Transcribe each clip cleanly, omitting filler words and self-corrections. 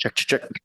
Check, check, check.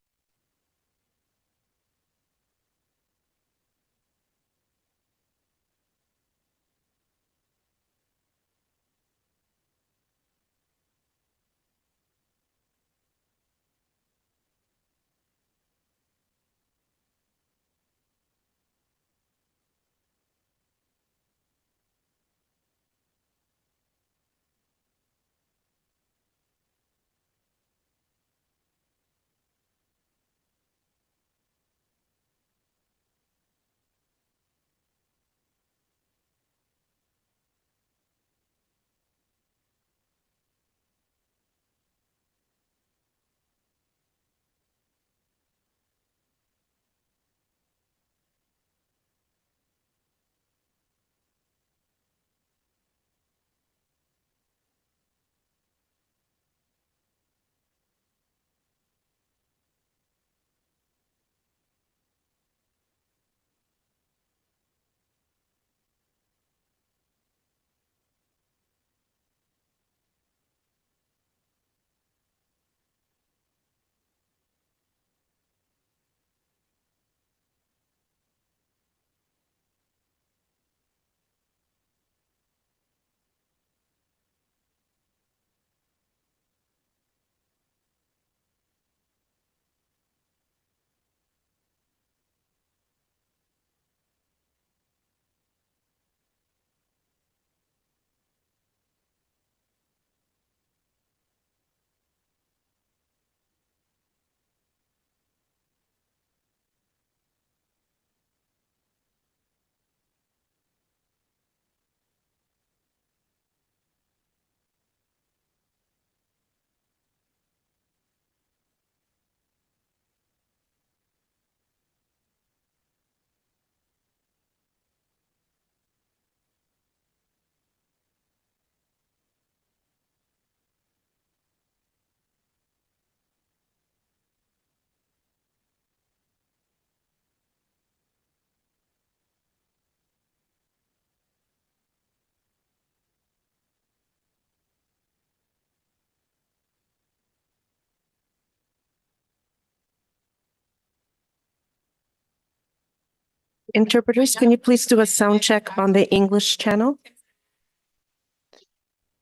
Interpreters, can you please do a sound check on the English channel?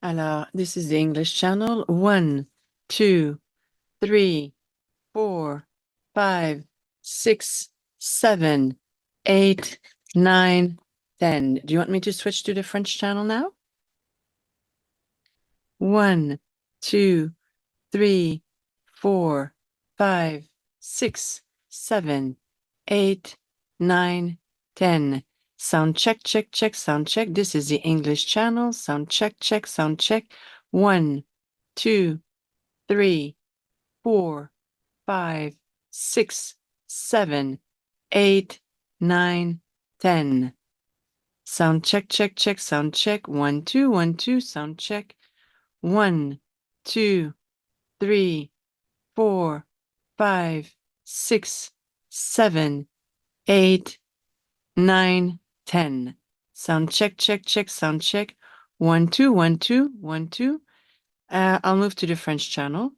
Alors, this is the English channel. 1, 2, 3, 4, 5, 6, 7, 8, 9, 10. Do you want me to switch to the French channel now? 1, 2, 3, 4, 5, 6, 7, 8, 9, 10. Sound check, check, check, sound check. This is the English channel. Sound check, check, sound check. 1, 2, 3, 4, 5, 6, 7, 8, 9, 10. Sound check, check, check, sound check. 1, 2, 1, 2, sound check. 1, 2, 3, 4, 5, 6, 7, 8, 9, 10. Sound check, check, check, sound check. 1, 2, 1, 2, 1, 2. I'll move to the French channel.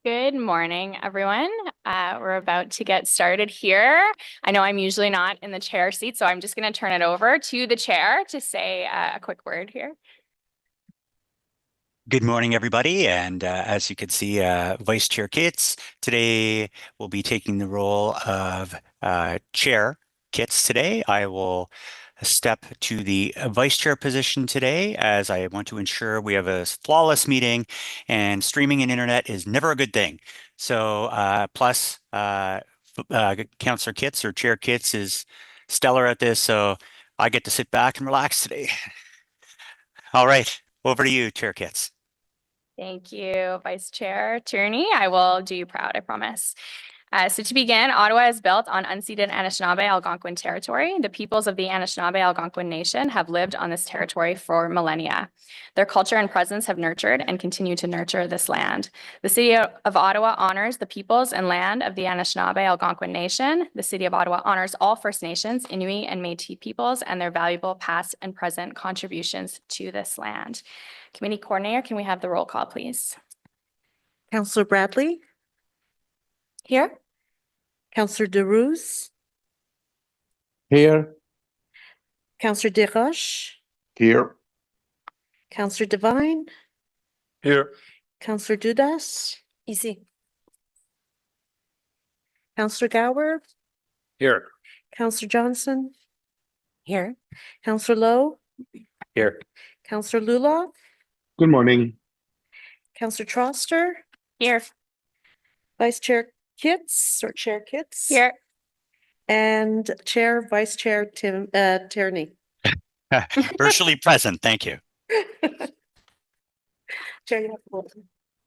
Good morning, everyone. We're about to get started here. I know I'm usually not in the chair seat, so I'm just going to turn it over to the chair to say a quick word here. Good morning, everybody. And as you can see, Vice Chair Kitts today will be taking the role of Chair Kitts today. I will step to the Vice Chair position today as I want to ensure we have a flawless meeting, and streaming and internet is never a good thing. So plus Councillor Kitts or Chair Kitts is stellar at this, so I get to sit back and relax today. All right, over to you, Chair Kitts. Thank you, Vice Chair Tierney. I will do you proud, I promise. So to begin, Ottawa is built on unceded Anishinaabe Algonquin territory. The peoples of the Anishinaabe Algonquin Nation have lived on this territory for millennia. Their culture and presence have nurtured and continue to nurture this land. The City of Ottawa honors the peoples and land of the Anishinaabe Algonquin Nation. The City of Ottawa honors all First Nations, Inuit, and Métis peoples and their valuable past and present contributions to this land. Committee Coordinator, can we have the roll call, please? Councillor Bradley, Here. Councillor Derouse, Here. Councillor Desroches, Here. Councillor Devine, Here. Councillor Dudas. Easy. Councillor Gower, Here. Councillor Johnson, Here. Councillor Lowe, Here. Councillor Lula, Good morning. Councillor Troster, Here. Vice Chair Kitts or Chair Kitts. Here. And Vice Chair Tierney. Virtually present, thank you. Chair, you have the floor.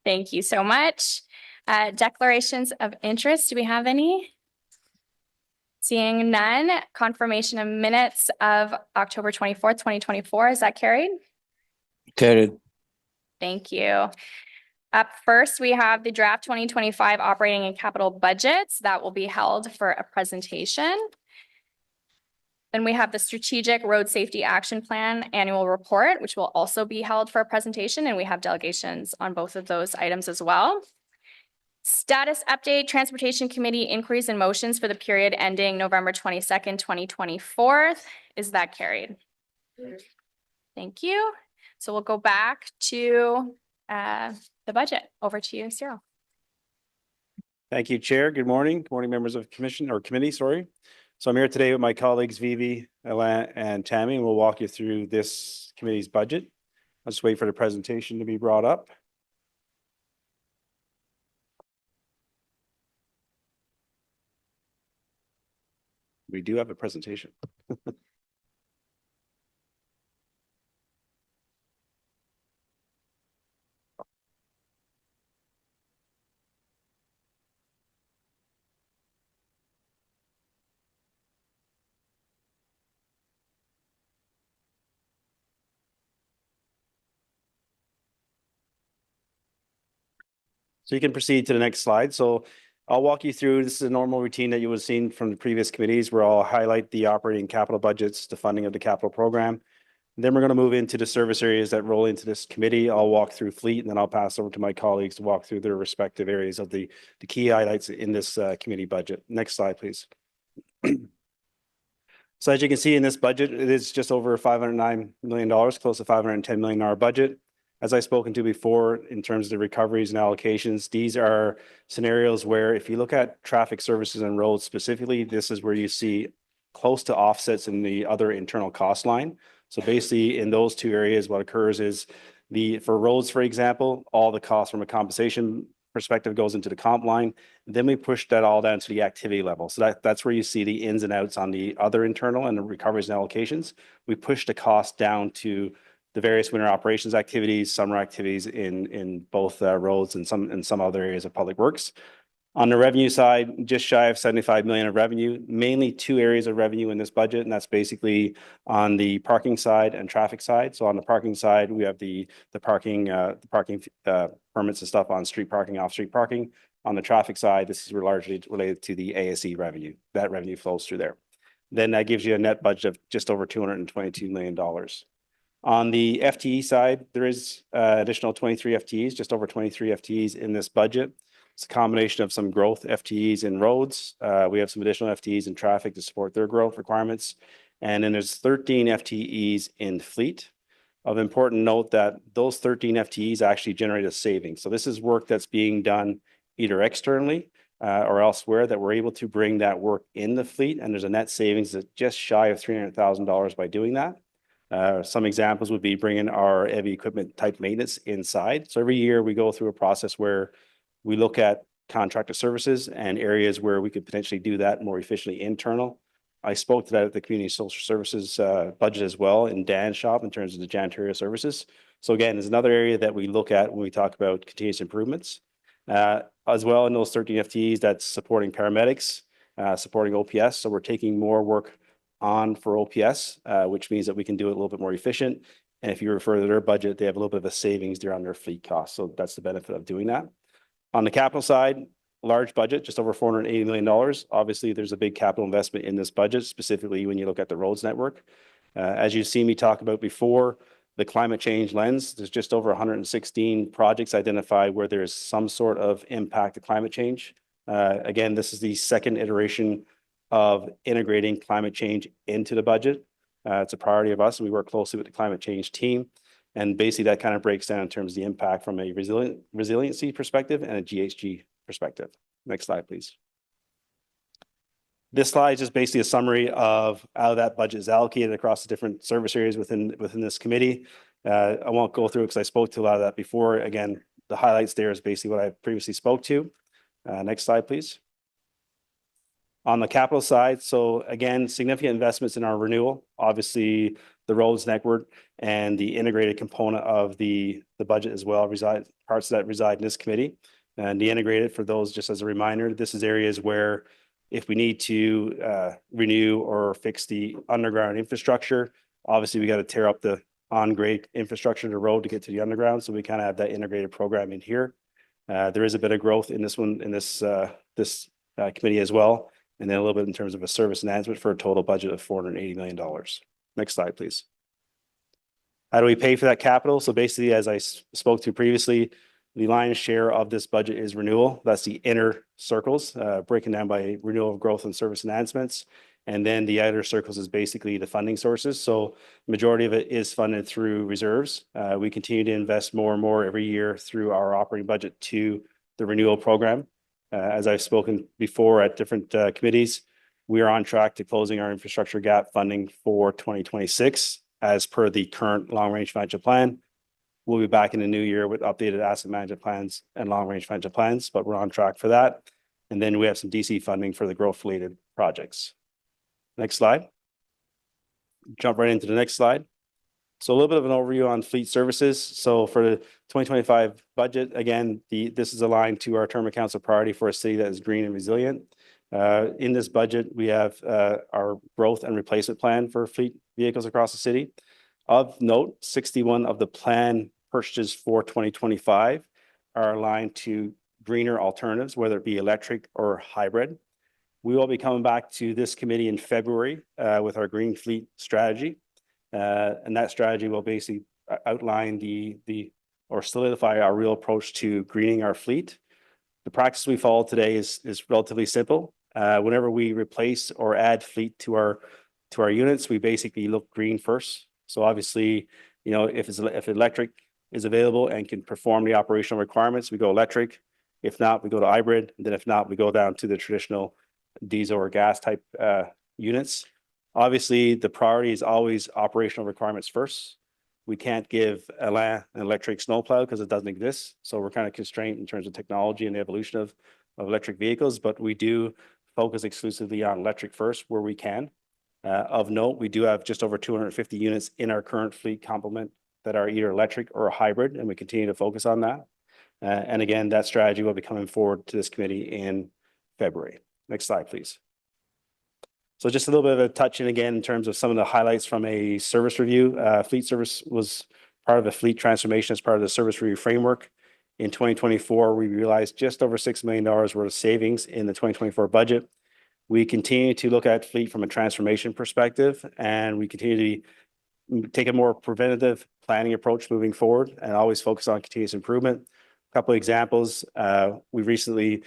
Thank you so much. Declarations of interest, do we have any? Seeing none, confirmation of minutes of October 24th, 2024, is that carried? Carried. Thank you. Up first, we have the draft 2025 operating and capital budgets that will be held for a presentation. Then we have the Strategic Road Safety Action Plan Annual Report, which will also be held for a presentation, and we have delegations on both of those items as well. Status update, Transportation Committee inquiries and motions for the period ending November 22nd, 2024. Is that carried? Thank you. So we'll go back to the budget. Over to you, Cyril. Thank you, Chair. Good morning. Good morning, members of committee. So I'm here today with my colleagues, Vivi, Alain, and Tammy, and we'll walk you through this committee's budget. I'll just wait for the presentation to be brought up. We do have a presentation. So you can proceed to the next slide. So I'll walk you through, this is a normal routine that you would have seen from the previous committees where I'll highlight the operating capital budgets, the funding of the capital program. And then we're going to move into the service areas that roll into this committee. I'll walk through fleet, and then I'll pass over to my colleagues to walk through their respective areas of the key highlights in this committee budget. Next slide, please. So as you can see in this budget, it is just over $509 million, close to $510 million budget. As I've spoken to before, in terms of the recoveries and allocations, these are scenarios where if you look at traffic services and roads specifically, this is where you see close to offsets in the other internal cost line. So basically in those two areas, what occurs is for roads, for example, all the costs from a compensation perspective goes into the comp line. Then we push that all down to the activity level. So that's where you see the ins and outs on the other internal and the recoveries and allocations. We push the cost down to the various winter operations activities, summer activities in both roads and some other areas of public works. On the revenue side, just shy of 75 million of revenue, mainly two areas of revenue in this budget, and that's basically on the parking side and traffic side. So on the parking side, we have the parking permits and stuff on street parking, off-street parking. On the traffic side, this is largely related to the ASE revenue. That revenue flows through there. Then that gives you a net budget of just over $222 million. On the FTE side, there is additional 23 FTEs, just over 23 FTEs in this budget. It's a combination of some growth FTEs in roads. We have some additional FTEs in traffic to support their growth requirements. And then there's 13 FTEs in fleet. Of important note that those 13 FTEs actually generate a saving. So this is work that's being done either externally or elsewhere that we're able to bring that work in the fleet. And there's a net savings that's just shy of $300,000 by doing that. Some examples would be bringing our heavy equipment type maintenance inside. So every year we go through a process where we look at contractor services and areas where we could potentially do that more efficiently internal. I spoke to that at the community social services budget as well in Dan's shop in terms of the janitorial services. So again, there's another area that we look at when we talk about continuous improvements. As well in those 13 FTEs, that's supporting paramedics, supporting OPS. So we're taking more work on for OPS, which means that we can do it a little bit more efficient. And if you refer to their budget, they have a little bit of a savings there on their fleet costs. So that's the benefit of doing that. On the capital side, large budget, just over $480 million. Obviously, there's a big capital investment in this budget, specifically when you look at the roads network. As you've seen me talk about before, the climate change lens, there's just over 116 projects identified where there's some sort of impact to climate change. Again, this is the second iteration of integrating climate change into the budget. It's a priority of us, and we work closely with the climate change team. And basically that kind of breaks down in terms of the impact from a resiliency perspective and a GHG perspective. Next slide, please. This slide is just basically a summary of how that budget is allocated across the different service areas within this committee. I won't go through it because I spoke to a lot of that before. Again, the highlights there is basically what I previously spoke to. Next slide, please. On the capital side, so again, significant investments in our renewal, obviously the roads network and the integrated component of the budget as well parts that reside in this committee. And the integrated, for those, just as a reminder, this is areas where if we need to renew or fix the underground infrastructure, obviously we got to tear up the on-grade infrastructure of the road to get to the underground. So we kind of have that integrated program in here. There is a bit of growth in this one, in this committee as well. And then a little bit in terms of a service enhancement for a total budget of $480 million. Next slide, please. How do we pay for that capital? So basically, as I spoke to previously, the lion's share of this budget is renewal. That's the inner circles, breaking down by renewal of growth and service enhancements. And then the outer circles is basically the funding sources. So the majority of it is funded through reserves. We continue to invest more and more every year through our operating budget to the renewal program. As I've spoken before at different committees, we are on track to closing our infrastructure gap funding for 2026 as per the current long-range financial plan. We'll be back in the new year with updated asset management plans and long-range financial plans, but we're on track for that. And then we have some DC funding for the growth-related projects. Next slide. Jump right into the next slide. So a little bit of an overview on fleet services. So for the 2025 budget, again, this is aligned to our term of council priority for a city that is green and resilient. In this budget, we have our growth and replacement plan for fleet vehicles across the city. Of note, 61 of the plan purchases for 2025 are aligned to greener alternatives, whether it be electric or hybrid. We will be coming back to this committee in February with our green fleet strategy. And that strategy will basically outline or solidify our real approach to greening our fleet. The practice we follow today is relatively simple. Whenever we replace or add fleet to our units, we basically look green first. So obviously, if electric is available and can perform the operational requirements, we go electric. If not, we go to hybrid. And then if not, we go down to the traditional diesel or gas type units. Obviously, the priority is always operational requirements first. We can't give an electric snowplow because it doesn't exist. So we're kind of constrained in terms of technology and the evolution of electric vehicles, but we do focus exclusively on electric first where we can. Of note, we do have just over 250 units in our current fleet complement that are either electric or hybrid, and we continue to focus on that. And again, that strategy will be coming forward to this committee in February. Next slide, please. So just a little bit of a touch in again in terms of some of the highlights from a service review. Fleet service was part of a fleet transformation as part of the service review framework. In 2024, we realized just over $6 million worth of savings in the 2024 budget. We continue to look at fleet from a transformation perspective, and we continue to take a more preventative planning approach moving forward and always focus on continuous improvement. Couple of examples, we recently,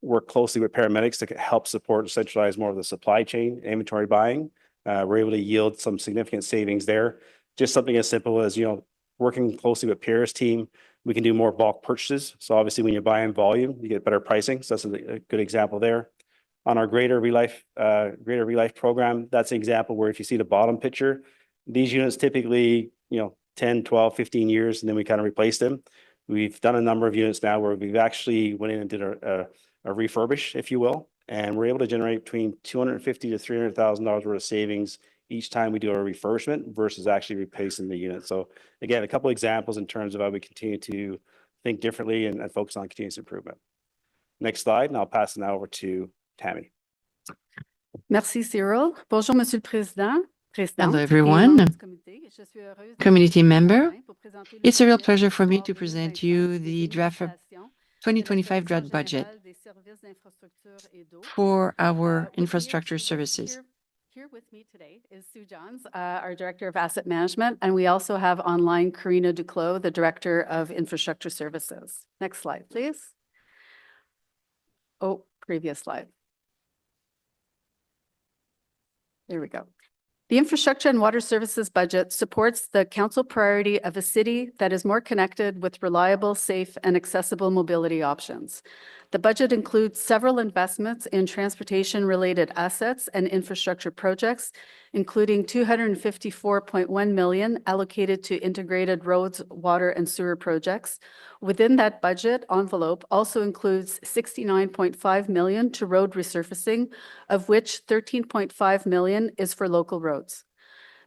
worked closely with paramedics to help support and centralize more of the supply chain, inventory buying. We're able to yield some significant savings there. Just something as simple as, working closely with Pierre's team, we can do more bulk purchases. So obviously when you buy in volume, you get better pricing. So that's a good example there. On our Greater Relife program, that's an example where if you see the bottom picture, these units typically, 10, 12, 15 years, and then we kind of replace them. We've done a number of units now where we've actually went in and did a refurbish, if you will, and we're able to generate between $250,000 to $300,000 worth of savings each time we do a refurbishment versus actually replacing the unit. So again, a couple examples in terms of how we continue to think differently and focus on continuous improvement. Next slide, and I'll pass it now over to Tammy. Merci, Cyril. Bonjour, Monsieur le Président. Hello, everyone. Community member, it's a real pleasure for me to present you the draft 2025 draft budget for our infrastructure services. Here with me today is Sue Johns, our Director of Asset Management, and we also have online Karina Duclos, the Director of Infrastructure Services. Next slide, please. Oh, previous slide. There we go. The infrastructure and water services budget supports the council priority of a city that is more connected with reliable, safe, and accessible mobility options. The budget includes several investments in transportation-related assets and infrastructure projects, including $254.1 million allocated to integrated roads, water, and sewer projects. Within that budget envelope also includes $69.5 million to road resurfacing, of which $13.5 million is for local roads.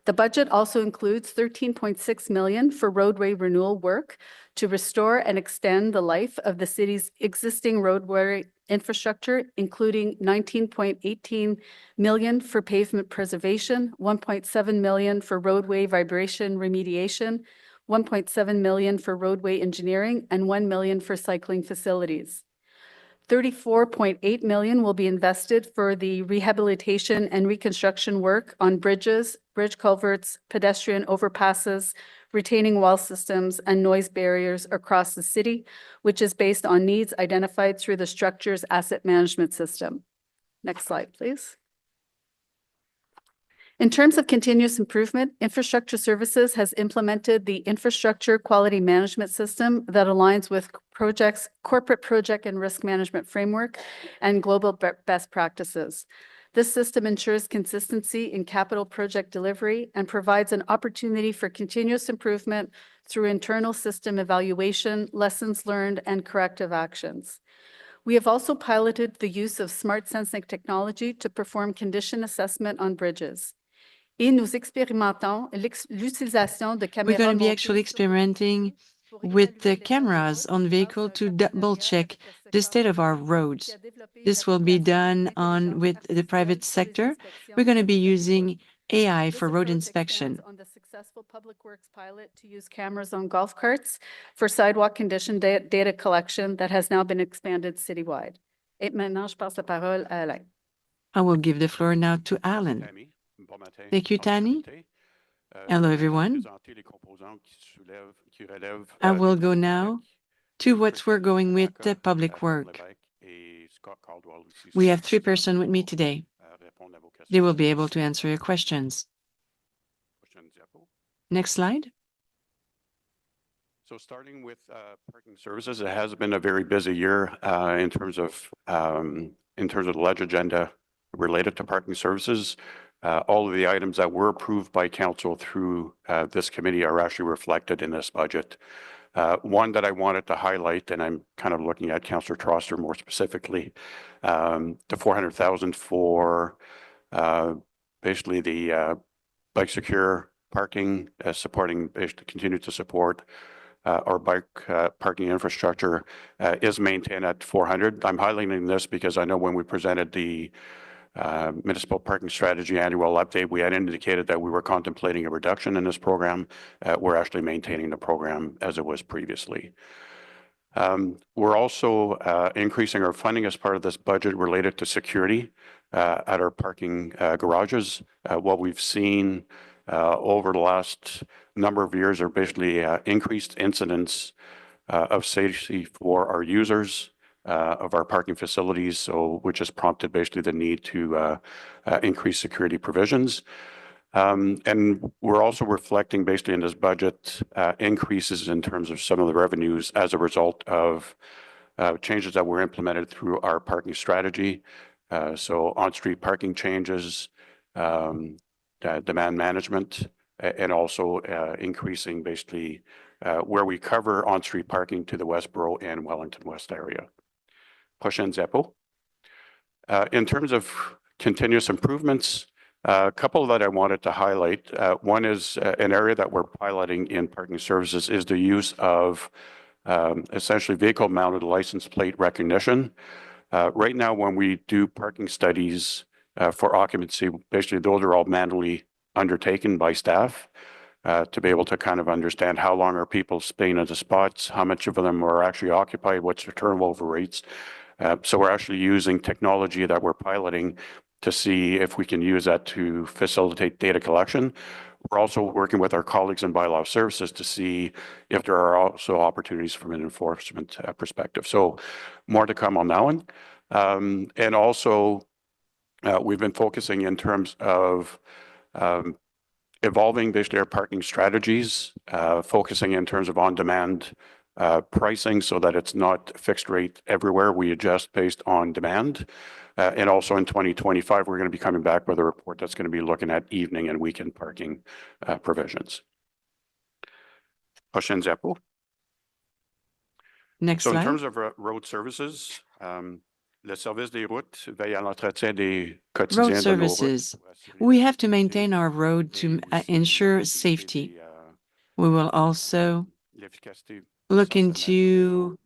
The budget also includes $13.6 million for roadway renewal work to restore and extend the life of the city's existing roadway infrastructure, including $19.18 million for pavement preservation, $1.7 million for roadway vibration remediation, $1.7 million for roadway engineering, and $1 million for cycling facilities. $34.8 million will be invested for the rehabilitation and reconstruction work on bridges, bridge culverts, pedestrian overpasses, retaining wall systems, and noise barriers across the city, which is based on needs identified through the structure's asset management system. Next slide, please. In terms of continuous improvement, Infrastructure Services has implemented the Infrastructure Quality Management System that aligns with corporate project and risk management framework and global best practices. This system ensures consistency in capital project delivery and provides an opportunity for continuous improvement through internal system evaluation, lessons learned, and corrective actions. We have also piloted the use of smart sensing technology to perform condition assessment on bridges. Et nous expérimentons l'utilisation de caméras. We're going to be actually experimenting with the cameras on vehicle to double check the state of our roads. This will be done with the private sector. We're going to be using AI for road inspection. On the successful public works pilot to use cameras on golf carts for sidewalk condition data collection that has now been expanded citywide. Et maintenant, je passe la parole à Alain. I will give the floor now to Alan. Thank you, Tani. Hello, everyone. I will go now to what we're going with the public work. We have 3 persons with me today. They will be able to answer your questions. Next slide. So starting with parking services, it has been a very busy year in terms of the ledge agenda related to parking services. All of the items that were approved by council through this committee are actually reflected in this budget. One that I wanted to highlight, and I'm kind of looking at Councillor Troster more specifically, the $400,000 for basically the bike secure parking, supporting, basically continue to support our bike parking infrastructure is maintained at 400. I'm highlighting this because I know when we presented the municipal parking strategy annual update, we had indicated that we were contemplating a reduction in this program. We're actually maintaining the program as it was previously. We're also increasing our funding as part of this budget related to security at our parking garages. What we've seen over the last number of years are basically increased incidents of safety for our users of our parking facilities, so which has prompted basically the need to increase security provisions. And we're also reflecting basically in this budget increases in terms of some of the revenues as a result of changes that were implemented through our parking strategy. So on-street parking changes, demand management, and also increasing basically where we cover on-street parking to the Westboro and Wellington West area. Prochaine diapo. In terms of continuous improvements, a couple that I wanted to highlight. One is an area that we're piloting in parking services is the use of essentially vehicle-mounted license plate recognition. Right now, when we do parking studies for occupancy, basically those are all manually undertaken by staff to be able to kind of understand how long are people staying at the spots, how much of them are actually occupied, what's their turnover rates. So we're actually using technology that we're piloting to see if we can use that to facilitate data collection. We're also working with our colleagues in bylaw services to see if there are also opportunities from an enforcement perspective. So more to come on that one. And also, we've been focusing in terms of evolving basically our parking strategies, focusing in terms of on-demand pricing so that it's not fixed rate everywhere. We adjust based on demand. And also in 2025, we're going to be coming back with a report that's going to be looking at evening and weekend parking provisions. Prochaine diapo. Next So in slide. terms of road services, le service des routes veille à l'entretien des quotidiens Road de nos services. routes. We have to maintain our road to ensure safety. We will also look into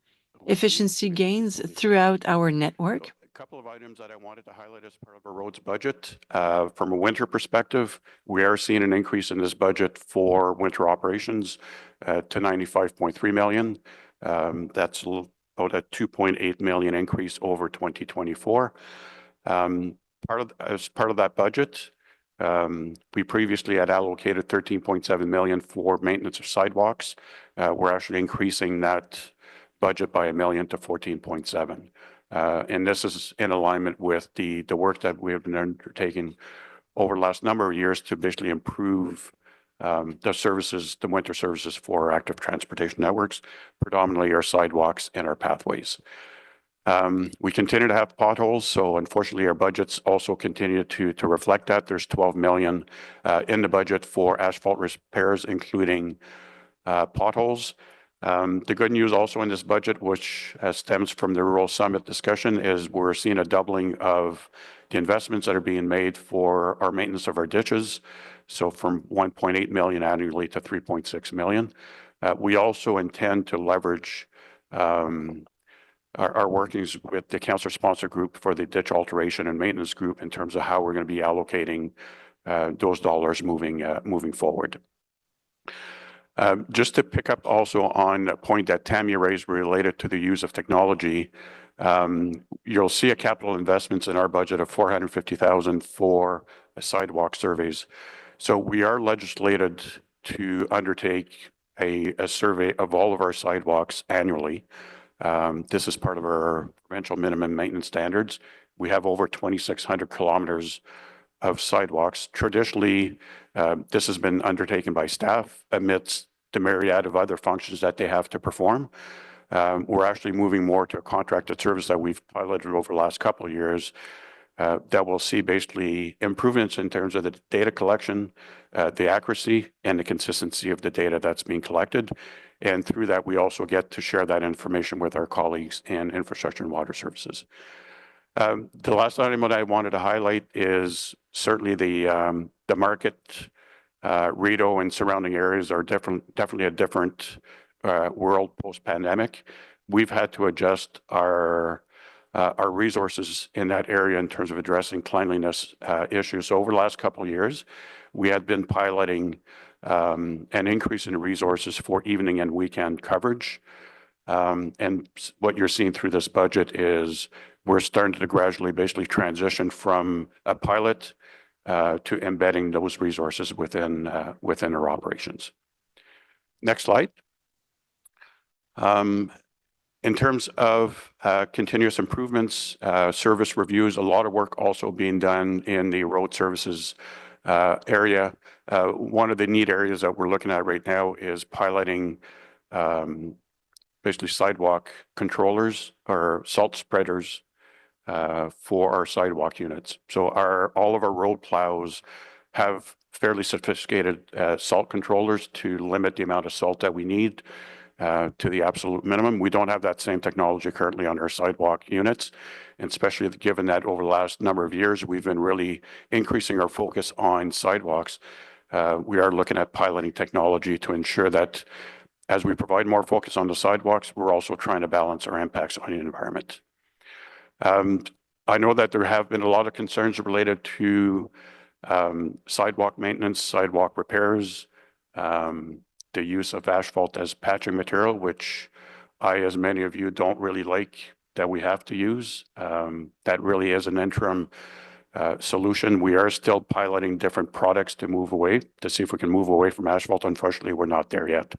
efficiency gains throughout our network. A couple of items that I wanted to highlight as part of our roads budget. From a winter perspective, we are seeing an increase in this budget for winter operations to 95.3 million. That's about a 2.8 million increase over 2024. As part of that budget, we previously had allocated 13.7 million for maintenance of sidewalks. We're actually increasing that budget by $1 million to 14.7. And this is in alignment with the work that we have been undertaking over the last number of years to basically improve the services, the winter services for active transportation networks, predominantly our sidewalks and our pathways. We continue to have potholes, so unfortunately our budgets also continue to reflect that. There's 12 million in the budget for asphalt repairs, including potholes. The good news also in this budget, which stems from the Rural Summit discussion, is we're seeing a doubling of the investments that are being made for our maintenance of our ditches. So from 1.8 million annually to 3.6 million. We also intend to leverage our workings with the council sponsor group for the ditch alteration and maintenance group in terms of how we're going to be allocating those dollars moving forward. Just to pick up also on a point that Tammy raised related to the use of technology, you'll see a capital investments in our budget of 450,000 for sidewalk surveys. So we are legislated to undertake a survey of all of our sidewalks annually. This is part of our provincial minimum maintenance standards. We have over 2,600 kilometers of sidewalks. Traditionally, this has been undertaken by staff amidst the myriad of other functions that they have to perform. We're actually moving more to a contracted service that we've piloted over the last couple of years that will see basically improvements in terms of the data collection, the accuracy and the consistency of the data that's being collected. And through that, we also get to share that information with our colleagues in infrastructure and water services. The last item that I wanted to highlight is certainly the market, Rideau and surrounding areas are definitely a different world post-pandemic. We've had to adjust our resources in that area in terms of addressing cleanliness issues. So over the last couple of years, we had been piloting an increase in resources for evening and weekend coverage. And what you're seeing through this budget is we're starting to gradually basically transition from a pilot to embedding those resources within our operations. Next slide. In terms of continuous improvements, service reviews, a lot of work also being done in the road services area. One of the neat areas that we're looking at right now is piloting basically sidewalk controllers or salt spreaders for our sidewalk units. So all of our road plows have fairly sophisticated salt controllers to limit the amount of salt that we need to the absolute minimum. We don't have that same technology currently on our sidewalk units, and especially given that over the last number of years, we've been really increasing our focus on sidewalks. We are looking at piloting technology to ensure that as we provide more focus on the sidewalks, we're also trying to balance our impacts on the environment. I know that there have been a lot of concerns related to sidewalk maintenance, sidewalk repairs, the use of asphalt as patching material, which I, as many of you, don't really like that we have to use. That really is an interim solution. We are still piloting different products to move away, to see if we can move away from asphalt. Unfortunately, we're not there yet.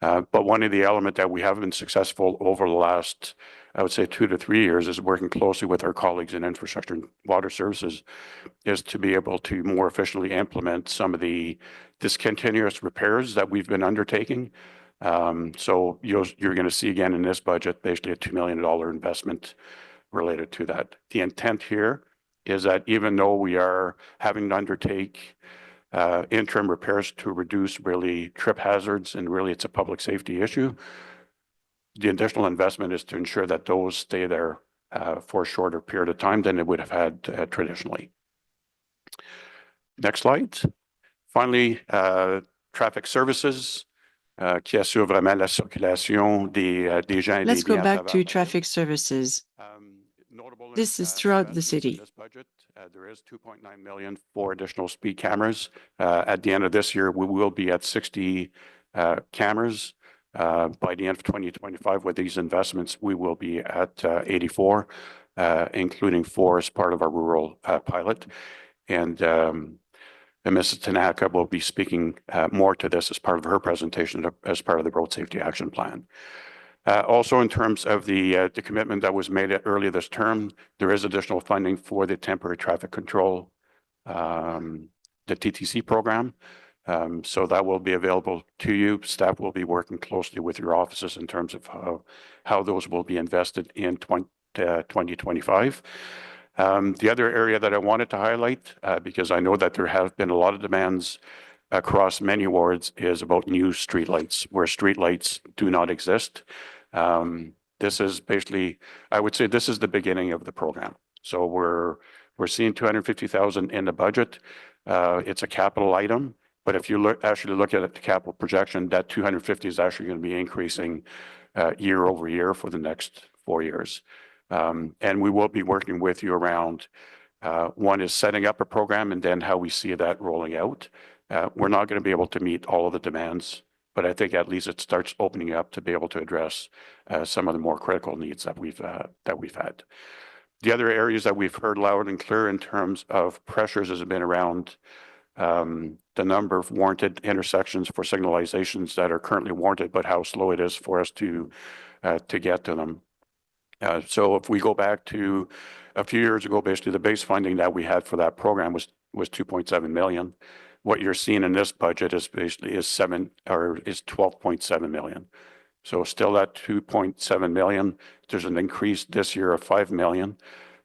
But one of the elements that we have been successful over the last, I would say, 2 to 3 years is working closely with our colleagues in infrastructure and water services is to be able to more efficiently implement some of the discontinuous repairs that we've been undertaking. So you're going to see again in this budget, basically a $2 million investment related to that. The intent here is that even though we are having to undertake interim repairs to reduce really trip hazards, and really it's a public safety issue, the additional investment is to ensure that those stay there for a shorter period of time than it would have had traditionally. Next slide. Finally, traffic services, qui assure vraiment la circulation des gens et des Let's go biens à back travers to la traffic services. Notable This is throughout the city. in this budget, there is 2.9 million for additional speed cameras. At the end of this year, we will be at 60 cameras. By the end of 2025, with these investments, we will be at 84, including 4 as part of our rural pilot. And Mrs. Tanaka will be speaking more to this as part of her presentation, as part of the Road Safety Action Plan. Also, in terms of the commitment that was made earlier this term, there is additional funding for the temporary traffic control, the TTC program. So that will be available to you. Staff will be working closely with your offices in terms of how those will be invested in 2025. The other area that I wanted to highlight, because I know that there have been a lot of demands across many wards, is about new streetlights, where streetlights do not exist. This is basically, I would say this is the beginning of the program. So we're seeing 250,000 in the budget. It's a capital item, but if you actually look at the capital projection, that 250 is actually going to be increasing year over year for the next 4 years. And we will be working with you around, one is setting up a program and then how we see that rolling out. We're not going to be able to meet all of the demands, but I think at least it starts opening up to be able to address some of the more critical needs that we've had. The other areas that we've heard loud and clear in terms of pressures has been around the number of warranted intersections for signalizations that are currently warranted, but how slow it is for us to get to them. So if we go back to a few years ago, basically the base funding that we had for that program was 2.7 million. What you're seeing in this budget is basically is 12.7 million. So still at 2.7 million. There's an increase this year of 5 million.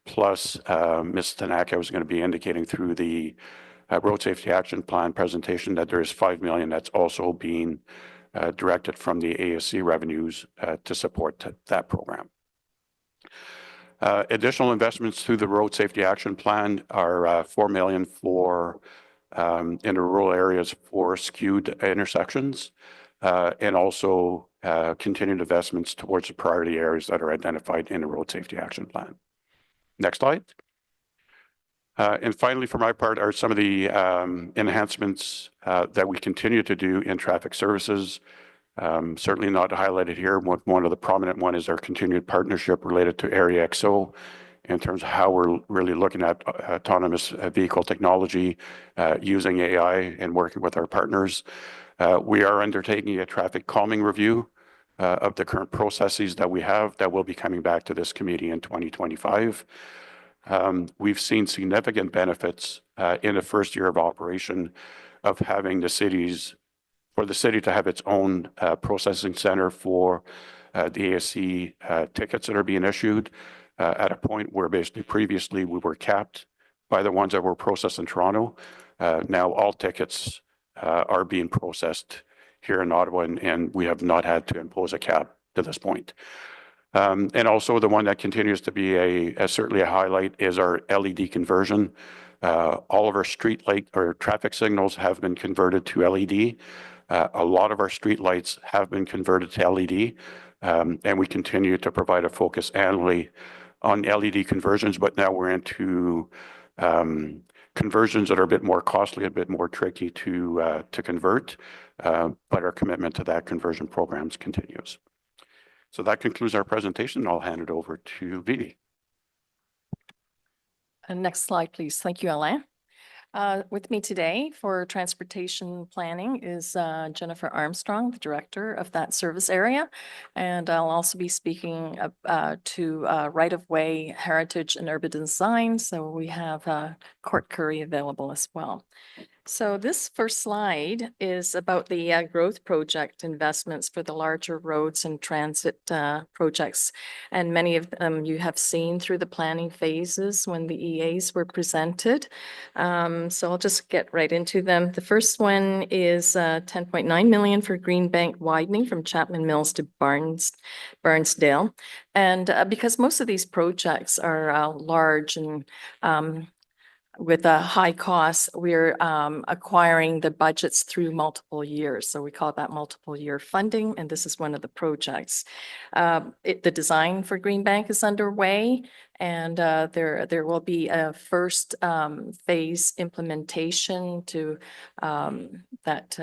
Plus, Ms. Tanaka was going to be indicating through the Road Safety Action Plan presentation that there is 5 million that's also being directed from the ASC revenues to support that program. Additional investments through the Road Safety Action Plan are 4 million for in the rural areas for skewed intersections, and also continued investments towards the priority areas that are identified in the Road Safety Action Plan. Next slide. And finally, for my part, are some of the enhancements that we continue to do in traffic services. Certainly not highlighted here. One of the prominent one is our continued partnership related to Area XO in terms of how we're really looking at autonomous vehicle technology, using AI and working with our partners. We are undertaking a traffic calming review of the current processes that we have that will be coming back to this committee in 2025. We've seen significant benefits in the first year of operation of having the city to have its own processing center for the ASC tickets that are being issued at a point where basically previously we were capped by the ones that were processed in Toronto. Now all tickets are being processed here in Ottawa, and we have not had to impose a cap to this point. And also the one that continues to be certainly a highlight is our LED conversion. All of our street light or traffic signals have been converted to LED. A lot of our street lights have been converted to LED, and we continue to provide a focus annually on LED conversions, but now we're into conversions that are a bit more costly, a bit more tricky to convert, but our commitment to that conversion programs continues. So that concludes our presentation. I'll hand it over to Vivi. Next slide, please. Thank you, Alain. With me today for transportation planning is Jennifer Armstrong, the director of that service area. And I'll also be speaking to right-of-way, heritage and urban design. So we have Court Curry available as well. So this first slide is about the growth project investments for the larger roads and transit projects. And many of them you have seen through the planning phases when the EAs were presented. So I'll just get right into them. The first one is 10.9 million for Green Bank widening from Champlain Mills to Barnesdale. And because most of these projects are large and with a high cost, we're acquiring the budgets through multiple years. So we call that multiple year funding, and this is one of the projects. The design for Green Bank is underway, and there will be a first phase implementation to that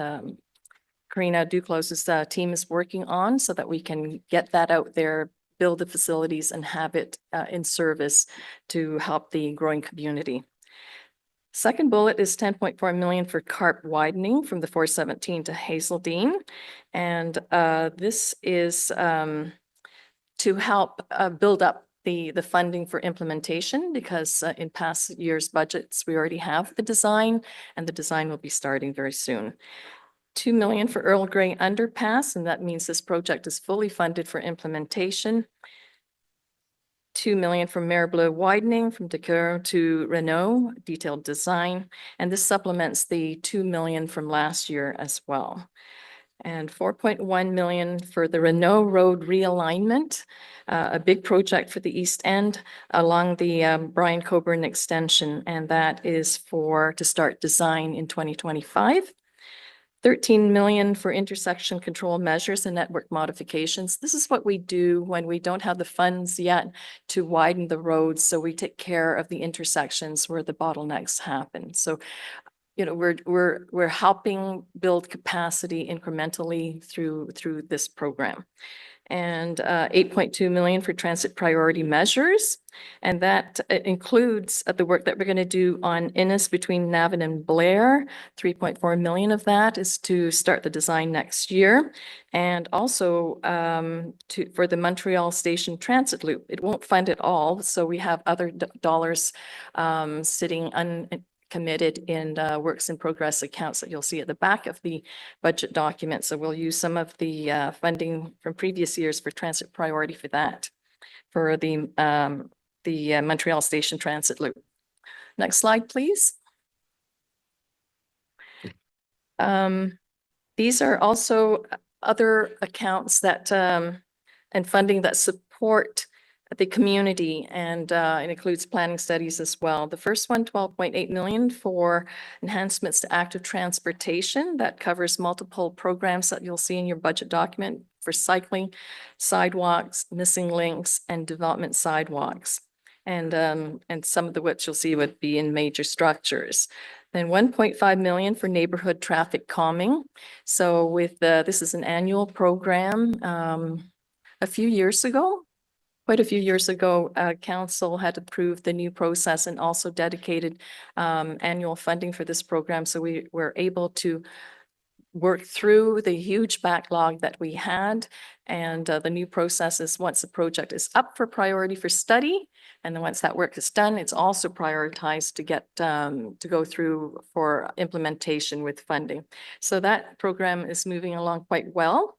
Karina Duclos' team is working on so that we can get that out there, build the facilities and have it in service to help the growing community. Second bullet is 10.4 million for CARP widening from the 417 to Hazeldean. And this is to help build up the funding for implementation, because in past years' budgets, we already have the design, and the design will be starting very soon. 2 million for Earl Grey Underpass, and that means this project is fully funded for implementation. 2 million from Maribleau widening from Decoeur to Renault, detailed design. And this supplements the 2 million from last year as well. And 4.1 million for the Renault Road realignment, a big project for the East End along the Brian Coburn extension. And that is to start design in 2025. 13 million for intersection control measures and network modifications. This is what we do when we don't have the funds yet to widen the roads. So we take care of the intersections where the bottlenecks happen. So, you know, we're helping build capacity incrementally through this program. And 8.2 million for transit priority measures. And that includes the work that we're going to do on Innis between Navan and Blair. 3.4 million of that is to start the design next year. And also for the Montreal Station Transit Loop. It won't fund it all. So we have other dollars sitting committed in works in progress accounts that you'll see at the back of the budget document. So we'll use some of the funding from previous years for transit priority for that, for the Montreal Station Transit Loop. Next slide, please. These are also other accounts that and funding that support the community, and it includes planning studies as well. The first one, 12.8 million for enhancements to active transportation. That covers multiple programs that you'll see in your budget document for cycling, sidewalks, missing links, and development sidewalks. And some of the which you'll see would be in major structures. Then 1.5 million for neighborhood traffic calming. So with this is an annual program. Quite a few years ago, council had approved the new process and also dedicated annual funding for this program. So we were able to work through the huge backlog that we had. And the new process is once the project is up for priority for study, and then once that work is done, it's also prioritized to get to go through for implementation with funding. So that program is moving along quite well.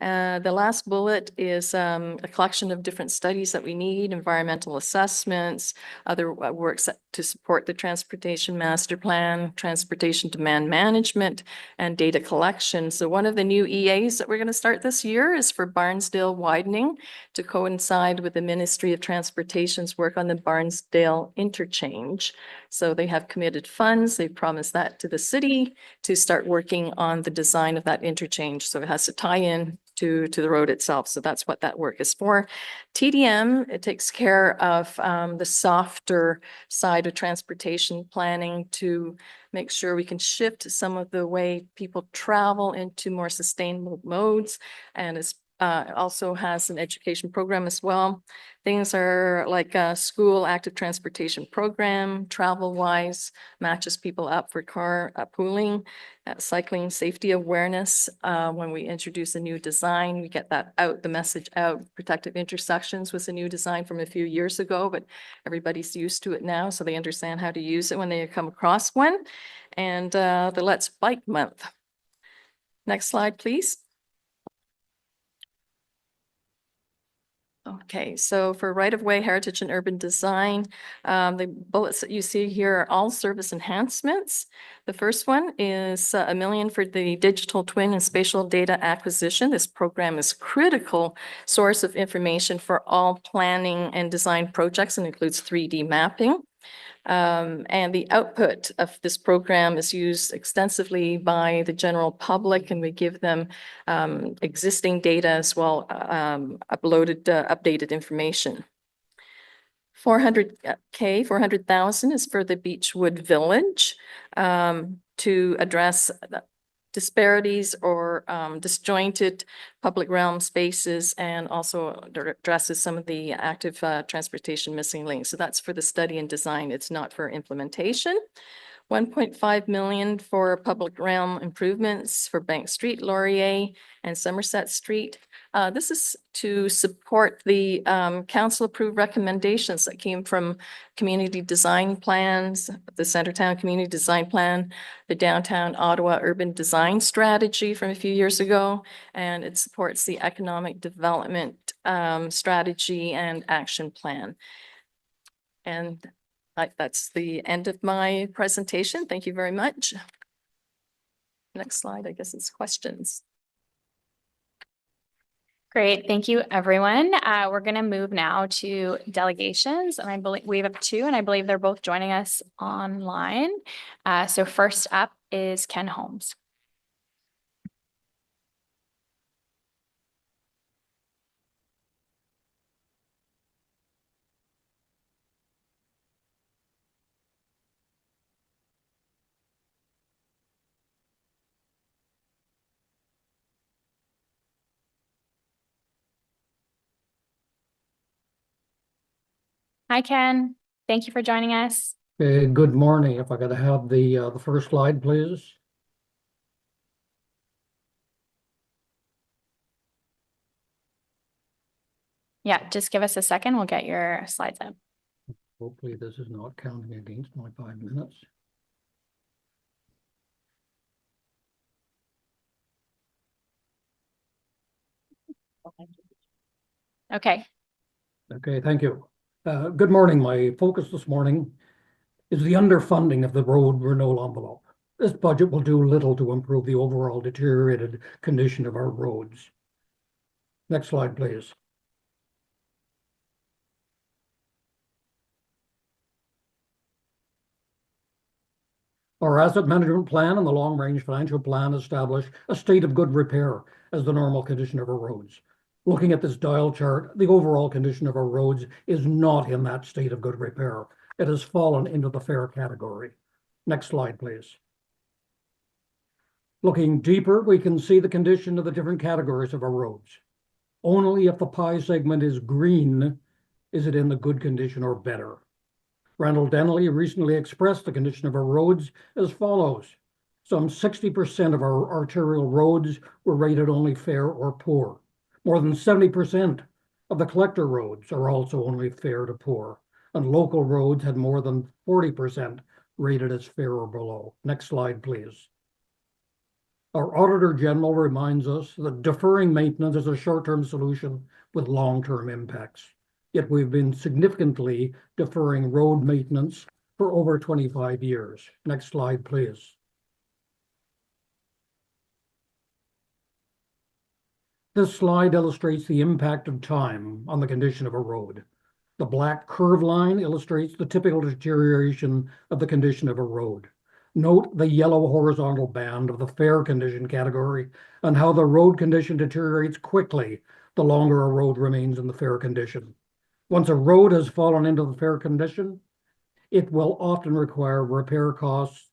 The last bullet is a collection of different studies that we need, environmental assessments, other works to support the transportation master plan, transportation demand management, and data collection. So one of the new EAs that we're going to start this year is for Barnsdale widening to coincide with the Ministry of Transportation's work on the Barnsdale interchange. So they have committed funds. They promised that to the city to start working on the design of that interchange. So it has to tie in to the road itself. So that's what that work is for. TDM, it takes care of the softer side of transportation planning to make sure we can shift some of the way people travel into more sustainable modes. And it's also has an education program as well. Things are like a school active transportation program, travel wise, matches people up for car pooling, cycling safety awareness. When we introduce a new design, we get that out, the message out. Protective intersections was a new design from a few years ago, but everybody's used to it now, so they understand how to use it when they come across one. And the Let's Bike Month. Next slide, please. Okay, so for right-of-way, heritage and urban design, the bullets that you see here are all service enhancements. The first one is $1 million for the digital twin and spatial data acquisition. This program is critical source of information for all planning and design projects and includes 3D mapping. And the output of this program is used extensively by the general public, and we give them existing data as well, updated information. 400,000 is for the Beechwood Village to address disparities or disjointed public realm spaces, and also addresses some of the active transportation missing links. So that's for the study and design. It's not for implementation. 1.5 million for public realm improvements for Bank Street, Laurier, and Somerset Street. This is to support the council approved recommendations that came from community design plans, the Centertown Community Design Plan, the Downtown Ottawa Urban Design Strategy from a few years ago, and it supports the economic development strategy and action plan. And that's the end of my presentation. Thank you very much. Next slide, I guess it's questions. Great, thank you, everyone. We're going to move now to delegations, and I believe we have two, and I believe they're both joining us online. So first up is Ken Holmes. Hi, Ken. Thank you for joining us. Good morning. If I could have the first slide, please. Yeah, just give us a second. We'll get your slides up. Hopefully this is not counting against my 5 minutes. Okay. Okay, thank you. Good morning. My focus this morning is the underfunding of the road renewal envelope. This budget will do little to improve the overall deteriorated condition of our roads. Next slide, please. Our asset management plan and the long-range financial plan establish a state of good repair as the normal condition of our roads. Looking at this dial chart, the overall condition of our roads is not in that state of good repair. It has fallen into the fair category. Next slide, please. Looking deeper, we can see the condition of the different categories of our roads. Only if the pie segment is green is it in the good condition or better. Randall Denley recently expressed the condition of our roads as follows. Some 60% of our arterial roads were rated only fair or poor. More than 70% of the collector roads are also only fair to poor, and local roads had more than 40% rated as fair or below. Next slide, please. Our Auditor General reminds us that deferring maintenance is a short-term solution with long-term impacts. Yet we've been significantly deferring road maintenance for over 25 years. Next slide, please. This slide illustrates the impact of time on the condition of a road. The black curved line illustrates the typical deterioration of the condition of a road. Note the yellow horizontal band of the fair condition category and how the road condition deteriorates quickly the longer a road remains in the fair condition. Once a road has fallen into the fair condition, it will often require repair costs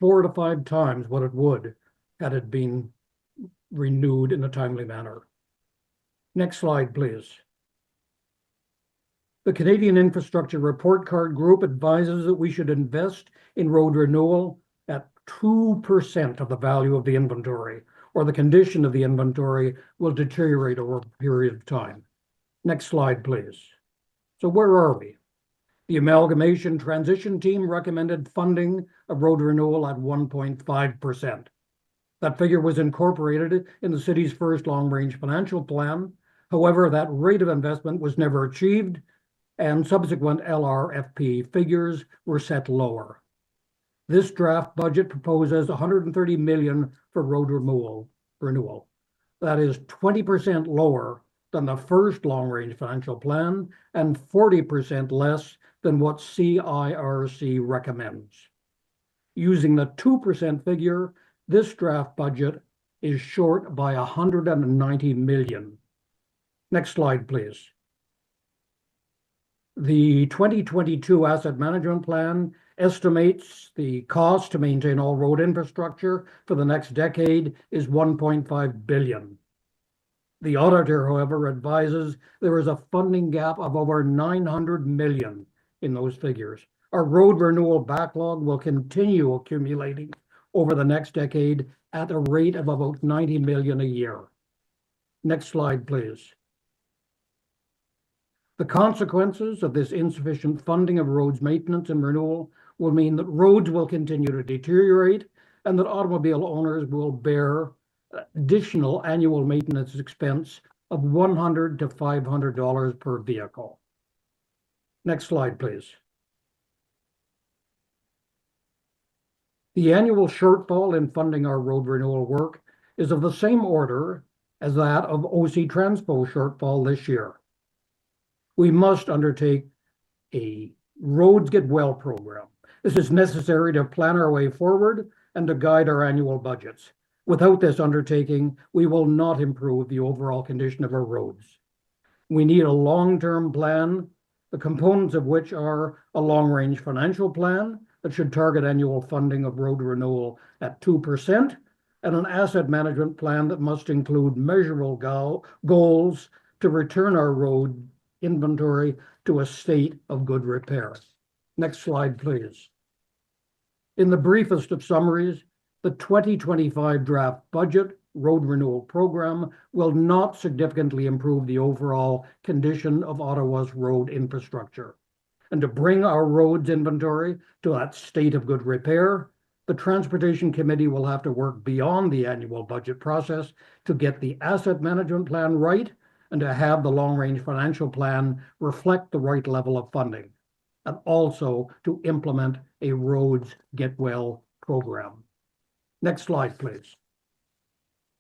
4 to 5 times what it would had it been renewed in a timely manner. Next slide, please. The Canadian Infrastructure Report Card Group advises that we should invest in road renewal at 2% of the value of the inventory, or the condition of the inventory will deteriorate over a period of time. Next slide, please. So where are we? The Amalgamation Transition Team recommended funding of road renewal at 1.5%. That figure was incorporated in the city's first long-range financial plan. However, that rate of investment was never achieved, and subsequent LRFP figures were set lower. This draft budget proposes $130 million for road renewal. That is 20% lower than the first long-range financial plan and 40% less than what CIRC recommends. Using the 2% figure, this draft budget is short by $190 million. Next slide, please. The 2022 Asset Management Plan estimates the cost to maintain all road infrastructure for the next decade is $1.5 billion. The auditor, however, advises there is a funding gap of over $900 million in those figures. Our road renewal backlog will continue accumulating over the next decade at a rate of about $90 million a year. Next slide, please. The consequences of this insufficient funding of roads maintenance and renewal will mean that roads will continue to deteriorate and that automobile owners will bear additional annual maintenance expense of $100 to $500 per vehicle. Next slide, please. The annual shortfall in funding our road renewal work is of the same order as that of OC Transpo shortfall this year. We must undertake a Roads Get Well program. This is necessary to plan our way forward and to guide our annual budgets. Without this undertaking, we will not improve the overall condition of our roads. We need a long-term plan, the components of which are a long-range financial plan that should target annual funding of road renewal at 2%, and an asset management plan that must include measurable goals to return our road inventory to a state of good repair. Next slide, please. In the briefest of summaries, the 2025 draft budget road renewal program will not significantly improve the overall condition of Ottawa's road infrastructure. And to bring our roads inventory to that state of good repair, the Transportation Committee will have to work beyond the annual budget process to get the asset management plan right and to have the long-range financial plan reflect the right level of funding, and also to implement a Roads Get Well program. Next slide, please.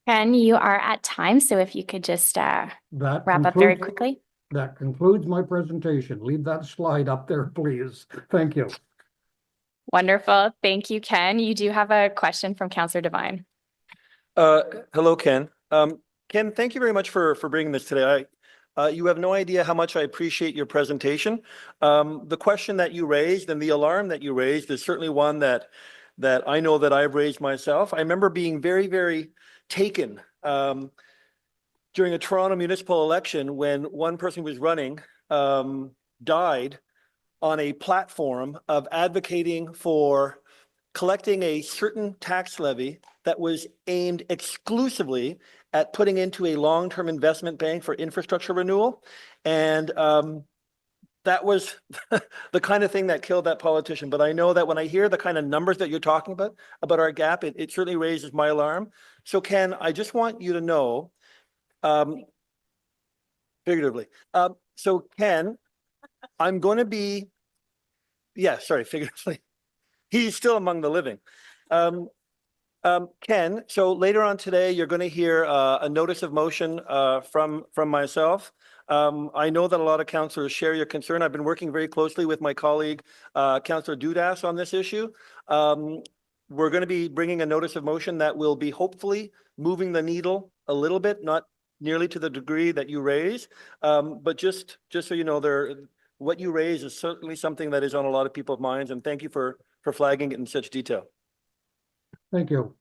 Ken, you are at time, so if you could just wrap up very quickly. That concludes my presentation. Leave that slide up there, please. Thank you. Wonderful. Thank you, Ken. You do have a question from Councillor Devine. Hello, Ken. Ken, thank you very much for bringing this today. You have no idea how much I appreciate your presentation. The question that you raised and the alarm that you raised is certainly one that I know that I've raised myself. I remember being very, very taken during a Toronto municipal election when one person who was running died on a platform of advocating for collecting a certain tax levy that was aimed exclusively at putting into a long-term investment bank for infrastructure renewal. And that was the kind of thing that killed that politician. But I know that when I hear the kind of numbers that you're talking about our gap, it certainly raises my alarm. So Ken, I just want you to know, figuratively. So Ken, I'm going to be, figuratively. He's still among the living. Ken, so later on today, you're going to hear a notice of motion from myself. I know that a lot of councillors share your concern. I've been working very closely with my colleague, Councillor Dudas, on this issue. We're going to be bringing a notice of motion that will be hopefully moving the needle a little bit, not nearly to the degree that you raise, but just so you know, what you raise is certainly something that is on a lot of people's minds, and thank you for flagging it in such detail. Thank you.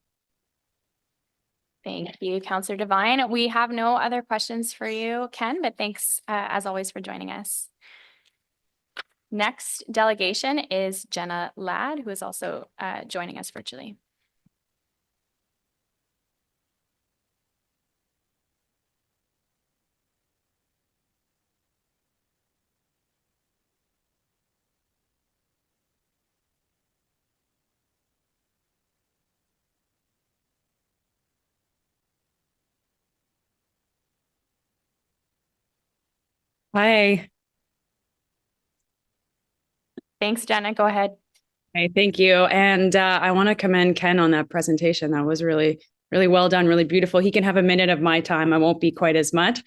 Thank you, Councillor Devine. We have no other questions for you, Ken, but thanks as always for joining us. Next delegation is Jenna Ladd, who is also joining us virtually. Hi. Thanks, Jenna. Go ahead. Hey, thank you. And I want to commend Ken on that presentation. That was really, really well done, really beautiful. He can have a minute of my time. I won't be quite as much.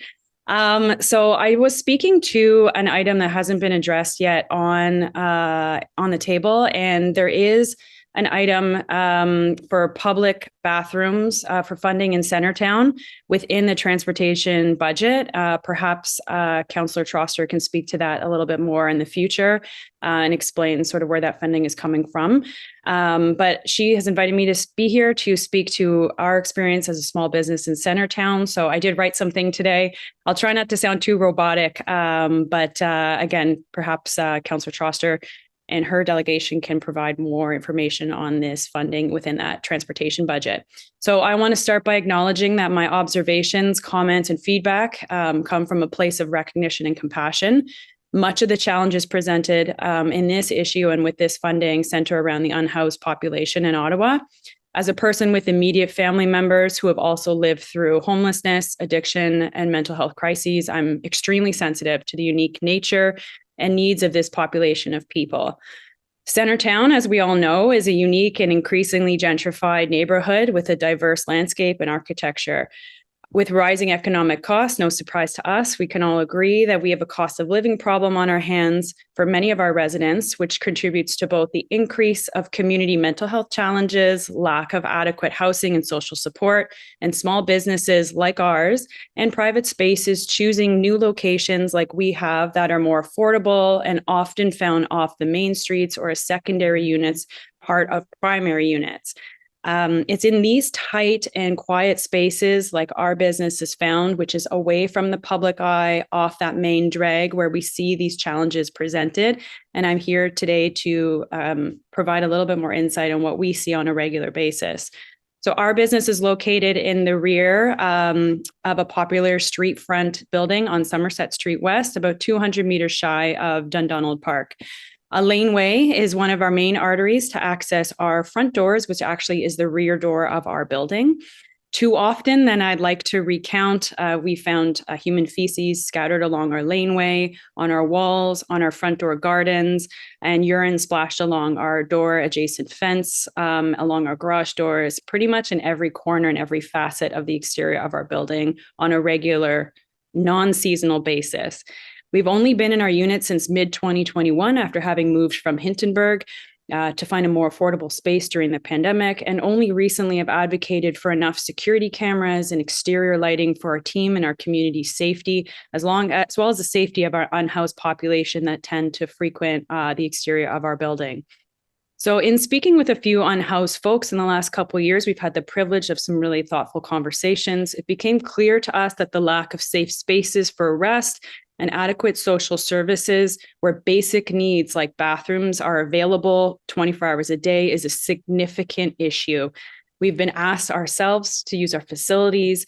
So I was speaking to an item that hasn't been addressed yet on the table, and there is an item for public bathrooms for funding in Centertown within the transportation budget. Perhaps Councillor Troster can speak to that a little bit more in the future and explain sort of where that funding is coming from. But she has invited me to be here to speak to our experience as a small business in Centertown. So I did write something today. I'll try not to sound too robotic, but again, perhaps Councillor Troster and her delegation can provide more information on this funding within that transportation budget. So I want to start by acknowledging that my observations, comments, and feedback come from a place of recognition and compassion. Much of the challenges presented in this issue and with this funding center around the unhoused population in Ottawa. As a person with immediate family members who have also lived through homelessness, addiction, and mental health crises, I'm extremely sensitive to the unique nature and needs of this population of people. Centertown, as we all know, is a unique and increasingly gentrified neighborhood with a diverse landscape and architecture. With rising economic costs, no surprise to us, we can all agree that we have a cost of living problem on our hands for many of our residents, which contributes to both the increase of community mental health challenges, lack of adequate housing and social support, and small businesses like ours and private spaces choosing new locations like we have that are more affordable and often found off the main streets or as secondary units, part of primary units. It's in these tight and quiet spaces like our business is found, which is away from the public eye, off that main drag where we see these challenges presented. And I'm here today to provide a little bit more insight on what we see on a regular basis. So our business is located in the rear of a popular street front building on Somerset Street West, about 200 meters shy of Dundonald Park. A laneway is one of our main arteries to access our front doors, which actually is the rear door of our building. Too often, then I'd like to recount, we found human feces scattered along our laneway, on our walls, on our front door gardens, and urine splashed along our door adjacent fence, along our garage doors, pretty much in every corner and every facet of the exterior of our building on a regular, non-seasonal basis. We've only been in our unit since mid-2021 after having moved from Hintonburg to find a more affordable space during the pandemic, and only recently have advocated for enough security cameras and exterior lighting for our team and our community safety, as well as the safety of our unhoused population that tend to frequent the exterior of our building. So in speaking with a few unhoused folks in the last couple of years, we've had the privilege of some really thoughtful conversations. It became clear to us that the lack of safe spaces for rest and adequate social services where basic needs like bathrooms are available 24 hours a day is a significant issue. We've been asked ourselves to use our facilities,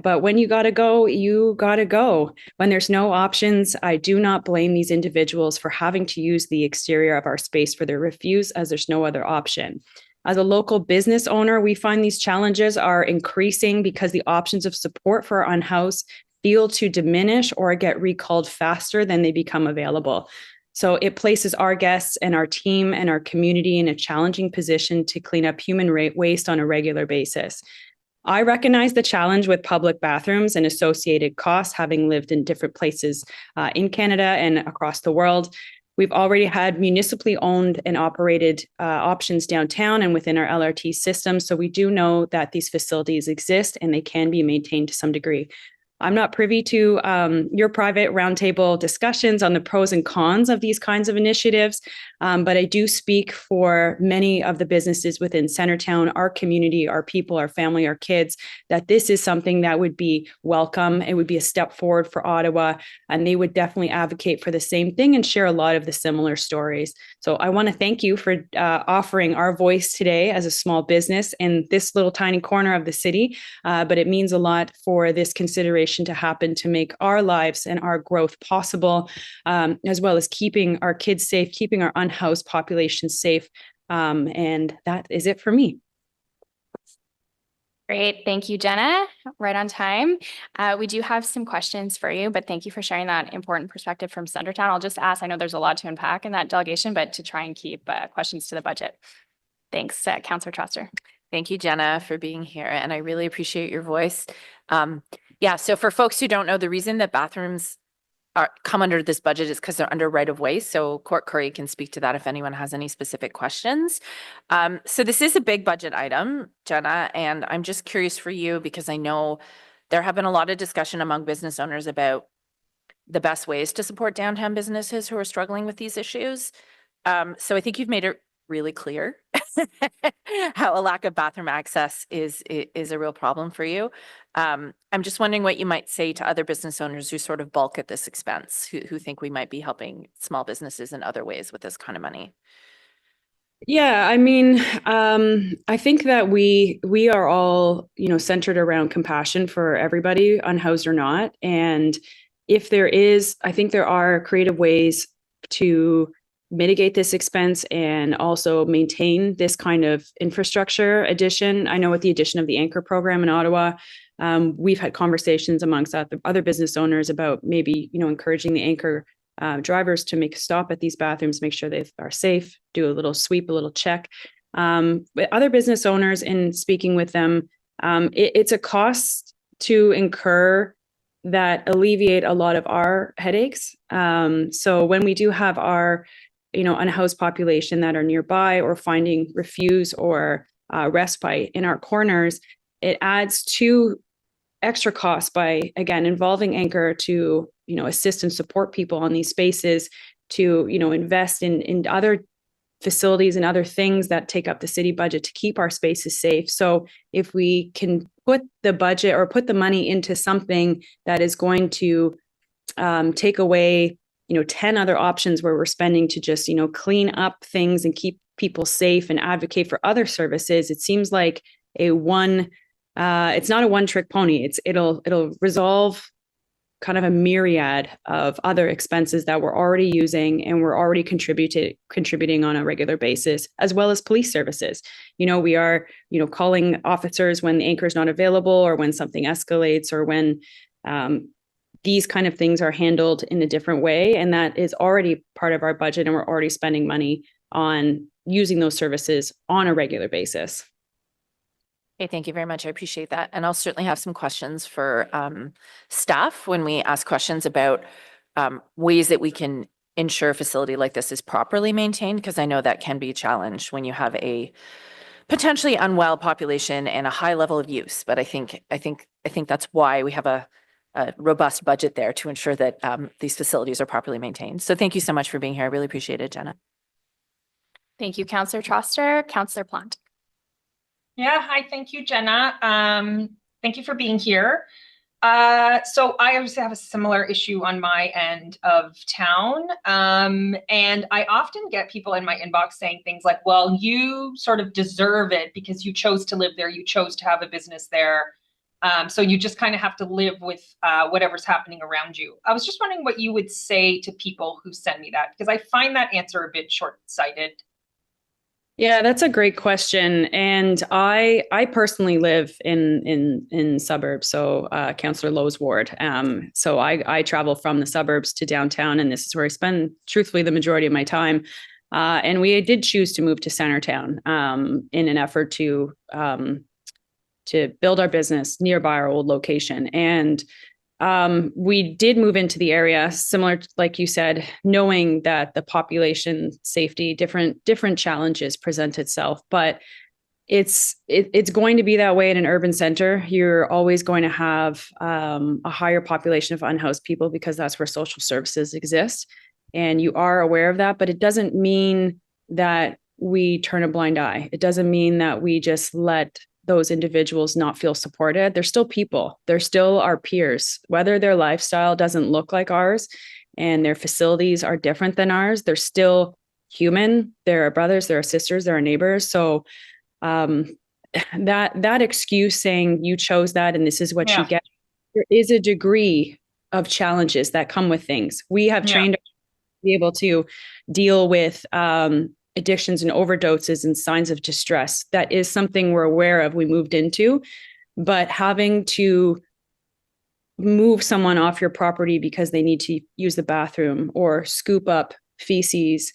but when you gotta go, you gotta go. When there's no options, I do not blame these individuals for having to use the exterior of our space for their refuse, as there's no other option. As a local business owner, we find these challenges are increasing because the options of support for our unhoused feel to diminish or get recalled faster than they become available. So it places our guests and our team and our community in a challenging position to clean up human waste on a regular basis. I recognize the challenge with public bathrooms and associated costs, having lived in different places in Canada and across the world. We've already had municipally owned and operated options downtown and within our LRT system. So we do know that these facilities exist and they can be maintained to some degree. I'm not privy to your private roundtable discussions on the pros and cons of these kinds of initiatives, but I do speak for many of the businesses within Centertown, our community, our people, our family, our kids, that this is something that would be welcome. It would be a step forward for Ottawa, and they would definitely advocate for the same thing and share a lot of the similar stories. So I want to thank you for offering our voice today as a small business in this little tiny corner of the city, but it means a lot for this consideration to happen to make our lives and our growth possible, as well as keeping our kids safe, keeping our unhoused population safe. And that is it for me. Great. Thank you, Jenna. Right on time. We do have some questions for you, but thank you for sharing that important perspective from Centertown. I'll just ask, I know there's a lot to unpack in that delegation, but to try and keep questions to the budget. Thanks, Councillor Troster. Thank you, Jenna, for being here. And I really appreciate your voice. Yeah, so for folks who don't know, the reason that bathrooms come under this budget is because they're under right of way. So Court Curry can speak to that if anyone has any specific questions. So this is a big budget item, Jenna, and I'm just curious for you because I know there have been a lot of discussion among business owners about the best ways to support downtown businesses who are struggling with these issues. So I think you've made it really clear how a lack of bathroom access is a real problem for you. I'm just wondering what you might say to other business owners who sort of bulk at this expense, who think we might be helping small businesses in other ways with this kind of money. Yeah, I mean, I think that we are all, centered around compassion for everybody, unhoused or not. And if there is, I think there are creative ways to mitigate this expense and also maintain this kind of infrastructure addition. I know with the addition of the Anchor program in Ottawa, we've had conversations amongst other business owners about maybe, encouraging the Anchor drivers to make a stop at these bathrooms, make sure they are safe, do a little sweep, a little check. But other business owners, in speaking with them, it's a cost to incur that alleviate a lot of our headaches. So when we do have our unhoused population that are nearby or finding refuse or respite in our corners, it adds to extra costs by, again, involving Anchor to, assist and support people on these spaces, to, invest in other facilities and other things that take up the city budget to keep our spaces safe. So if we can put the budget or put the money into something that is going to take away 10 other options where we're spending to just, clean up things and keep people safe and advocate for other services, it seems like it's not a one-trick pony. It'll resolve kind of a myriad of other expenses that we're already using and we're already contributing on a regular basis, as well as police services. We are, calling officers when the Anchor is not available or when something escalates or when these kind of things are handled in a different way. And that is already part of our budget, and we're already spending money on using those services on a regular basis. Okay, thank you very much. I appreciate that. And I'll certainly have some questions for staff when we ask questions about ways that we can ensure a facility like this is properly maintained, because I know that can be a challenge when you have a potentially unwell population and a high level of use. But I think that's why we have a robust budget there to ensure that these facilities are properly maintained. So thank you so much for being here. I really appreciate it, Jenna. Thank you, Councillor Troster. Councillor Plant. Yeah, hi, thank you, Jenna. Thank you for being here. So I obviously have a similar issue on my end of town. And I often get people in my inbox saying things like, well, you sort of deserve it because you chose to live there, you chose to have a business there. So you just kind of have to live with whatever's happening around you. I was just wondering what you would say to people who send me that, because I find that answer a bit short-sighted. Yeah, that's a great question. And I personally live in suburbs, so Councillor Lowe's ward. So I travel from the suburbs to downtown, and this is where I spend truthfully the majority of my time. And we did choose to move to Centertown in an effort to build our business nearby our old location. And we did move into the area, similar to, like you said, knowing that the population safety, different challenges present itself. But it's going to be that way in an urban center. You're always going to have a higher population of unhoused people because that's where social services exist. And you are aware of that, but it doesn't mean that we turn a blind eye. It doesn't mean that we just let those individuals not feel supported. They're still people. They're still our peers. Whether their lifestyle doesn't look like ours and their facilities are different than ours, they're still human. They're our brothers, they're our sisters, they're our neighbors. So that excuse saying you chose that and this is what you get, there is a degree of challenges that come with things. We have trained to be able to deal with addictions and overdoses and signs of distress. That is something we're aware of, we moved into, but having to move someone off your property because they need to use the bathroom or scoop up feces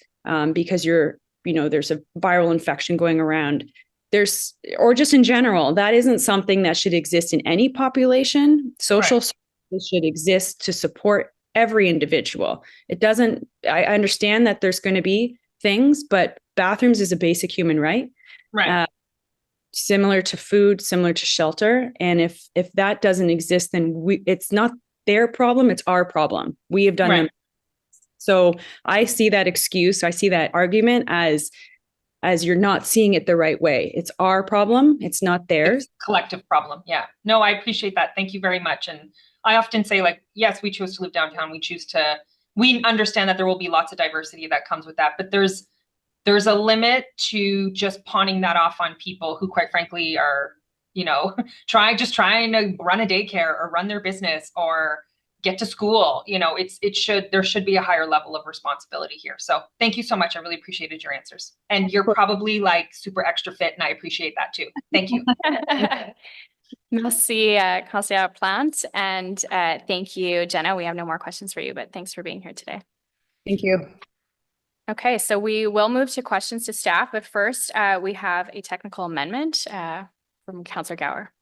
because there's a viral infection going around. Or just in general, that isn't something that should exist in any population. Social services should exist to support every individual. I understand that there's going to be things, but bathrooms is a basic human right. Right. Similar to food, similar to shelter. And if that doesn't exist, then it's not their problem, it's our problem. We have done them. So I see that excuse, I see that argument as you're not seeing it the right way. It's our problem, it's not theirs. It's a collective problem. Yeah. No, I appreciate that. Thank you very much. And I often say, like, yes, we chose to live downtown. We understand that there will be lots of diversity that comes with that, but there's a limit to just pawning that off on people who, quite frankly, are, trying to run a daycare or run their business or get to school. There should be a higher level of responsibility here. So thank you so much. I really appreciated your answers. And you're probably like super extra fit, and I appreciate that too. Thank you. Merci, Conseillère Plante. And thank you, Jenna. We have no more questions for you, but thanks for being here today. Thank you. Okay, so we will move to questions to staff, but first we have a technical amendment from Councillor Gower.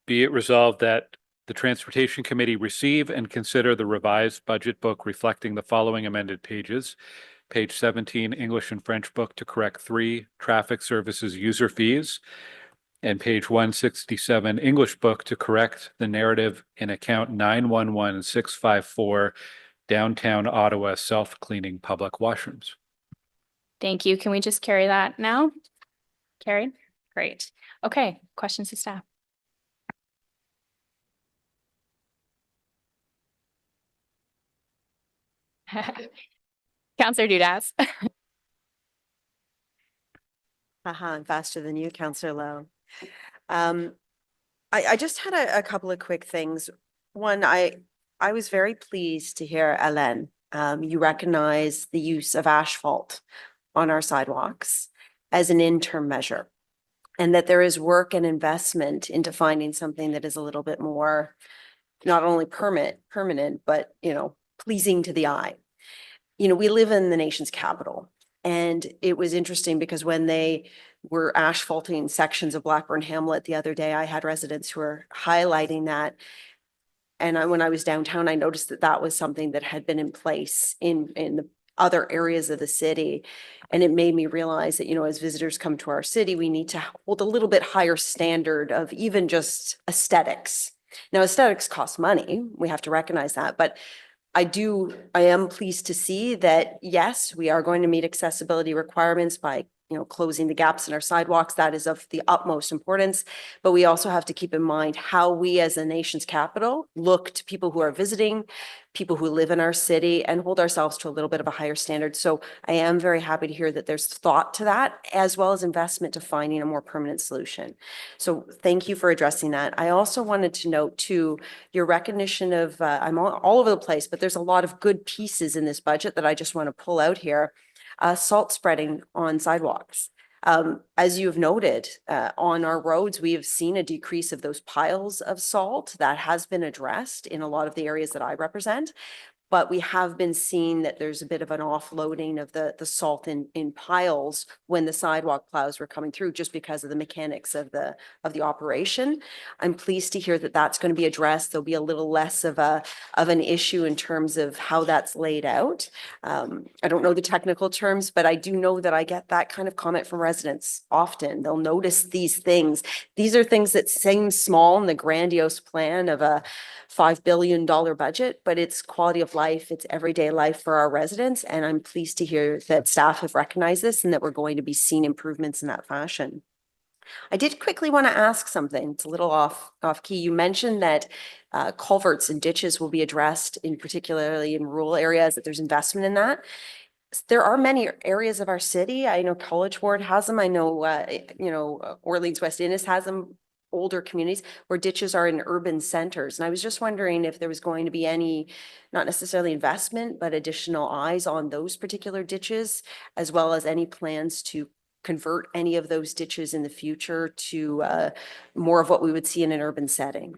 Be it resolved that the Transportation Committee receive and consider the revised budget book reflecting the following amended pages. Page 17, English and French book to correct 3 traffic services user fees. And page 167, English book to correct the narrative in account 911654, downtown Ottawa self-cleaning public washrooms. Thank you. Can we just carry that now? Carried? Great. Okay, questions to staff. Councillor Dudas. I'm faster than you, Councillor Lowe. I just had a couple of quick things. One, I was very pleased to hear, Hélène, you recognize the use of asphalt on our sidewalks as an interim measure, and that there is work and investment into finding something that is a little bit more, not only permanent, but, pleasing to the eye. We live in the nation's capital, and it was interesting because when they were asphalting sections of Blackburn Hamlet the other day, I had residents who were highlighting that. And when I was downtown, I noticed that was something that had been in place in the other areas of the city. And it made me realize that, as visitors come to our city, we need to hold a little bit higher standard of even just aesthetics. Now, aesthetics cost money. We have to recognize that. But I am pleased to see that, yes, we are going to meet accessibility requirements by closing the gaps in our sidewalks. That is of the utmost importance. But we also have to keep in mind how we as a nation's capital look to people who are visiting, people who live in our city, and hold ourselves to a little bit of a higher standard. So I am very happy to hear that there's thought to that, as well as investment to finding a more permanent solution. So thank you for addressing that. I also wanted to note too, your recognition of, I'm all over the place, but there's a lot of good pieces in this budget that I just want to pull out here. Salt spreading on sidewalks. As you've noted, on our roads, we have seen a decrease of those piles of salt that has been addressed in a lot of the areas that I represent. But we have been seeing that there's a bit of an offloading of the salt in piles when the sidewalk plows were coming through, just because of the mechanics of the operation. I'm pleased to hear that that's going to be addressed. There'll be a little less of an issue in terms of how that's laid out. I don't know the technical terms, but I do know that I get that kind of comment from residents often. They'll notice these things. These are things that seem small in the grandiose plan of a $5 billion budget, but it's quality of life, it's everyday life for our residents. And I'm pleased to hear that staff have recognized this and that we're going to be seeing improvements in that fashion. I did quickly want to ask something. It's a little off key. You mentioned that culverts and ditches will be addressed, in particularly in rural areas, that there's investment in that. There are many areas of our city. I know College Ward has them. I know, Orleans West Innes has them. Older communities where ditches are in urban centers. And I was just wondering if there was going to be any, not necessarily investment, but additional eyes on those particular ditches, as well as any plans to convert any of those ditches in the future to more of what we would see in an urban setting.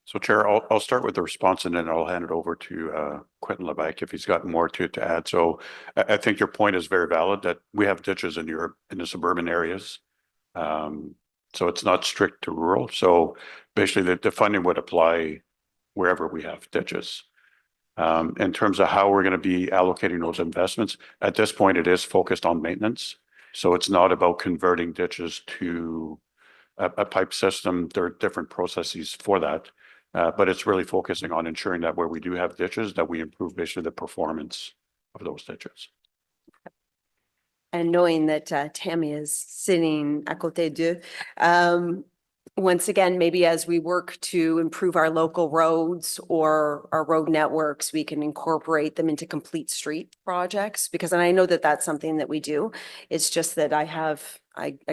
So Chair, I'll start with the response and then I'll hand it over to Quentin Levesque if he's got more to add. So I think your point is very valid that we have ditches in the suburban areas. So it's not strict to rural. So basically the funding would apply wherever we have ditches. In terms of how we're going to be allocating those investments, at this point, it is focused on maintenance. So it's not about converting ditches to a pipe system. There are different processes for that. But it's really focusing on ensuring that where we do have ditches, that we improve basically the performance of those ditches. And knowing that Tammy is sitting à côté d'eux, once again, maybe as we work to improve our local roads or our road networks, we can incorporate them into complete street projects, because and I know that that's something that we do. It's just that I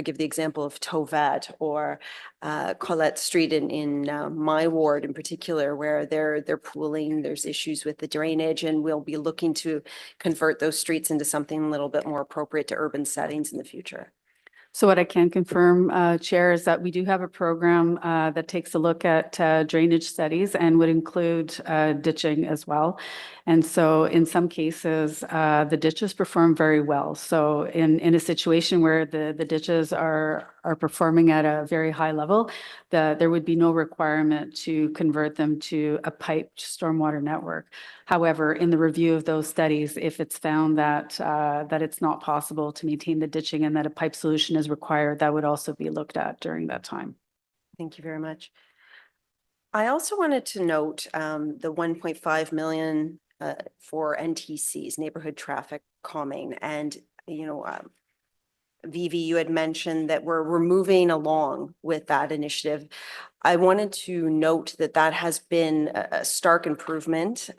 give the example of Tovet or Colette Street in my ward in particular, where they're pooling, there's issues with the drainage, and we'll be looking to convert those streets into something a little bit more appropriate to urban settings in the future. So what I can confirm, Chair, is that we do have a program that takes a look at drainage studies and would include ditching as well. And so in some cases, the ditches perform very well. So in a situation where the ditches are performing at a very high level, there would be no requirement to convert them to a piped stormwater network. However, in the review of those studies, if it's found that it's not possible to maintain the ditching and that a pipe solution is required, that would also be looked at during that time. Thank you very much. I also wanted to note the 1.5 million for NTCs, neighborhood traffic calming. And, Vivi, you had mentioned that we're moving along with that initiative. I wanted to note that has been a stark improvement.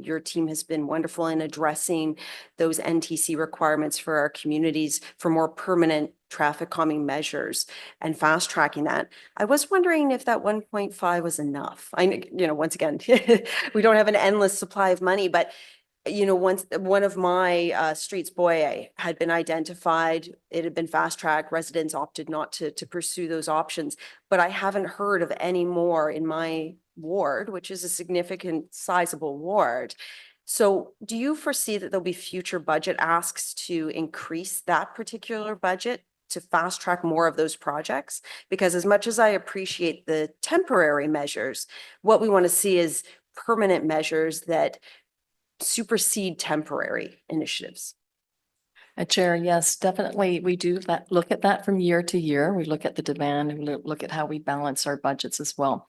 Your team has been wonderful in addressing those NTC requirements for our communities for more permanent traffic calming measures and fast tracking that. I was wondering if that 1.5 was enough. Once again, we don't have an endless supply of money, but once one of my streets, Boye, had been identified, it had been fast tracked. Residents opted not to pursue those options, but I haven't heard of any more in my ward, which is a significant, sizable ward. So do you foresee that there'll be future budget asks to increase that particular budget to fast track more of those projects? Because as much as I appreciate the temporary measures, what we want to see is permanent measures that supersede temporary initiatives. Chair, yes, definitely. We do look at that from year to year. We look at the demand and look at how we balance our budgets as well.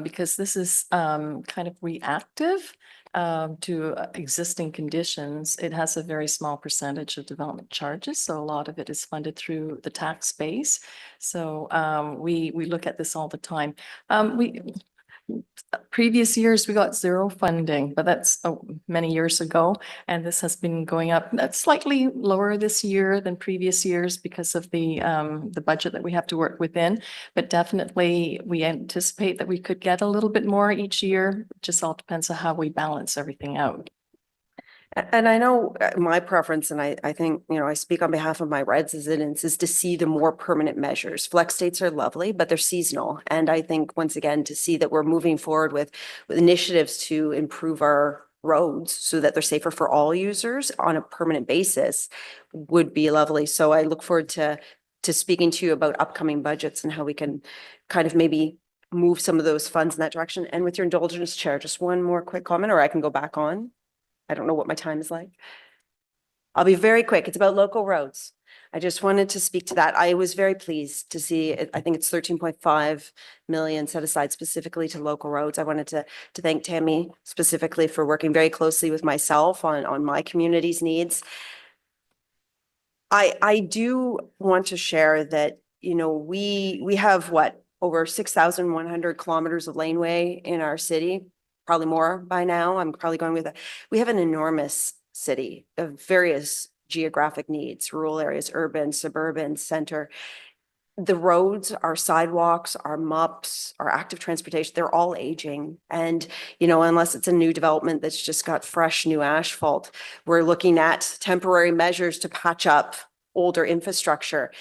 Because this is kind of reactive to existing conditions, it has a very small percentage of development charges. So a lot of it is funded through the tax base. So we look at this all the time. Previous years, we got zero funding, but that's many years ago. And this has been going up. That's slightly lower this year than previous years because of the budget that we have to work within. But definitely, we anticipate that we could get a little bit more each year. It just all depends on how we balance everything out. And I know my preference, and I think, you know, I speak on behalf of my residents, is to see the more permanent measures. Flex dates are lovely, but they're seasonal. And I think, once again, to see that we're moving forward with initiatives to improve our roads so that they're safer for all users on a permanent basis would be lovely. So I look forward to speaking to you about upcoming budgets and how we can kind of maybe move some of those funds in that direction. And with your indulgence, Chair, just one more quick comment, or I can go back on. I don't know what my time is like. I'll be very quick. It's about local roads. I just wanted to speak to that. I was very pleased to see, I think it's 13.5 million set aside specifically to local roads. I wanted to thank Tammy specifically for working very closely with myself on my community's needs. I do want to share that, you know, we have what, over 6,100 kilometers of laneway in our city. Probably more by now. I'm probably going with that. We have an enormous city of various geographic needs, rural areas, urban, suburban, center. The roads, our sidewalks, our MUPs, our active transportation, they're all aging. And, you know, unless it's a new development that's just got fresh new asphalt, we're looking at temporary measures to patch up older infrastructure.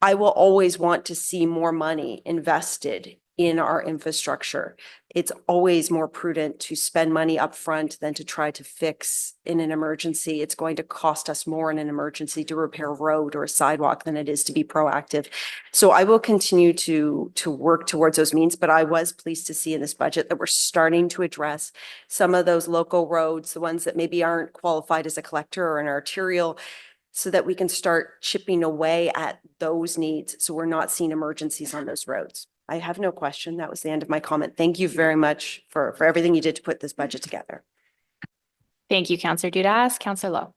I will always want to see more money invested in our infrastructure. It's always more prudent to spend money upfront than to try to fix in an emergency. It's going to cost us more in an emergency to repair a road or a sidewalk than it is to be proactive. So I will continue to work towards those means, but I was pleased to see in this budget that we're starting to address some of those local roads, the ones that maybe aren't qualified as a collector or an arterial, so that we can start chipping away at those needs. So we're not seeing emergencies on those roads. I have no question. That was the end of my comment. Thank you very much for everything you did to put this budget together. Thank you, Councillor Dudas. Councillor Lowe.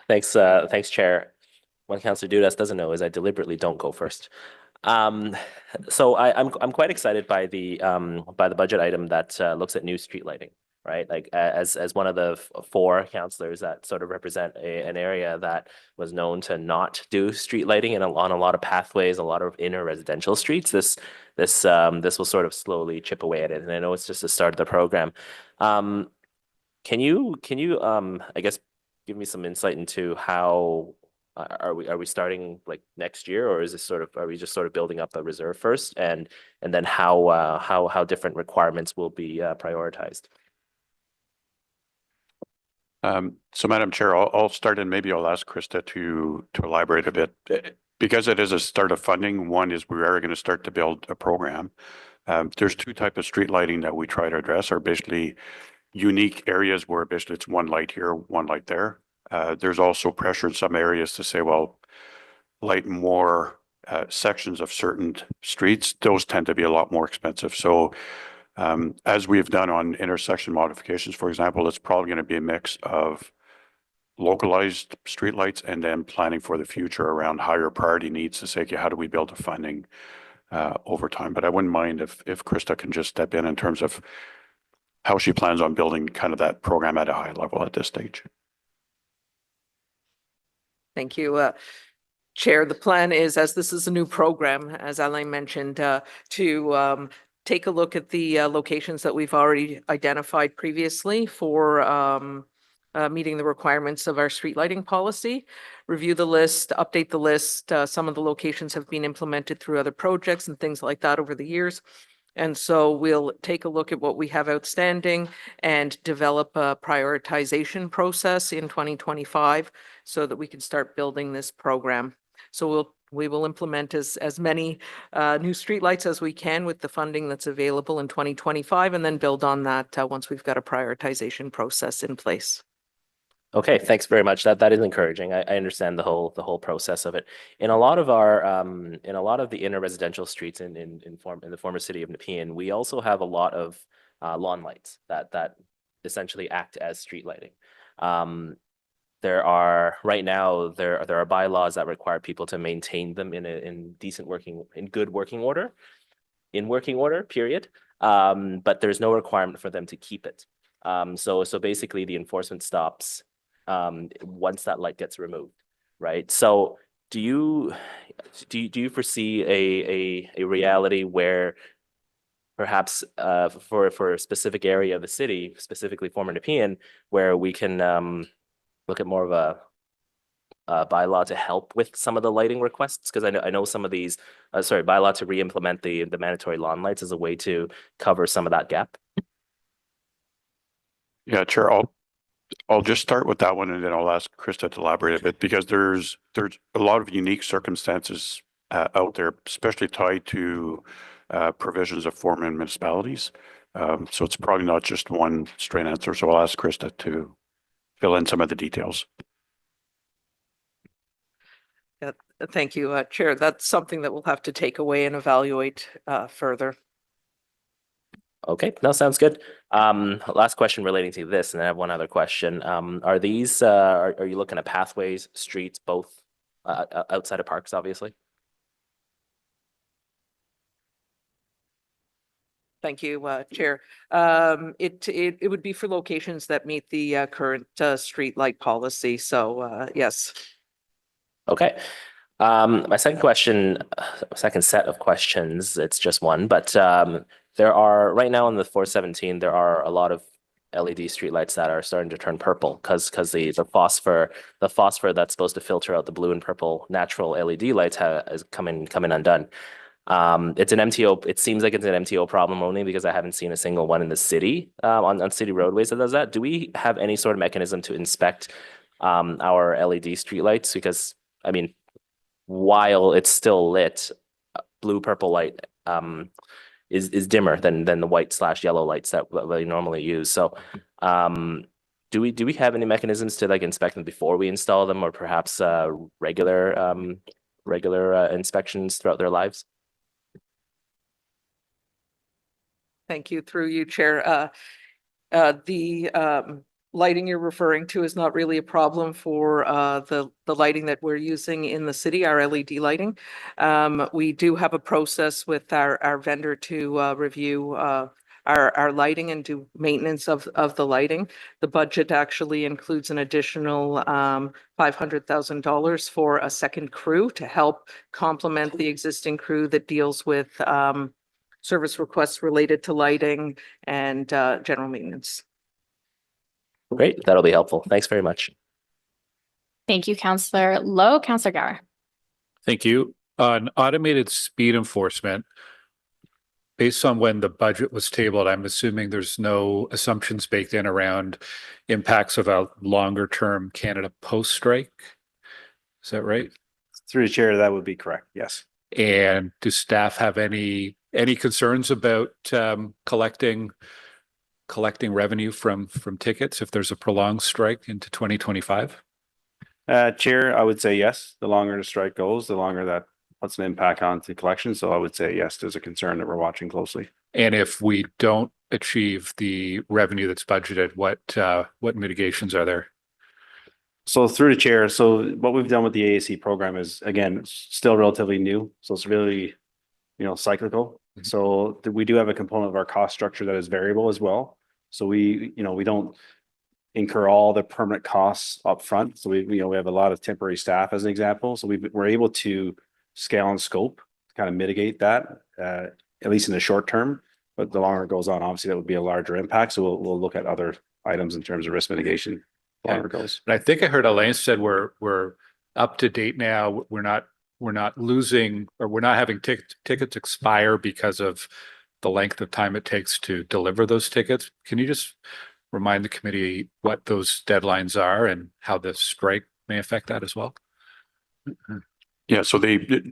Thanks, thanks, Chair. What Councillor Dudas doesn't know is I deliberately don't go first. So I'm quite excited by the budget item that looks at new street lighting. Right, like as one of the four councillors that sort of represent an area that was known to not do street lighting and on a lot of pathways, a lot of inner residential streets. This will sort of slowly chip away at it, and I know it's just the start of the program. Can you I guess give me some insight into how are we starting like next year, or is this are we just sort of building up a reserve first, and then how different requirements will be prioritized? So Madam Chair, I'll start, and maybe I'll ask Krista to elaborate a bit. Because it is a start of funding, one is we are going to start to build a program. There's two types of street lighting that we try to address, are basically unique areas where basically it's one light here, one light there. There's also pressure in some areas to say, well, light more sections of certain streets. Those tend to be a lot more expensive. So as we've done on intersection modifications, for example, it's probably going to be a mix of localized streetlights and then planning for the future around higher priority needs to say, okay, how do we build the funding over time? But I wouldn't mind if Krista can just step in terms of how she plans on building kind of that program at a high level at this stage. Thank you. Chair, the plan is, as this is a new program, as Alain mentioned, to take a look at the locations that we've already identified previously for meeting the requirements of our street lighting policy, review the list, update the list. Some of the locations have been implemented through other projects and things like that over the years. And so we'll take a look at what we have outstanding and develop a prioritization process in 2025 so that we can start building this program. So we will implement as many new streetlights as we can with the funding that's available in 2025, and then build on that once we've got a prioritization process in place. Okay, thanks very much. That is encouraging. I understand the whole process of it. In a lot of the inner residential streets in the former city of Nepean, we also have a lot of lawn lights that essentially act as street lighting. There are right now there are bylaws that require people to maintain them in good working order, period. But there's no requirement for them to keep it. So basically the enforcement stops once that light gets removed, right? So do you foresee a reality where perhaps for a specific area of the city, specifically former Nepean, where we can look at more of a bylaw to help with some of the lighting requests? Because I know some of these, bylaw to re-implement the mandatory lawn lights as a way to cover some of that gap. Yeah, Chair, I'll just start with that one and then I'll ask Krista to elaborate a bit, because there's a lot of unique circumstances out there, especially tied to provisions of former municipalities. So it's probably not just one straight answer. So I'll ask Krista to fill in some of the details. Yeah, thank you, Chair. That's something that we'll have to take away and evaluate further. Okay, no, sounds good. Last question relating to this, and then I have one other question. Are these are you looking at pathways, streets, both outside of parks, obviously? Thank you, Chair. It would be for locations that meet the current street light policy. So yes. Okay. My second set of questions, it's just one, but there are right now in the 417, there are a lot of LED streetlights that are starting to turn purple because the phosphor that's supposed to filter out the blue and purple natural LED lights has coming undone. It's an MTO. It seems like it's an MTO problem only because I haven't seen a single one in the city on city roadways that does that. Do we have any sort of mechanism to inspect our LED streetlights? Because I mean, while it's still lit, blue purple light is dimmer than the white/yellow lights that we normally use. So do we have any mechanisms to like inspect them before we install them, or perhaps regular inspections throughout their lives? Thank you. Through you, Chair. The lighting you're referring to is not really a problem for the lighting that we're using in the city, our LED lighting. We do have a process with our vendor to review our lighting and do maintenance of the lighting. The budget actually includes an additional $500,000 for a second crew to help complement the existing crew that deals with service requests related to lighting and general maintenance. Great, that'll be helpful. Thanks very much. Thank you, Councillor Lowe. Councillor Gower. Thank you. On automated speed enforcement, based on when the budget was tabled, I'm assuming there's no assumptions baked in around impacts of a longer term Canada Post strike. Is that right? Through the chair, that would be correct. Yes. And do staff have any concerns about collecting revenue from tickets if there's a prolonged strike into 2025? Chair, I would say yes. The longer the strike goes, the longer that puts an impact on the collection. So I would say yes, there's a concern that we're watching closely. And if we don't achieve the revenue that's budgeted, what mitigations are there? So through the chair, so what we've done with the AAC program is, again, still relatively new. So it's really, cyclical. Mm-hmm. So we do have a component of our cost structure that is variable as well. So we don't incur all the permanent costs up front. So we have a lot of temporary staff as an example. So we're able to scale and scope to kind of mitigate that, at least in the short term. But the longer it goes on, obviously that would be a larger impact. So we'll look at other items in terms of risk mitigation. Longer it goes. And I think I heard Alain said we're up to date now. We're not losing, or we're not having tickets expire because of the length of time it takes to deliver those tickets. Can you just remind the committee what those deadlines are and how the strike may affect that as well? Yeah, so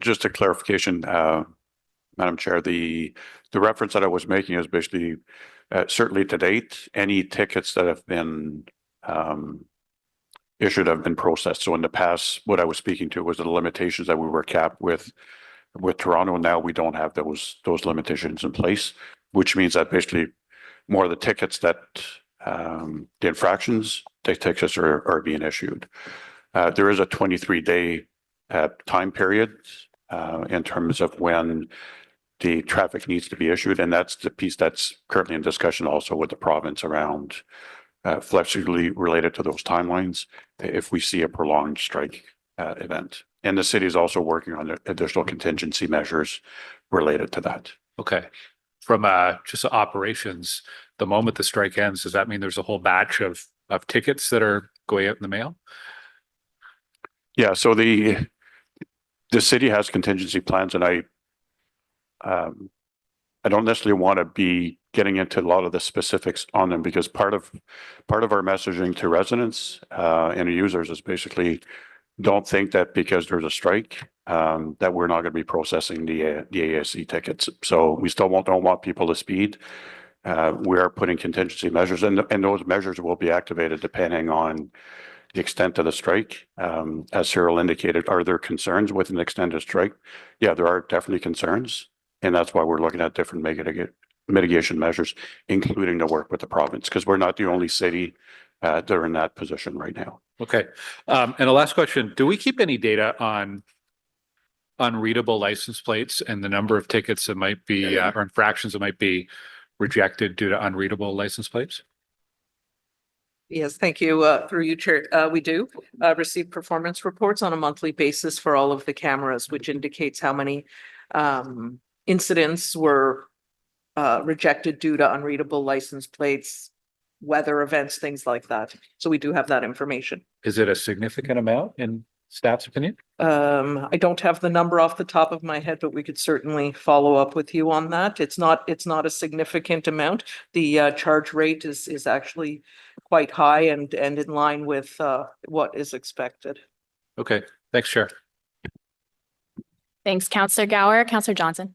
just a clarification, Madam Chair, the reference that I was making is basically certainly to date, any tickets that have been issued have been processed. So in the past, what I was speaking to was the limitations that we were capped with Toronto. Now we don't have those limitations in place, which means that basically more of the tickets that the infractions, the tickets are being issued. There is a 23-day time period in terms of when the traffic needs to be issued, and that's the piece that's currently in discussion also with the province around flexibly related to those timelines if we see a prolonged strike event. And the city is also working on additional contingency measures related to that. Okay. From just operations, the moment the strike ends, does that mean there's a whole batch of tickets that are going out in the mail? Yeah, so the city has contingency plans, and I don't necessarily want to be getting into a lot of the specifics on them, because part of our messaging to residents and users is basically don't think that because there's a strike that we're not going to be processing the ASC tickets. So we still don't want people to speed. We are putting contingency measures, and those measures will be activated depending on the extent of the strike. As Cyril indicated, are there concerns with an extended strike? Yeah, there are definitely concerns. And that's why we're looking at different mitigation measures, including the work with the province, because we're not the only city that are in that position right now. Okay. And the last question, do we keep any data on unreadable license plates and the number of tickets that might be, or infractions that might be rejected due to unreadable license plates? Yes, thank you. Through you, Chair. We do receive performance reports on a monthly basis for all of the cameras, which indicates how many incidents were rejected due to unreadable license plates, weather events, things like that. So we do have that information. Is it a significant amount in staff's opinion? I don't have the number off the top of my head, but we could certainly follow up with you on that. It's not a significant amount. The charge rate is actually quite high and in line with what is expected. Okay, thanks, Chair. Thanks, Councillor Gower. Councillor Johnson.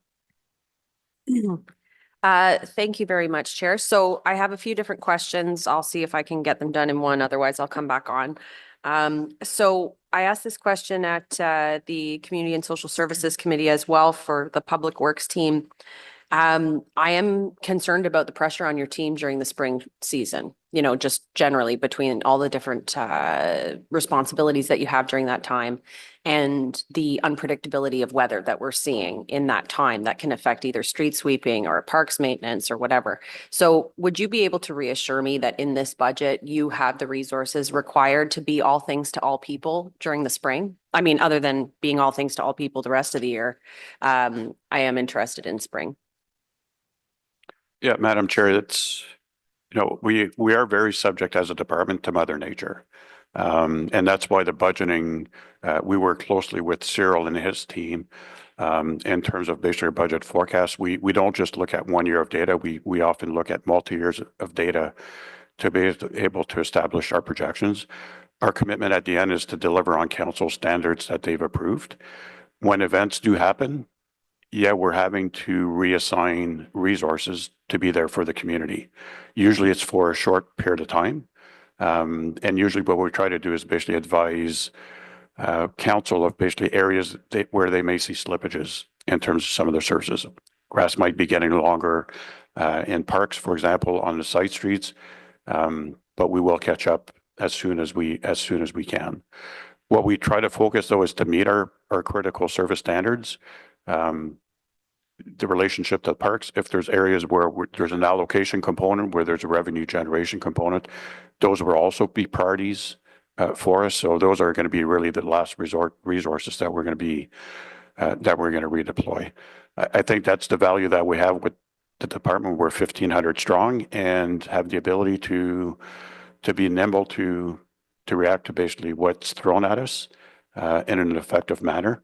Thank you very much, Chair. So I have a few different questions. I'll see if I can get them done in one. Otherwise, I'll come back on. So I asked this question at the Community and Social Services Committee as well for the Public Works team. I am concerned about the pressure on your team during the spring season, you know, just generally between all the different responsibilities that you have during that time and the unpredictability of weather that we're seeing in that time that can affect either street sweeping or parks maintenance or whatever. So would you be able to reassure me that in this budget, you have the resources required to be all things to all people during the spring? I mean, other than being all things to all people the rest of the year, I am interested in spring. Yeah, Madam Chair, it's, you know, we are very subject as a department to Mother Nature. And that's why the budgeting, we work closely with Cyril and his team in terms of basically our budget forecast. We don't just look at 1 year of data. We often look at multi-years of data to be able to establish our projections. Our commitment at the end is to deliver on council standards that they've approved. When events do happen, yeah, we're having to reassign resources to be there for the community. Usually it's for a short period of time. And usually what we try to do is basically advise council of basically areas where they may see slippages in terms of some of their services. Grass might be getting longer in parks, for example, on the side streets, but we will catch up as soon as we can. What we try to focus though is to meet our critical service standards. The relationship to parks, if there's areas where there's an allocation component, where there's a revenue generation component, those will also be priorities for us. So those are going to be really the last resort resources that we're going to redeploy. I think that's the value that we have with the department. We're 1,500 strong and have the ability to be nimble to react to basically what's thrown at us in an effective manner.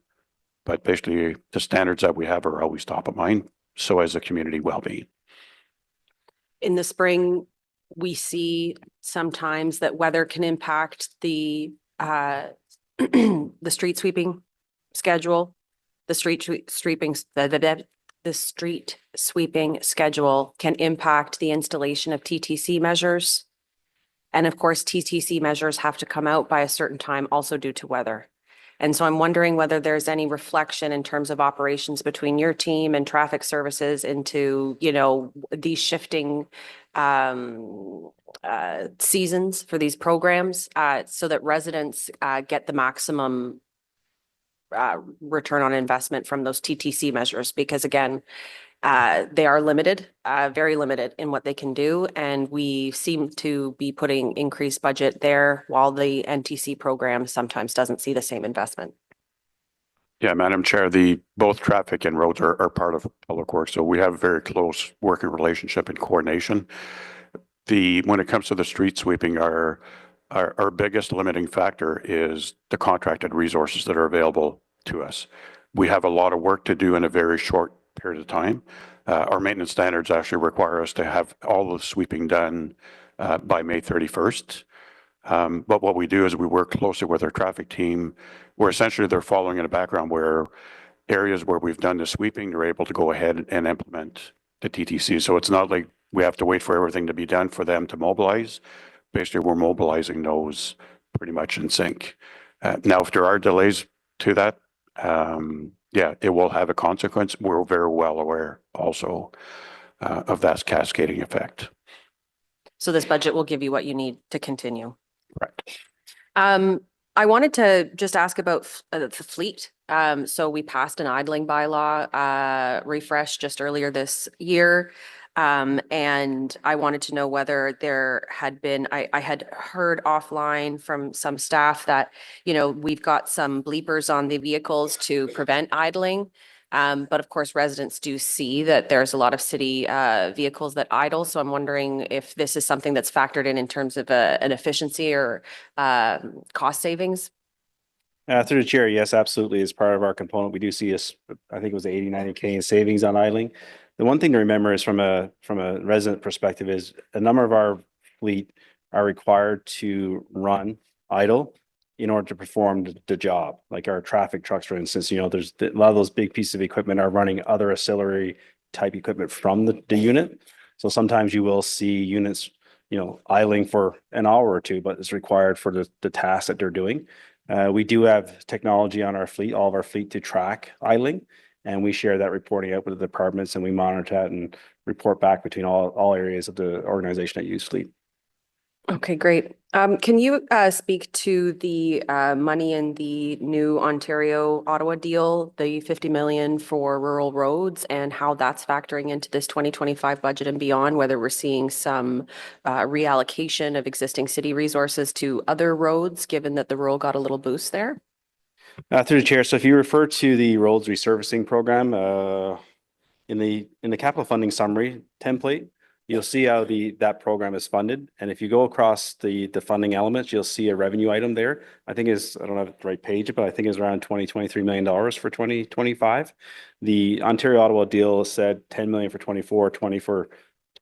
But basically, the standards that we have are always top of mind, so as a community well-being. In the spring, we see sometimes that weather can impact the the street sweeping schedule. The street sweeping schedule can impact the installation of TTC measures. And of course, TTC measures have to come out by a certain time also due to weather. And so I'm wondering whether there's any reflection in terms of operations between your team and traffic services into, you know, these shifting seasons for these programs, so that residents, get the maximum return on investment from those TTC measures, because again, they are limited, very limited in what they can do. And we seem to be putting increased budget there while the NTC program sometimes doesn't see the same investment. Yeah, Madam Chair, both traffic and roads are part of Public Works, so we have a very close working relationship and coordination. When it comes to the street sweeping, our biggest limiting factor is the contracted resources that are available to us. We have a lot of work to do in a very short period of time. Our maintenance standards actually require us to have all the sweeping done by May 31st. But what we do is we work closely with our traffic team, where essentially they're following in the background where areas where we've done the sweeping, they're able to go ahead and implement the TTC. So it's not like we have to wait for everything to be done for them to mobilize. Basically, we're mobilizing those pretty much in sync. Now, if there are delays to that, yeah, it will have a consequence. We're very well aware also of that cascading effect. So this budget will give you what you need to continue. Correct. I wanted to just ask about the fleet. So we passed an idling bylaw refresh just earlier this year. And I wanted to know whether there had been, I had heard offline from some staff that, you know, we've got some bleepers on the vehicles to prevent idling. But of course, residents do see that there's a lot of city vehicles that idle. So I'm wondering if this is something that's factored in terms of an efficiency or cost savings. Through the chair, yes, absolutely. As part of our component, we do see I think it was 80-90K in savings on idling. The one thing to remember is from a resident perspective is a number of our fleet are required to run idle in order to perform the job. Like our traffic trucks, for instance, you know, there's a lot of those big pieces of equipment are running other ancillary type equipment from the unit. So sometimes you will see units, you know, idling for an hour or two, but it's required for the task that they're doing. We do have technology on our fleet, all of our fleet, to track idling, and we share that reporting out with the departments, and we monitor that and report back between all areas of the organization that use fleet. Okay, great. Can you speak to the money in the new Ontario-Ottawa deal, the 50 million for rural roads, and how that's factoring into this 2025 budget and beyond, whether we're seeing some reallocation of existing city resources to other roads, given that the rural got a little boost there? Through the chair, so if you refer to the roads resurfacing program in the capital funding summary template, you'll see how that program is funded. And if you go across the funding elements, you'll see a revenue item there. I think I don't have the right page, but I think it's around $23 million for 2025. The Ontario-Ottawa deal said 10 million for 24, 20 for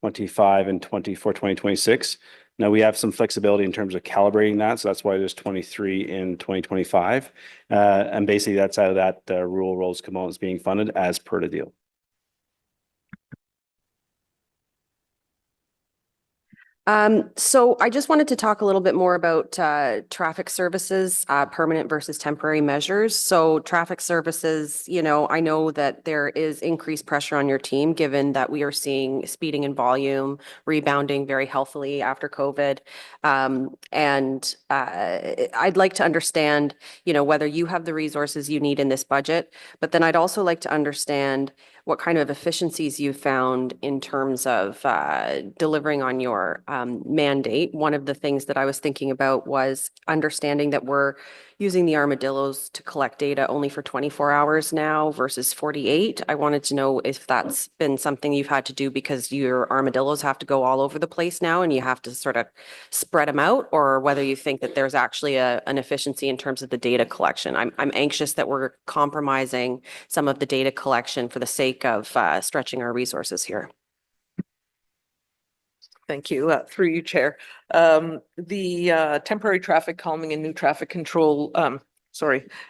25, and 20 for 2026. Now we have some flexibility in terms of calibrating that. So that's why there's 23 in 2025. And basically that's how that rural roads component is being funded as per the deal. So I just wanted to talk a little bit more about traffic services, permanent versus temporary measures. So traffic services, you know, I know that there is increased pressure on your team, given that we are seeing speeding and volume rebounding very healthily after COVID. And I'd like to understand, you know, whether you have the resources you need in this budget, but then I'd also like to understand what kind of efficiencies you found in terms of delivering on your mandate. One of the things that I was thinking about was understanding that we're using the armadillos to collect data only for 24 hours now versus 48. I wanted to know if that's been something you've had to do because your armadillos have to go all over the place now and you have to sort of spread them out, or whether you think that there's actually an efficiency in terms of the data collection. I'm anxious that we're compromising some of the data collection for the sake of stretching our resources here. Thank you. Through you, Chair. The temporary traffic calming and new traffic control,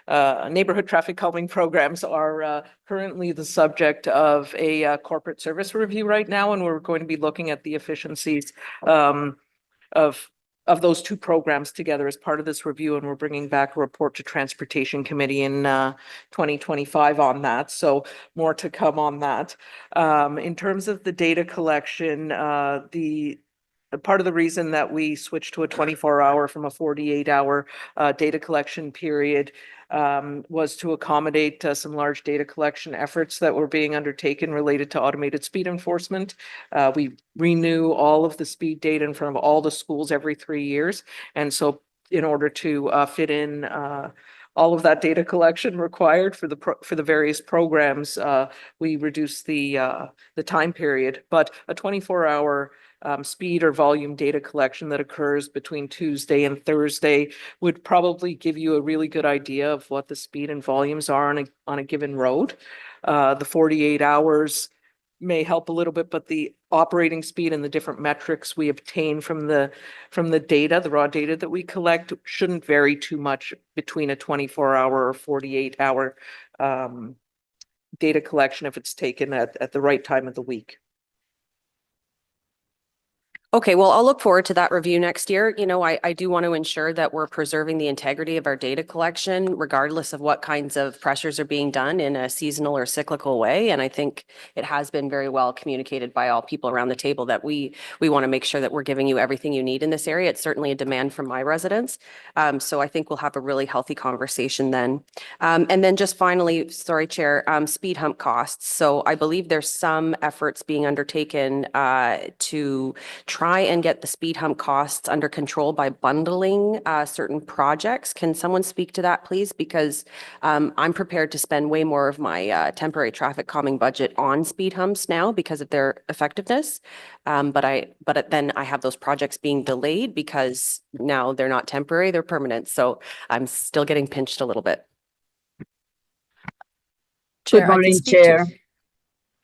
neighborhood traffic calming programs are currently the subject of a corporate service review right now, and we're going to be looking at the efficiencies of those two programs together as part of this review, and we're bringing back a report to Transportation Committee in 2025 on that. So more to come on that. In terms of the data collection, the part of the reason that we switched to a 24-hour from a 48-hour data collection period was to accommodate some large data collection efforts that were being undertaken related to automated speed enforcement. We renew all of the speed data in front of all the schools every 3 years. And so in order to fit in all of that data collection required for the various programs, we reduced the time period. But a 24-hour speed or volume data collection that occurs between Tuesday and Thursday would probably give you a really good idea of what the speed and volumes are on a given road. The 48 hours may help a little bit, but the operating speed and the different metrics we obtain from the data, the raw data that we collect, shouldn't vary too much between a 24-hour or 48-hour data collection if it's taken at the right time of the week. Okay, well, I'll look forward to that review next year. You know, I do want to ensure that we're preserving the integrity of our data collection, regardless of what kinds of pressures are being done in a seasonal or cyclical way. And I think it has been very well communicated by all people around the table that we want to make sure that we're giving you everything you need in this area. It's certainly a demand from my residents. So I think we'll have a really healthy conversation then. And then just finally, sorry, Chair, speed hump costs. So I believe there's some efforts being undertaken to try and get the speed hump costs under control by bundling certain projects. Can someone speak to that, please? Because I'm prepared to spend way more of my temporary traffic calming budget on speed humps now because of their effectiveness. But then I have those projects being delayed because now they're not temporary, they're permanent. So I'm still getting pinched a little bit. Chair, Good I can morning, speak to- Chair.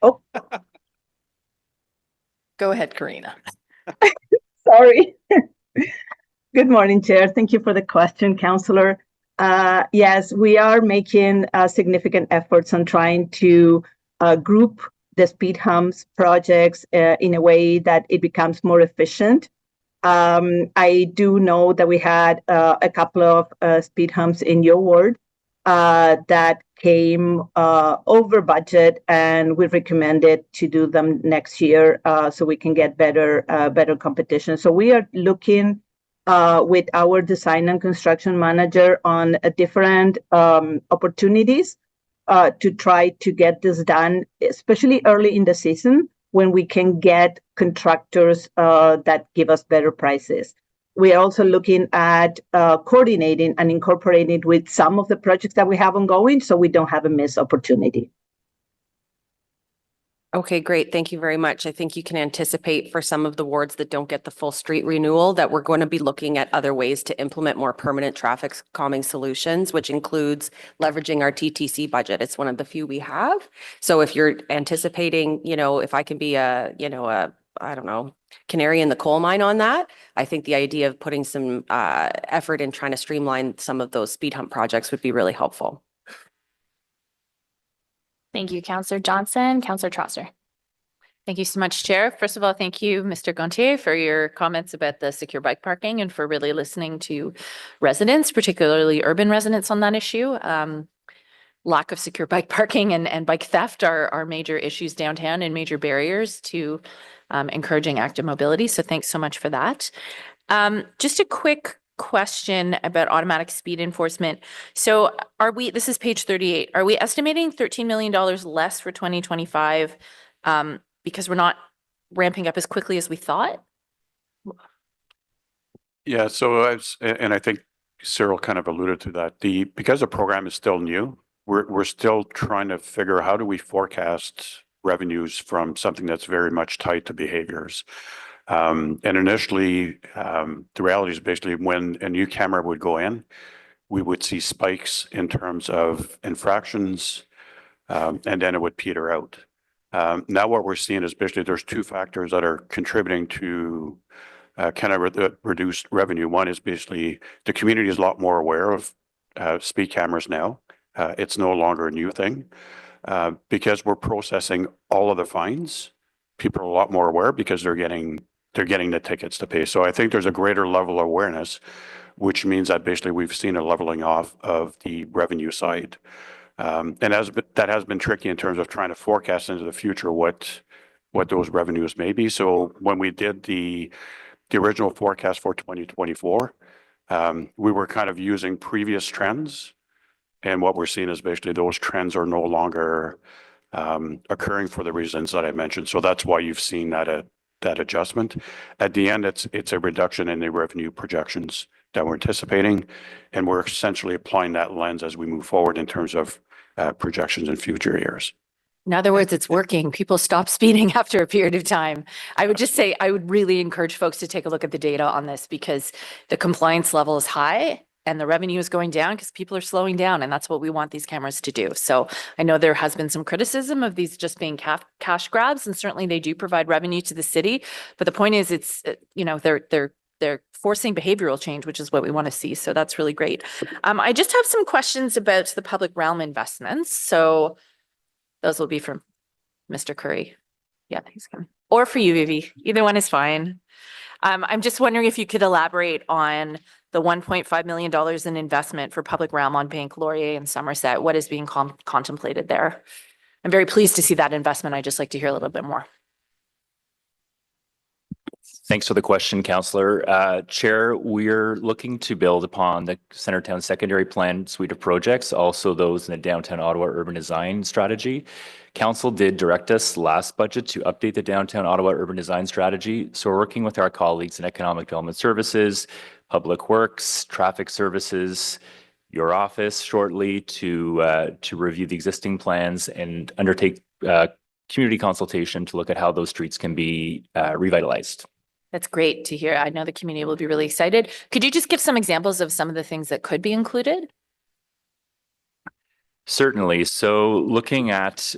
Oh, Go ahead, Karina. sorry. Good morning, Chair. Thank you for the question, Councillor. Yes, we are making significant efforts on trying to group the speed humps projects in a way that it becomes more efficient. I do know that we had a couple of speed humps in your ward that came over budget, and we recommended to do them next year so we can get better competition. So we are looking with our design and construction manager on different opportunities to try to get this done, especially early in the season when we can get contractors that give us better prices. We are also looking at coordinating and incorporating it with some of the projects that we have ongoing so we don't have a missed opportunity. Okay, great. Thank you very much. I think you can anticipate for some of the wards that don't get the full street renewal that we're going to be looking at other ways to implement more permanent traffic calming solutions, which includes leveraging our TTC budget. It's one of the few we have. So if you're anticipating, you know, if I can be I don't know, canary in the coal mine on that, I think the idea of putting some effort in trying to streamline some of those speed hump projects would be really helpful. Thank you, Councillor Johnson. Councillor Trosser. Thank you so much, Chair. First of all, thank you, Mr. Gontier, for your comments about the secure bike parking and for really listening to residents, particularly urban residents, on that issue. Lack of secure bike parking and bike theft are major issues downtown and major barriers to encouraging active mobility. So thanks so much for that. Just a quick question about automatic speed enforcement. So this is page 38, are we estimating $13 million less for 2025 because we're not ramping up as quickly as we thought? Yeah, so and I think Cyril kind of alluded to that. Because the program is still new, we're still trying to figure out how do we forecast revenues from something that's very much tied to behaviors. And initially, the reality is basically when a new camera would go in, we would see spikes in terms of infractions, and then it would peter out. Now what we're seeing is basically there's two factors that are contributing to kind of reduced revenue. One is basically the community is a lot more aware of speed cameras now. It's no longer a new thing. Because we're processing all of the fines, people are a lot more aware because they're getting the tickets to pay. So I think there's a greater level of awareness, which means that basically we've seen a leveling off of the revenue side. And that has been tricky in terms of trying to forecast into the future what those revenues may be. So when we did the the original forecast for 2024, we were kind of using previous trends. And what we're seeing is basically those trends are no longer occurring for the reasons that I mentioned. So that's why you've seen that adjustment. At the end, it's a reduction in the revenue projections that we're anticipating. And we're essentially applying that lens as we move forward in terms of projections in future years. In other words, it's working. People stop speeding after a period of time. I would just say, I would really encourage folks to take a look at the data on this because the compliance level is high and the revenue is going down because people are slowing down, and that's what we want these cameras to do. So I know there has been some criticism of these just being cash grabs, and certainly they do provide revenue to the city. But the point is, it's they're forcing behavioral change, which is what we want to see. So that's really great. I just have some questions about the public realm investments. So those will be from Mr. Curry. Yeah, thanks, Kevin. Or for you, Vivi. Either one is fine. I'm just wondering if you could elaborate on the $1.5 million in investment for public realm on Bank, Laurier, and Somerset. What is being contemplated there? I'm very pleased to see that investment. I'd just like to hear a little bit more. Thanks for the question, Councillor. Chair, we're looking to build upon the Centertown Secondary Plan suite of projects, also those in the Downtown Ottawa Urban Design Strategy. Council did direct us last budget to update the Downtown Ottawa Urban Design Strategy. So we're working with our colleagues in Economic Development Services, Public Works, Traffic Services, your office shortly to review the existing plans and undertake community consultation to look at how those streets can be revitalized. That's great to hear. I know the community will be really excited. Could you just give some examples of some of the things that could be included? Certainly. So looking at,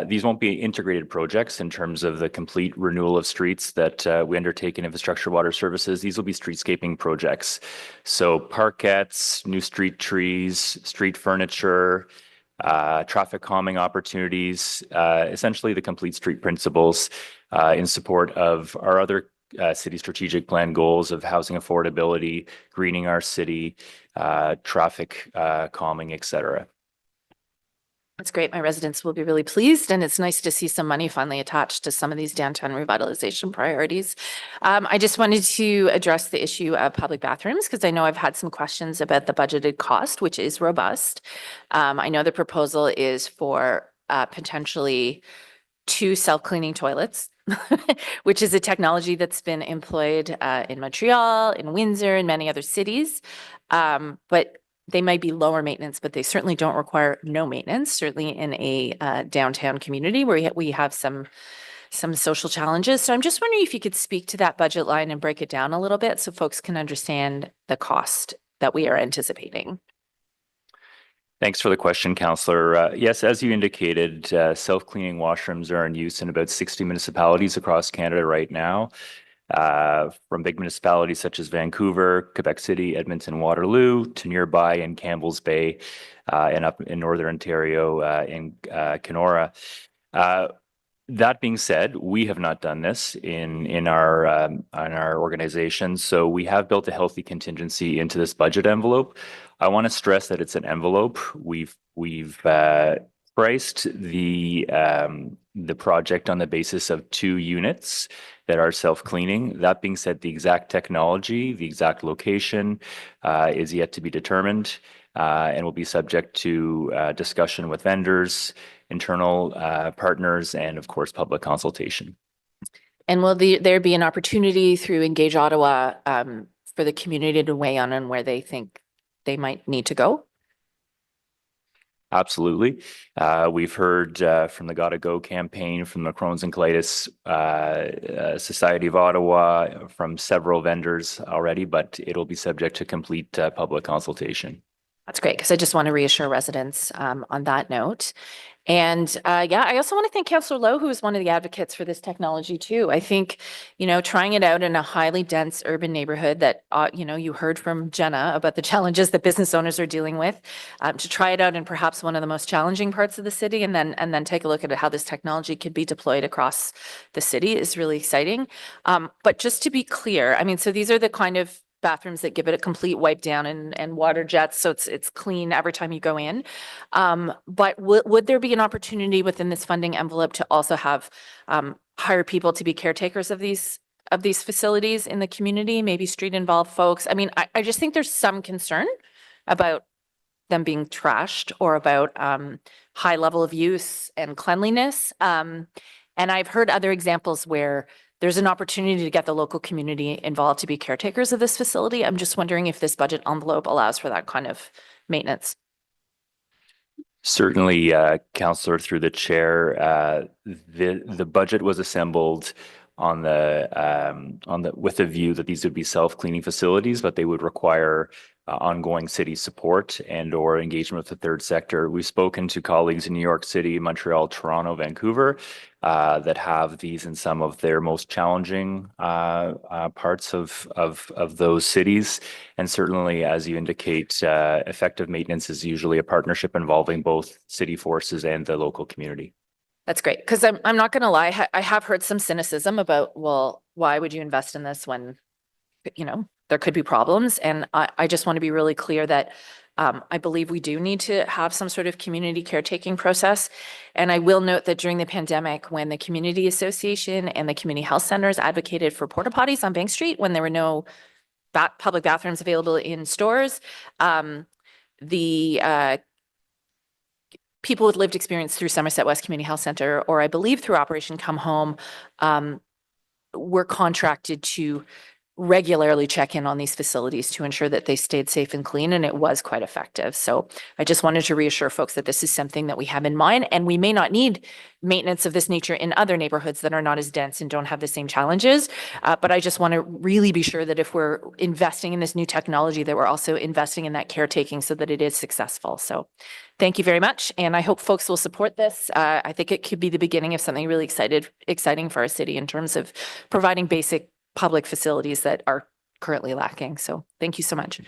these won't be integrated projects in terms of the complete renewal of streets that we undertake in infrastructure water services. These will be streetscaping projects. So parkettes, new street trees, street furniture, traffic calming opportunities, essentially the complete street principles in support of our other city strategic plan goals of housing affordability, greening our city, traffic calming, etc. That's great. My residents will be really pleased, and it's nice to see some money finally attached to some of these downtown revitalization priorities. I just wanted to address the issue of public bathrooms because I know I've had some questions about the budgeted cost, which is robust. I know the proposal is for potentially 2 self-cleaning toilets, which is a technology that's been employed in Montreal, in Windsor, and many other cities. But they might be lower maintenance, but they certainly don't require no maintenance, certainly in a downtown community where we have some social challenges. So I'm just wondering if you could speak to that budget line and break it down a little bit so folks can understand the cost that we are anticipating. Thanks for the question, Councillor. Yes, as you indicated, self-cleaning washrooms are in use in about 60 municipalities across Canada right now. From big municipalities such as Vancouver, Quebec City, Edmonton, Waterloo, to nearby in Campbell's Bay, and up in Northern Ontario in Kenora. That being said, we have not done this in our organization, so we have built a healthy contingency into this budget envelope. I want to stress that it's an envelope. We've priced the project on the basis of 2 units that are self-cleaning. That being said, the exact technology, the exact location is yet to be determined and will be subject to discussion with vendors, internal partners, and of course, public consultation. And will there be an opportunity through Engage Ottawa for the community to weigh on where they think they might need to go? Absolutely. We've heard from the Gotta Go campaign, from the Crohn's and Colitis Society of Ottawa, from several vendors already, but it'll be subject to complete public consultation. That's great, because I just want to reassure residents on that note. And yeah, I also want to thank Councillor Lowe, who is one of the advocates for this technology too. I think, trying it out in a highly dense urban neighborhood that, you heard from Jenna about the challenges that business owners are dealing with, to try it out in perhaps one of the most challenging parts of the city and then take a look at how this technology could be deployed across the city is really exciting. But just to be clear, so these are the kind of bathrooms that give it a complete wipe down and water jets, so it's clean every time you go in. But would there be an opportunity within this funding envelope to also have hire people to be caretakers of these of these facilities in the community, maybe street involved folks. I mean, I just think there's some concern about them being trashed or about high level of use and cleanliness. And I've heard other examples where there's an opportunity to get the local community involved to be caretakers of this facility. I'm just wondering if this budget envelope allows for that kind of maintenance. Certainly, Councillor, through the chair, the budget was assembled on the with the view that these would be self-cleaning facilities, but they would require ongoing city support and or engagement with the third sector. We've spoken to colleagues in New York City, Montreal, Toronto, Vancouver that have these in some of their most challenging parts of those cities. And certainly, as you indicate, effective maintenance is usually a partnership involving both city forces and the local community. That's great, because I'm not going to lie, I have heard some cynicism about, well, why would you invest in this when, you know, there could be problems? And I just want to be really clear that I believe we do need to have some sort of community caretaking process. And I will note that during the pandemic, when the community association and the community health centers advocated for porta potties on Bank Street, when there were no public bathrooms available in stores, the people with lived experience through Somerset West Community Health Center, or I believe through Operation Come Home, were contracted to regularly check in on these facilities to ensure that they stayed safe and clean, and it was quite effective. So I just wanted to reassure folks that this is something that we have in mind, and we may not need maintenance of this nature in other neighborhoods that are not as dense and don't have the same challenges. But I just want to really be sure that if we're investing in this new technology, that we're also investing in that caretaking so that it is successful. So thank you very much. And I hope folks will support this. I think it could be the beginning of something really exciting for our city in terms of providing basic public facilities that are currently lacking. So thank you so much.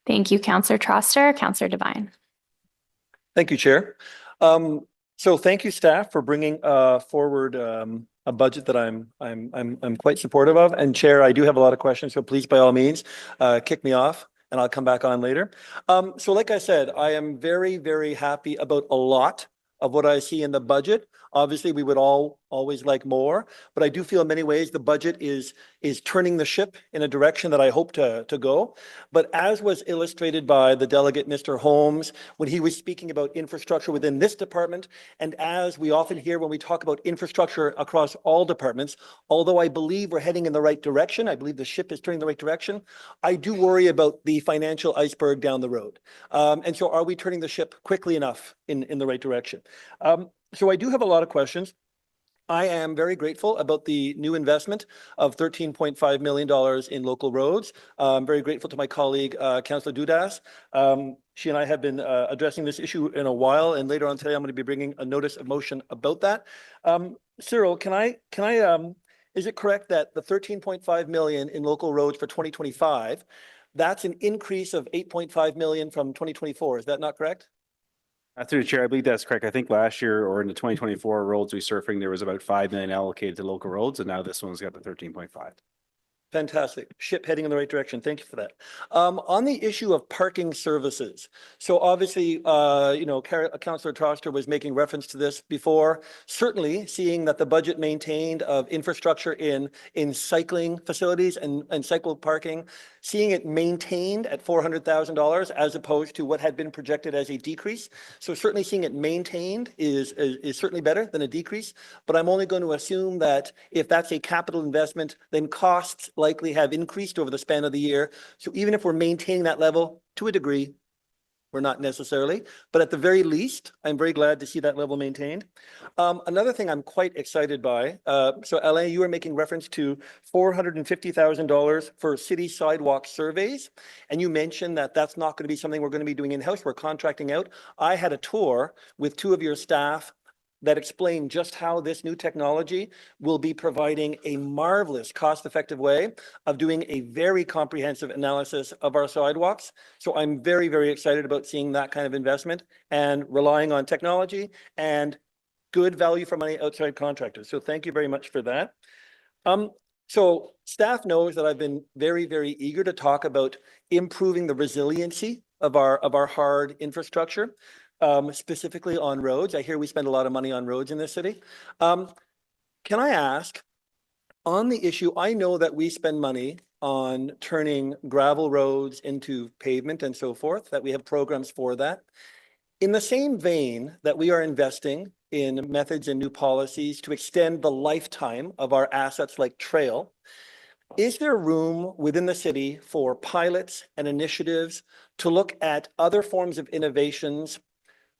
Thank you, Councillor Troster. Councillor Devine. Thank you, Chair. So thank you, staff, for bringing forward a budget that I'm quite supportive of. And Chair, I do have a lot of questions, so please, by all means, kick me off, and I'll come back on later. So like I said, I am very, very happy about a lot of what I see in the budget. Obviously, we would always like more, but I do feel in many ways the budget is turning the ship in a direction that I hope to go. But as was illustrated by the delegate, Mr. Holmes, when he was speaking about infrastructure within this department, and as we often hear when we talk about infrastructure across all departments, although I believe we're heading in the right direction, I believe the ship is turning the right direction, I do worry about the financial iceberg down the road. And so are we turning the ship quickly enough in the right direction? So I do have a lot of questions. I am very grateful about the new investment of $13.5 million in local roads. I'm very grateful to my colleague, Councillor Dudas. She and I have been addressing this issue in a while, and later on today, I'm going to be bringing a notice of motion about that. Cyril, is it correct that the $13.5 million in local roads for 2025, that's an increase of $8.5 million from 2024? Is that not correct? Through the chair, I believe that's correct. I think last year or in the 2024 roads resurfacing, there was about 5 million allocated to local roads, and now this one's got the 13.5. Fantastic. Ship heading in the right direction. Thank you for that. On the issue of parking services. So obviously, Councillor Troster was making reference to this before. Certainly seeing that the budget maintained of infrastructure in cycling facilities and cycle parking, seeing it maintained at $400,000 as opposed to what had been projected as a decrease. So certainly seeing it maintained is certainly better than a decrease, but I'm only going to assume that if that's a capital investment, then costs likely have increased over the span of the year. So even if we're maintaining that level to a degree, we're not necessarily, but at the very least, I'm very glad to see that level maintained. Another thing I'm quite excited by, so Alain, you were making reference to $450,000 for city sidewalk surveys, and you mentioned that that's not going to be something we're going to be doing in-house, we're contracting out. I had a tour with two of your staff that explain just how this new technology will be providing a marvelous cost-effective way of doing a very comprehensive analysis of our sidewalks. So I'm very, very excited about seeing that kind of investment and relying on technology and good value for money outside contractors. So thank you very much for that. So staff knows that I've been very, very eager to talk about improving the resiliency of our hard infrastructure. Specifically on roads. I hear we spend a lot of money on roads in this city. Can I ask, on the issue, I know that we spend money on turning gravel roads into pavement and so forth, that we have programs for that. In the same vein that we are investing in methods and new policies to extend the lifetime of our assets like trail, is there room within the city for pilots and initiatives to look at other forms of innovations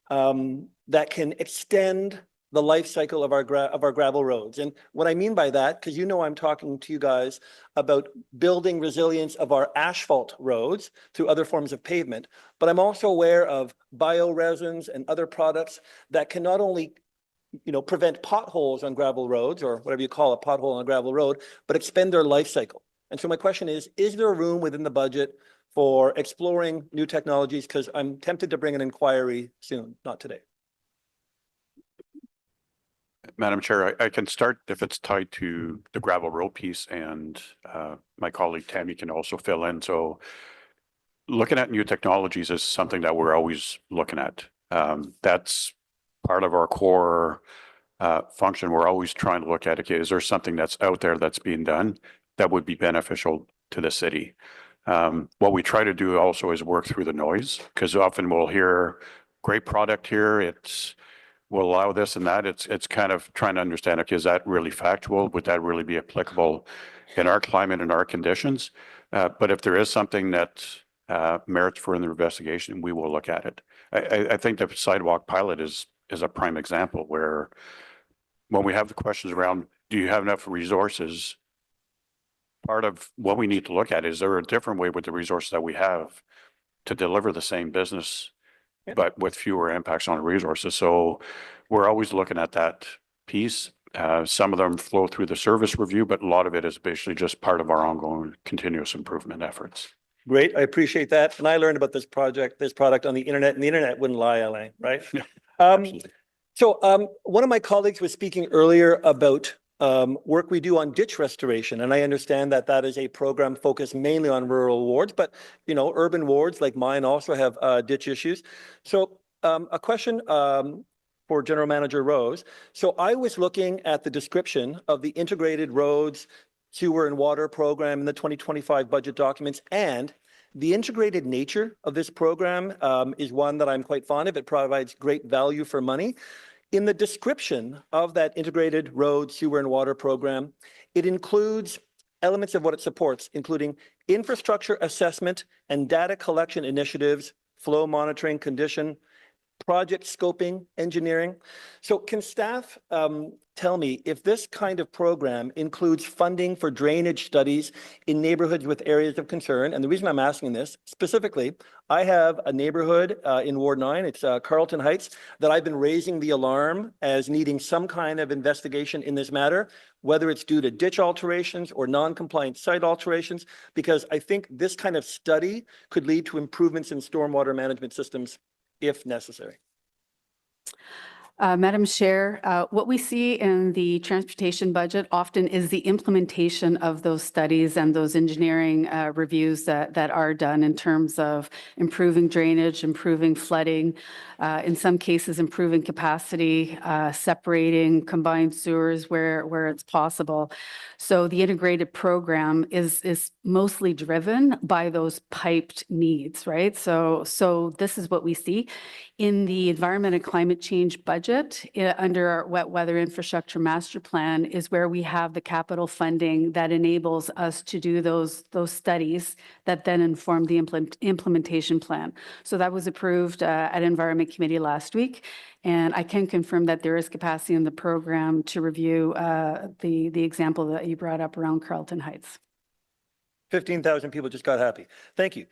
that can extend the life cycle of our gravel roads? And what I mean by that, because you know I'm talking to you guys about building resilience of our asphalt roads through other forms of pavement, but I'm also aware of bioresins and other products that can not only prevent potholes on gravel roads, or whatever you call a pothole on a gravel road, but expand their life cycle. And so my question is there room within the budget for exploring new technologies? Because I'm tempted to bring an inquiry soon, not today. Madam Chair, I can start if it's tied to the gravel road piece, and my colleague Tammy can also fill in. So looking at new technologies is something that we're always looking at. That's part of our core function. We're always trying to look at, okay, is there something that's out there that's being done that would be beneficial to the city? What we try to do also is work through the noise, because often we'll hear great product here, will allow this and that. It's kind of trying to understand, okay, is that really factual? Would that really be applicable in our climate and our conditions? But if there is something that merits further investigation, we will look at it. I think the sidewalk pilot is a prime example where when we have the questions around, do you have enough resources? Part of what we need to look at is there a different way with the resources that we have to deliver the same business, but with fewer impacts on resources. So we're always looking at that piece. Some of them flow through the service review, but a lot of it is basically just part of our ongoing continuous improvement efforts. Great, I appreciate that. And I learned about this product on the internet, and the internet wouldn't lie, Alain, right? So one of my colleagues was speaking earlier about work we do on ditch restoration. And I understand that that is a program focused mainly on rural wards, but urban wards like mine also have ditch issues. So a question for General Manager Rose. So I was looking at the description of the integrated roads, sewer and water program in the 2025 budget documents, and the integrated nature of this program is one that I'm quite fond of. It provides great value for money. In the description of that integrated road, sewer, and water program, it includes elements of what it supports, including infrastructure assessment and data collection initiatives, flow monitoring, condition, project scoping, engineering. So can staff tell me if this kind of program includes funding for drainage studies in neighborhoods with areas of concern? And the reason I'm asking this specifically, I have a neighborhood in Ward 9, it's Carlton Heights, that I've been raising the alarm as needing some kind of investigation in this matter, whether it's due to ditch alterations or non-compliant site alterations, because I think this kind of study could lead to improvements in stormwater management systems if necessary. Madam Chair, what we see in the transportation budget often is the implementation of those studies and those engineering reviews that are done in terms of improving drainage, improving flooding, in some cases improving capacity, separating combined sewers where it's possible. So the integrated program is mostly driven by those piped needs, right? So this is what we see in the environment and climate change budget under our wet weather infrastructure master plan is where we have the capital funding that enables us to do those studies that then inform the implementation plan. So that was approved at Environment Committee last week. And I can confirm that there is capacity in the program to review the example that you brought up around Carlton Heights. 15,000 people just got happy. Thank you.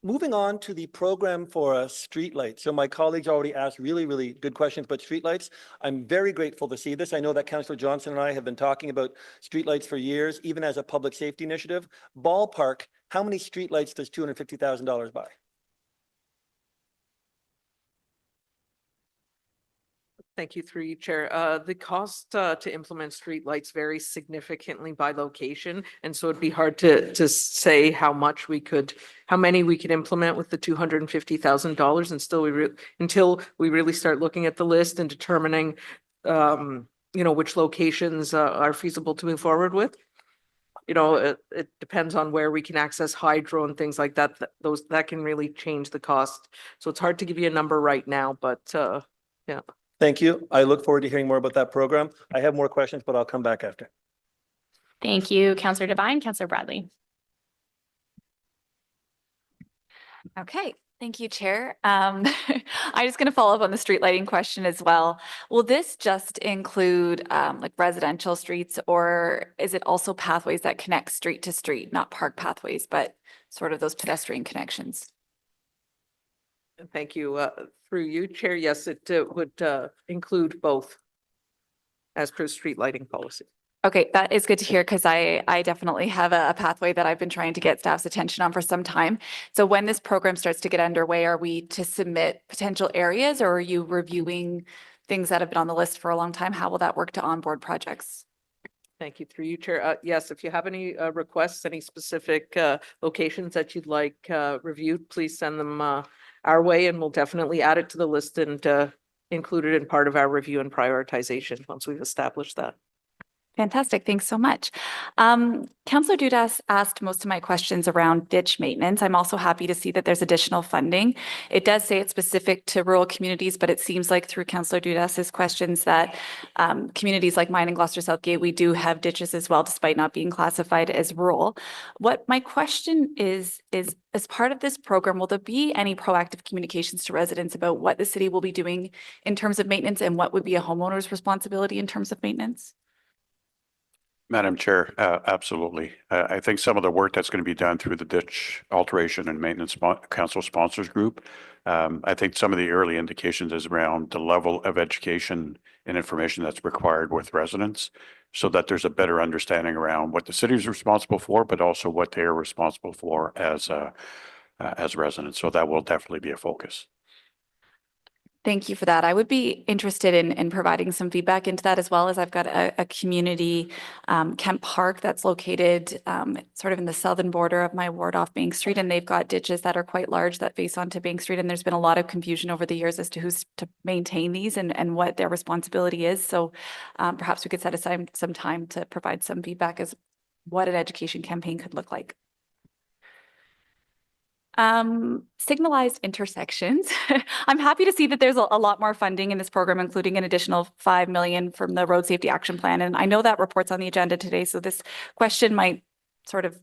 Moving on to the program for streetlights. So my colleagues already asked really, really good questions about streetlights. I'm very grateful to see this. I know that Councillor Johnson and I have been talking about streetlights for years, even as a public safety initiative. Ballpark, how many streetlights does $250,000 buy? Thank you, through you, Chair. The cost to implement streetlights varies significantly by location, and so it'd be hard to say how many we could implement with the $250,000, and until we really start looking at the list and determining which locations are feasible to move forward with. It depends on where we can access hydro and things like that. That can really change the cost. So it's hard to give you a number right now, but yeah. Thank you. I look forward to hearing more about that program. I have more questions, but I'll come back after. Thank you, Councillor Devine. Councillor Bradley. Okay, thank you, Chair. I'm just going to follow up on the street lighting question as well. Will this just include like residential streets, or is it also pathways that connect street to street, not park pathways, but sort of those pedestrian connections? Thank you. Through you, Chair. Yes, it would include both as per street lighting policy. Okay, that is good to hear because I definitely have a pathway that I've been trying to get staff's attention on for some time. So when this program starts to get underway, are we to submit potential areas, or are you reviewing things that have been on the list for a long time? How will that work to onboard projects? Thank you. Through you, Chair. Yes, if you have any requests, any specific locations that you'd like reviewed, please send them our way, and we'll definitely add it to the list and include it in part of our review and prioritization once we've established that. Fantastic. Thanks so much. Councillor Dudas asked most of my questions around ditch maintenance. I'm also happy to see that there's additional funding. It does say it's specific to rural communities, but it seems like through Councillor Dudas's questions that communities like mine in Gloucester Southgate, we do have ditches as well, despite not being classified as rural. What my question is as part of this program, will there be any proactive communications to residents about what the city will be doing in terms of maintenance and what would be a homeowner's responsibility in terms of maintenance? Madam Chair, absolutely. I think some of the work that's going to be done through the ditch alteration and maintenance council sponsors group, I think some of the early indications is around the level of education and information that's required with residents, so that there's a better understanding around what the city is responsible for, but also what they're responsible for as residents. So that will definitely be a focus. Thank you for that. I would be interested in providing some feedback into that, as well as I've got a community, Kemp Park, that's located sort of in the southern border of my ward off Bank Street, and they've got ditches that are quite large that face onto Bank Street, and there's been a lot of confusion over the years as to who's to maintain these and what their responsibility is. So perhaps we could set aside some time to provide some feedback as what an education campaign could look like. Signalized intersections. I'm happy to see that there's a lot more funding in this program, including an additional 5 million from the Road Safety Action Plan. And I know that report's on the agenda today, so this question might sort of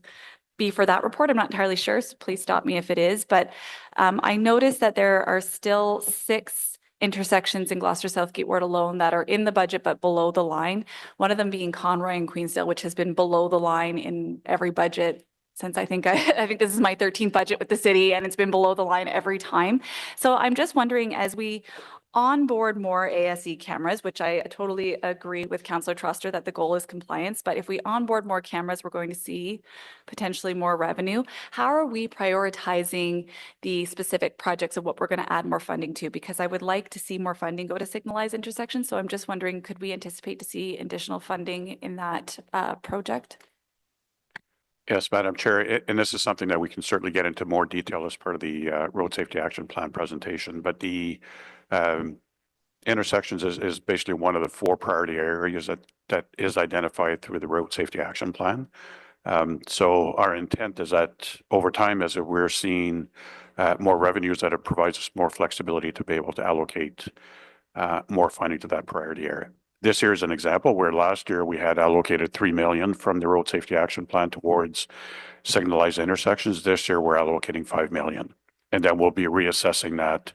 be for that report. I'm not entirely sure, so please stop me if it is. But I noticed that there are still 6 intersections in Gloucester Southgate ward alone that are in the budget but below the line. One of them being Conroy and Queensdale, which has been below the line in every budget since I think this is my 13th budget with the city, and it's been below the line every time. So I'm just wondering, as we onboard more ASE cameras, which I totally agree with Councillor Truster that the goal is compliance, but if we onboard more cameras, we're going to see potentially more revenue. How are we prioritizing the specific projects of what we're going to add more funding to? Because I would like to see more funding go to signalized intersections. So I'm just wondering, could we anticipate to see additional funding in that project? Yes, Madam Chair, and this is something that we can certainly get into more detail as part of the Road Safety Action Plan presentation, but the intersections is basically one of the 4 priority areas that is identified through the Road Safety Action Plan. So our intent is that over time, as we're seeing more revenues, that it provides us more flexibility to be able to allocate more funding to that priority area. This year is an example where last year we had allocated 3 million from the Road Safety Action Plan towards signalized intersections. This year we're allocating 5 million. And then we'll be reassessing that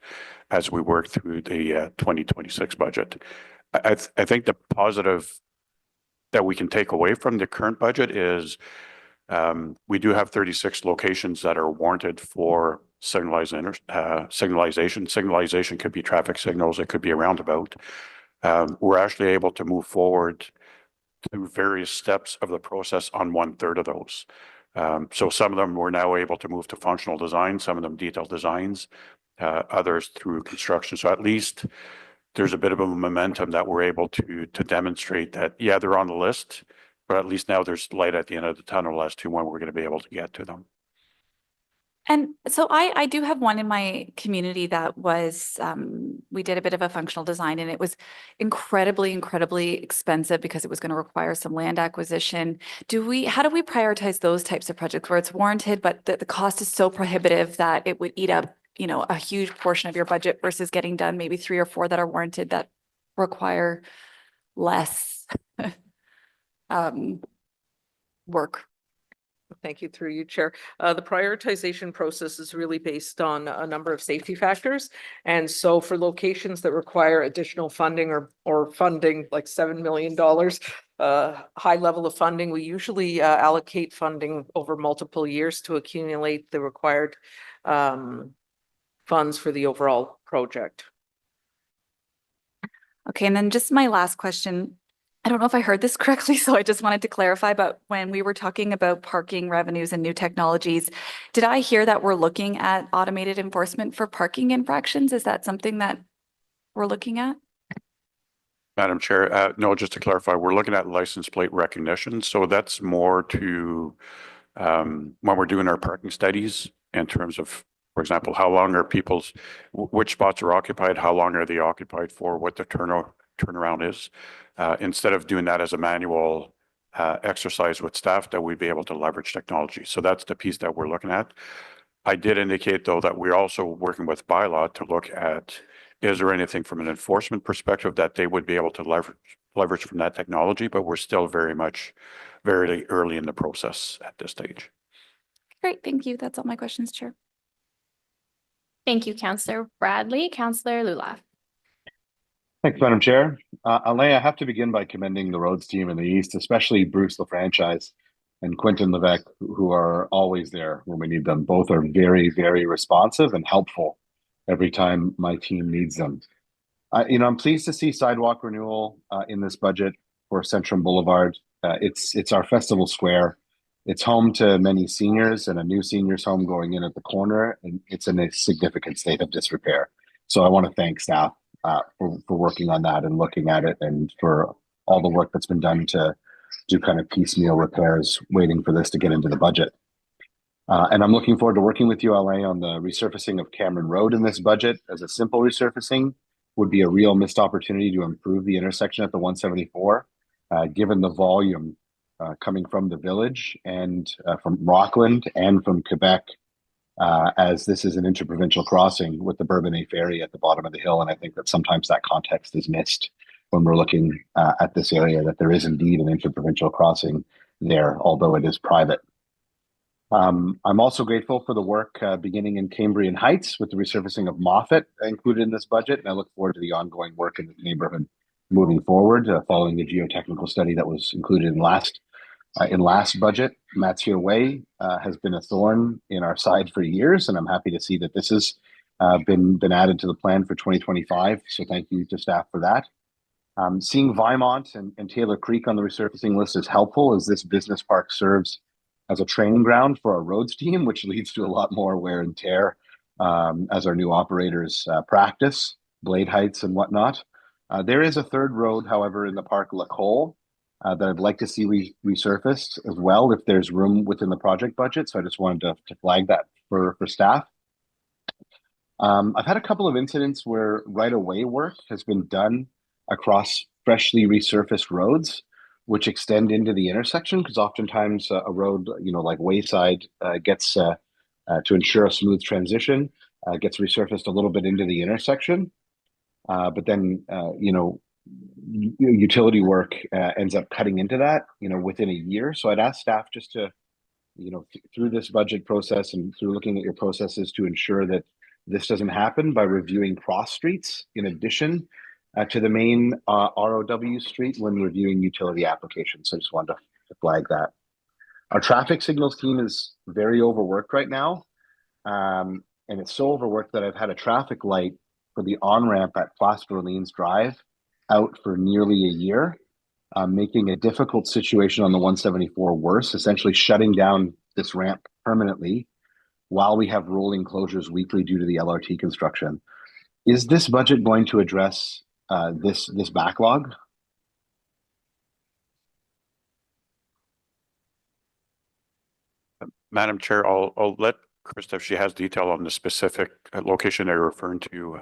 as we work through the 2026 budget. I think the positive that we can take away from the current budget is we do have 36 locations that are warranted for signalization. Signalization could be traffic signals, it could be a roundabout. We're actually able to move forward through various steps of the process on 1/3 of those. So some of them we're now able to move to functional design, some of them detailed designs, others through construction. So at least there's a bit of a momentum that we're able to demonstrate that, yeah, they're on the list, but at least now there's light at the end of the tunnel as to when we're going to be able to get to them. And so I do have one in my community that was, we did a bit of a functional design and it was incredibly expensive because it was going to require some land acquisition. How do we prioritize those types of projects where it's warranted, but the cost is so prohibitive that it would eat up, a huge portion of your budget versus getting done maybe 3 or 4 that are warranted that require less work? Thank you, through you, Chair. The prioritization process is really based on a number of safety factors. And so for locations that require additional funding or funding like $7 million, high level of funding, we usually allocate funding over multiple years to accumulate the required funds for the overall project. Okay, and then just my last question. I don't know if I heard this correctly, so I just wanted to clarify, but when we were talking about parking revenues and new technologies, did I hear that we're looking at automated enforcement for parking infractions? Is that something that we're looking at? Madam Chair, no, just to clarify, we're looking at license plate recognition. So that's more to when we're doing our parking studies in terms of, for example, how long are which spots are occupied, how long are they occupied for, what the turnaround is. Instead of doing that as a manual exercise with staff, that we'd be able to leverage technology. So that's the piece that we're looking at. I did indicate, though, that we're also working with bylaw to look at, is there anything from an enforcement perspective that they would be able to leverage from that technology, but we're still very early in the process at this stage. Great, thank you. That's all my questions, Chair. Thank you, Councillor Bradley. Councillor Lula. Thanks, Madam Chair. Alain, I have to begin by commending the roads team in the East, especially Bruce LaFranchise and Quentin Levesque, who are always there when we need them. Both are very responsive and helpful every time my team needs them. I'm pleased to see sidewalk renewal in this budget for Centrum Boulevard. It's our festival square. It's home to many seniors and a new seniors home going in at the corner, and it's in a significant state of disrepair. So I want to thank staff for working on that and looking at it, and for all the work that's been done to do kind of piecemeal repairs, waiting for this to get into the budget. And I'm looking forward to working with you, Alain, on the resurfacing of Cameron Road in this budget. As a simple resurfacing would be a real missed opportunity to improve the intersection at the 174, given the volume coming from the village and from Rockland and from Quebec, as this is an interprovincial crossing with the Bourbonnais ferry at the bottom of the hill. And I think that sometimes that context is missed when we're looking at this area, that there is indeed an interprovincial crossing there, although it is private. I'm also grateful for the work beginning in Cambrian Heights with the resurfacing of Moffat included in this budget. And I look forward to the ongoing work in the neighborhood moving forward, following the geotechnical study that was included in last budget. Mathieu Way has been a thorn in our side for years, and I'm happy to see that this has been added to the plan for 2025. So thank you to staff for that. Seeing Vimont and Taylor Creek on the resurfacing list is helpful, as this business park serves as a training ground for our roads team, which leads to a lot more wear and tear as our new operators practice blade heights and whatnot. There is a third road, however, in the park, La Cole, that I'd like to see resurfaced as well, if there's room within the project budget. So I just wanted to flag that for staff. I've had a couple of incidents where right-of-way work has been done across freshly resurfaced roads, which extend into the intersection, because oftentimes a road, like Wayside, gets to ensure a smooth transition, gets resurfaced a little bit into the intersection. But then, utility work ends up cutting into that, within a year. So I'd ask staff just to, through this budget process and through looking at your processes, to ensure that this doesn't happen by reviewing cross streets in addition to the main ROW street when reviewing utility applications. So I just wanted to flag that. Our traffic signals team is very overworked right now. And it's so overworked that I've had a traffic light for the on-ramp at Place d'Orleans Drive out for nearly a year, making a difficult situation on the 174 worse, essentially shutting down this ramp permanently while we have rolling closures weekly due to the LRT construction. Is this budget going to address this backlog? Madam Chair, I'll let Krista, if she has detail on the specific location they're referring to,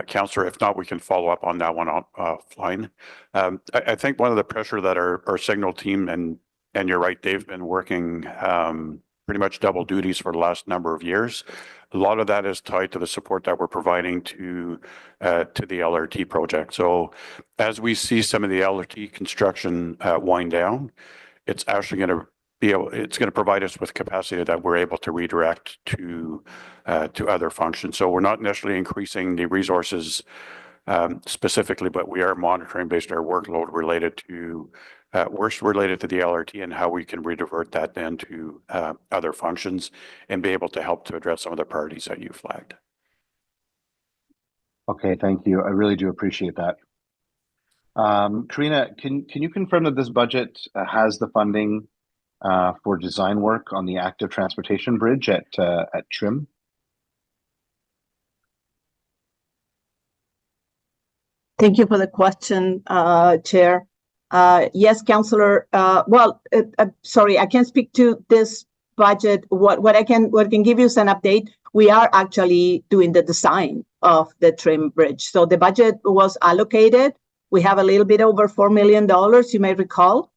Councillor. If not, we can follow up on that one offline. I think one of the pressure that our signal team and you're right, they've been working pretty much double duties for the last number of years. A lot of that is tied to the support that we're providing to the LRT project. So as we see some of the LRT construction wind down, it's actually going to it's going to provide us with capacity that we're able to redirect to other functions. So we're not necessarily increasing the resources specifically, but we are monitoring based on our workload related to the LRT and how we can redivert that then to other functions and be able to help to address some of the priorities that you flagged. Okay, thank you. I really do appreciate that. Karina, can you confirm that this budget has the funding for design work on the active transportation bridge at Trim? Thank you for the question, Chair. Yes, Councillor. Sorry, I can't speak to this budget. What I can give you is an update. We are actually doing the design of the Trim Bridge. So the budget was allocated. We have a little bit over $4 million, you may recall.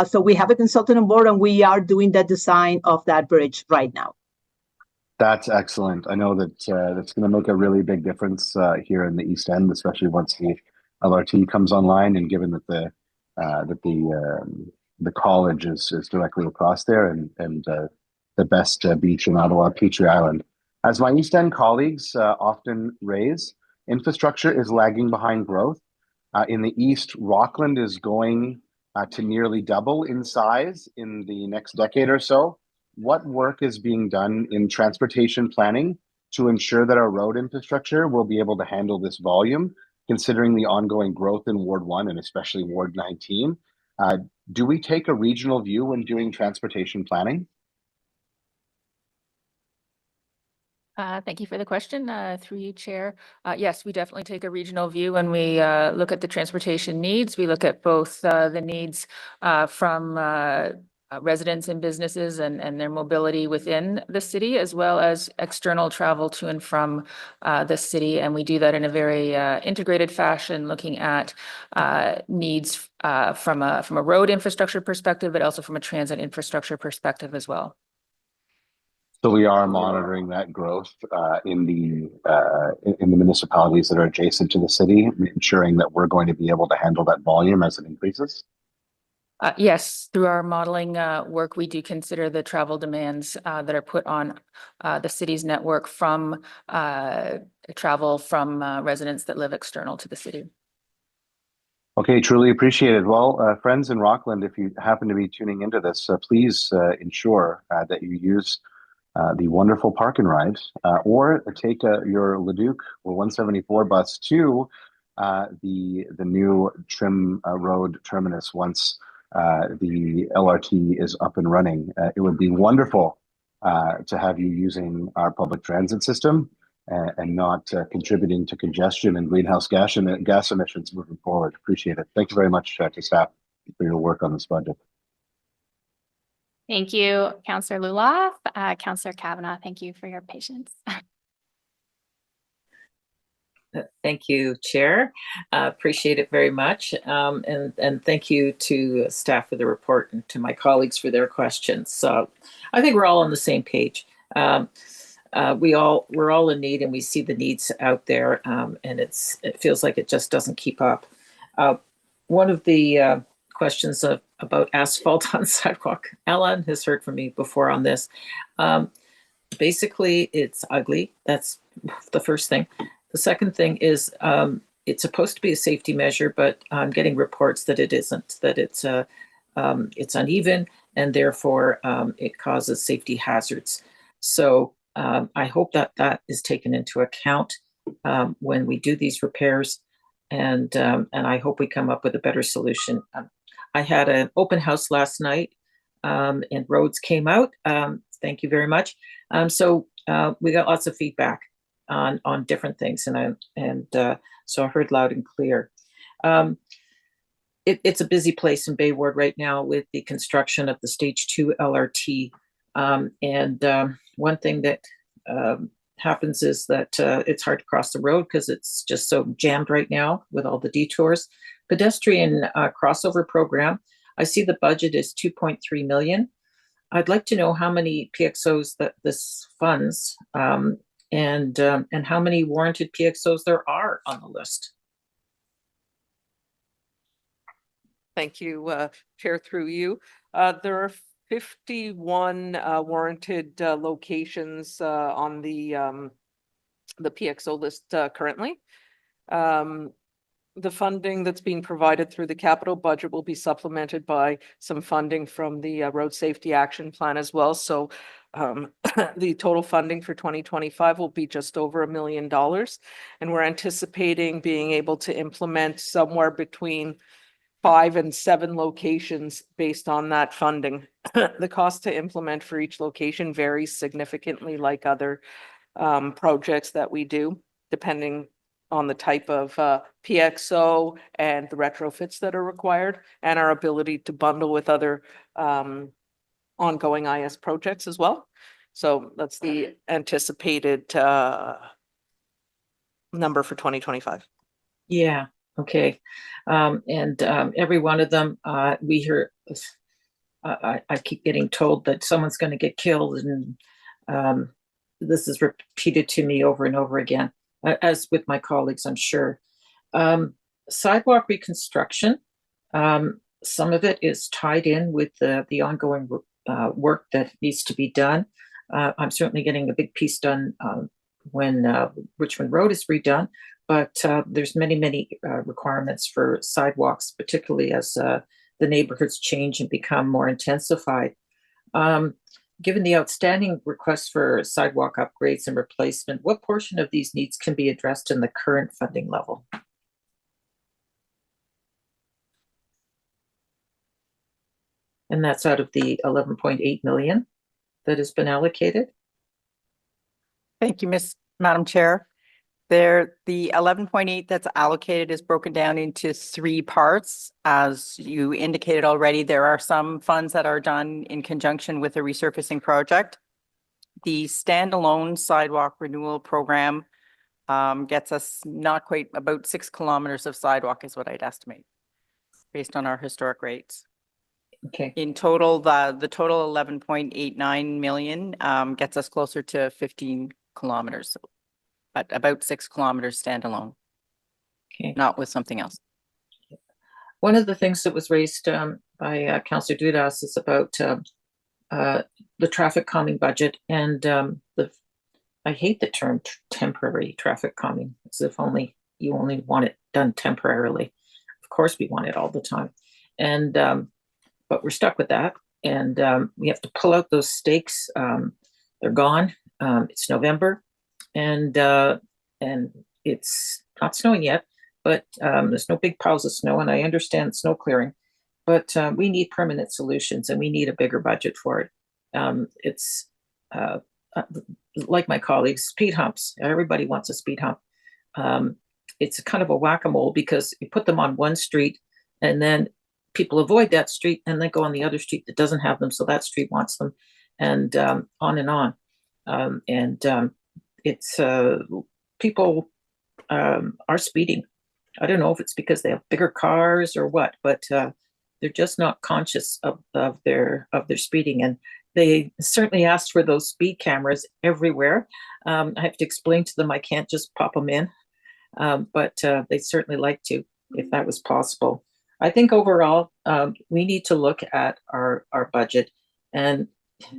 So we have a consultant on board and we are doing the design of that bridge right now. That's excellent. I know that that's going to make a really big difference here in the East End, especially once the LRT comes online, and given that the college is directly across there, and the best beach in Ottawa, Petrie Island. As my East End colleagues often raise, infrastructure is lagging behind growth. In the East, Rockland is going to nearly double in size in the next decade or so. What work is being done in transportation planning to ensure that our road infrastructure will be able to handle this volume, considering the ongoing growth in Ward 1 and especially Ward 19? Do we take a regional view when doing transportation planning? Thank you for the question, through you, Chair. Yes, we definitely take a regional view when we look at the transportation needs. We look at both the needs from residents and businesses and their mobility within the city, as well as external travel to and from the city. And we do that in a very integrated fashion, looking at needs from a road infrastructure perspective, but also from a transit infrastructure perspective as well. So we are monitoring that growth in the municipalities that are adjacent to the city, ensuring that we're going to be able to handle that volume as it increases. Yes, through our modeling work, we do consider the travel demands that are put on the city's network from travel from residents that live external to the city. Okay, truly appreciated. Well, friends in Rockland, if you happen to be tuning into this, please ensure that you use the wonderful park and ride, or take your Leduc or 174 bus to the new Trim Road terminus once the LRT is up and running. It would be wonderful to have you using our public transit system and not contributing to congestion and greenhouse gas emissions moving forward. Appreciate it. Thank you very much to staff for your work on this budget. Thank you, Councillor Luloff. Councillor Kavanagh, thank you for your patience. Thank you, Chair. Appreciate it very much. And thank you to staff for the report and to my colleagues for their questions. So I think we're all on the same page. We're all in need and we see the needs out there, and it feels like it just doesn't keep up. One of the questions about asphalt on sidewalk, Alan has heard from me before on this. Basically, it's ugly. That's the first thing. The second thing is it's supposed to be a safety measure, but I'm getting reports that it isn't, that it's uneven, and therefore it causes safety hazards. So I hope that is taken into account when we do these repairs, and I hope we come up with a better solution. I had an open house last night, and roads came out. Thank you very much. So we got lots of feedback on different things, and so I heard loud and clear. It's a busy place in Bay Ward right now with the construction of the Stage 2 LRT One thing that happens is that it's hard to cross the road because it's just so jammed right now with all the detours. Pedestrian crossover program, I see the budget is 2.3 million. I'd like to know how many PXOs that this funds, and how many warranted PXOs there are on the list. Thank you, Chair, through you. There are 51 warranted locations on the PXO list currently. The funding that's being provided through the capital budget will be supplemented by some funding from the Road Safety Action Plan as well. So the total funding for 2025 will be just over $1 million. And we're anticipating being able to implement somewhere between 5 and 7 locations based on that funding. The cost to implement for each location varies significantly, like other projects that we do, depending on the type of PXO and the retrofits that are required, and our ability to bundle with other ongoing IS projects as well. So that's the anticipated number for 2025. Yeah, okay. Every one of them, we hear, I keep getting told that someone's going to get killed, and this is repeated to me over and over again, as with my colleagues, I'm sure. Sidewalk reconstruction, some of it is tied in with the ongoing work that needs to be done. I'm certainly getting a big piece done when Richmond Road is redone, but there's many requirements for sidewalks, particularly as the neighborhoods change and become more intensified. Given the outstanding requests for sidewalk upgrades and replacement, what portion of these needs can be addressed in the current funding level? And that's out of the 11.8 million that has been allocated. Thank you, Madam Chair. The 11.8 that's allocated is broken down into 3 parts. As you indicated already, there are some funds that are done in conjunction with a resurfacing project. The standalone sidewalk renewal program gets us not quite about 6 kilometers of sidewalk is what I'd estimate based on our historic rates. Okay. In total, the total 11.89 million gets us closer to 15 kilometers. At about 6 kilometers standalone. Okay. Not with something else. One of the things that was raised by Councillor Dudas is about the traffic calming budget, and I hate the term temporary traffic calming, as if you only want it done temporarily. Of course, we want it all the time, and but we're stuck with that, and we have to pull out those stakes. They're gone. It's November. And it's not snowing yet, but there's no big piles of snow, and I understand snow clearing, but we need permanent solutions, and we need a bigger budget for it. It's like my colleagues, speed humps. Everybody wants a speed hump. It's kind of a whack-a-mole because you put them on one street, and then people avoid that street and then go on the other street that doesn't have them, so that street wants them, and on and on. It's people are speeding. I don't know if it's because they have bigger cars or what, but they're just not conscious of their speeding. And they certainly asked for those speed cameras everywhere. I have to explain to them I can't just pop them in, but they'd certainly like to if that was possible. I think overall we need to look at our budget, and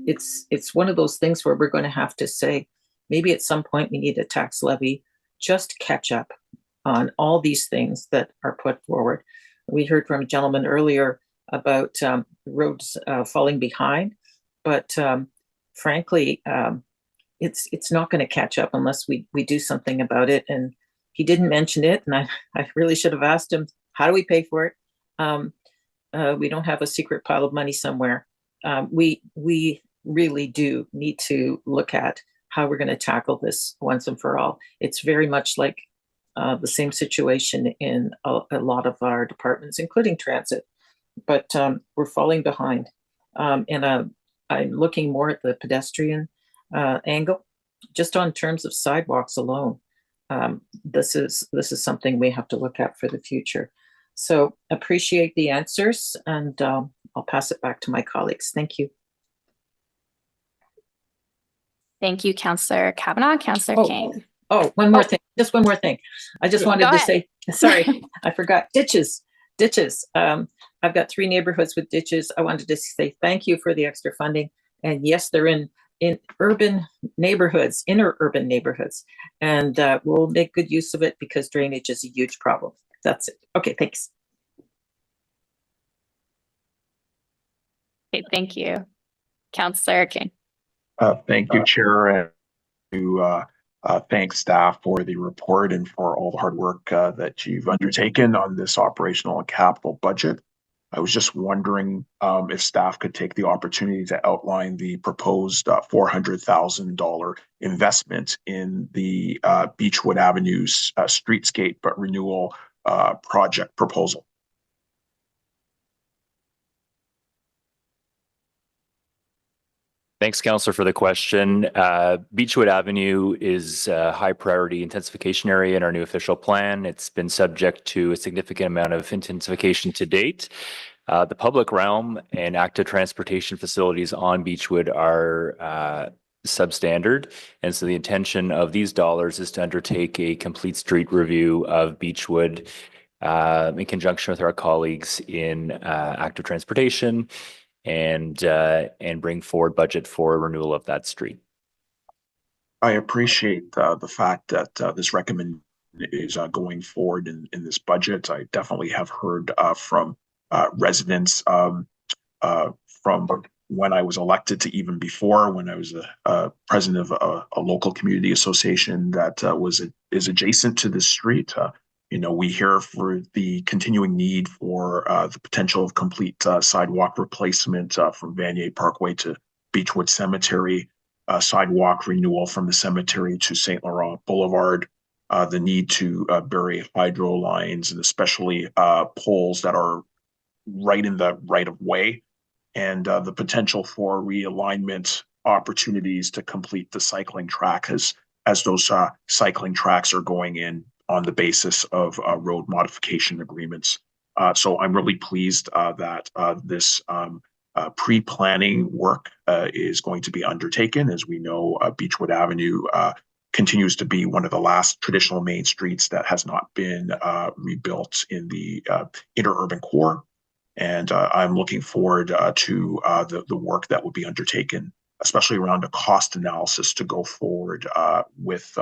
it's one of those things where we're going to have to say, maybe at some point we need a tax levy just to catch up on all these things that are put forward. We heard from a gentleman earlier about roads falling behind, but frankly, it's not going to catch up unless we do something about it. And he didn't mention it, and I really should have asked him, how do we pay for it? We don't have a secret pile of money somewhere. We really do need to look at how we're going to tackle this once and for all. It's very much like the same situation in a lot of our departments, including transit, but we're falling behind. And I'm looking more at the pedestrian angle, just on terms of sidewalks alone. This is something we have to look at for the future. So appreciate the answers, and I'll pass it back to my colleagues. Thank you. Thank you, Councillor Kavanaugh. Councillor King. Oh, one more thing. Just one more thing. I just wanted to say, sorry, I forgot ditches. I've got 3 neighborhoods with ditches. I wanted to say thank you for the extra funding. And yes, they're in urban neighborhoods, inner urban neighborhoods. And we'll make good use of it because drainage is a huge problem. That's it. Okay, thanks. Okay, thank you. Councillor King. Thank you, Chair, and to thank staff for the report and for all the hard work that you've undertaken on this operational and capital budget. I was just wondering if staff could take the opportunity to outline the proposed $400,000 investment in the Beechwood Avenue's streetscape renewal project proposal. Thanks, Councillor, for the question. Beechwood Avenue is a high priority intensification area in our new official plan. It's been subject to a significant amount of intensification to date. The public realm and active transportation facilities on Beechwood are substandard. And so the intention of these dollars is to undertake a complete street review of Beechwood in conjunction with our colleagues in active transportation, and bring forward budget for renewal of that street. I appreciate the fact that this recommendation is going forward in this budget. I definitely have heard from residents from when I was elected to even before, when I was a president of a local community association that is adjacent to this street. We hear for the continuing need for the potential of complete sidewalk replacement from Vanier Parkway to Beechwood Cemetery, sidewalk renewal from the cemetery to St. Laurent Boulevard, the need to bury hydro lines and especially poles that are right in the right of way, and the potential for realignment opportunities to complete the cycling track as those cycling tracks are going in on the basis of road modification agreements. So I'm really pleased that this pre-planning work is going to be undertaken. As we know, Beechwood Avenue continues to be one of the last traditional main streets that has not been rebuilt in the interurban core. And I'm looking forward to the work that will be undertaken, especially around a cost analysis to go forward with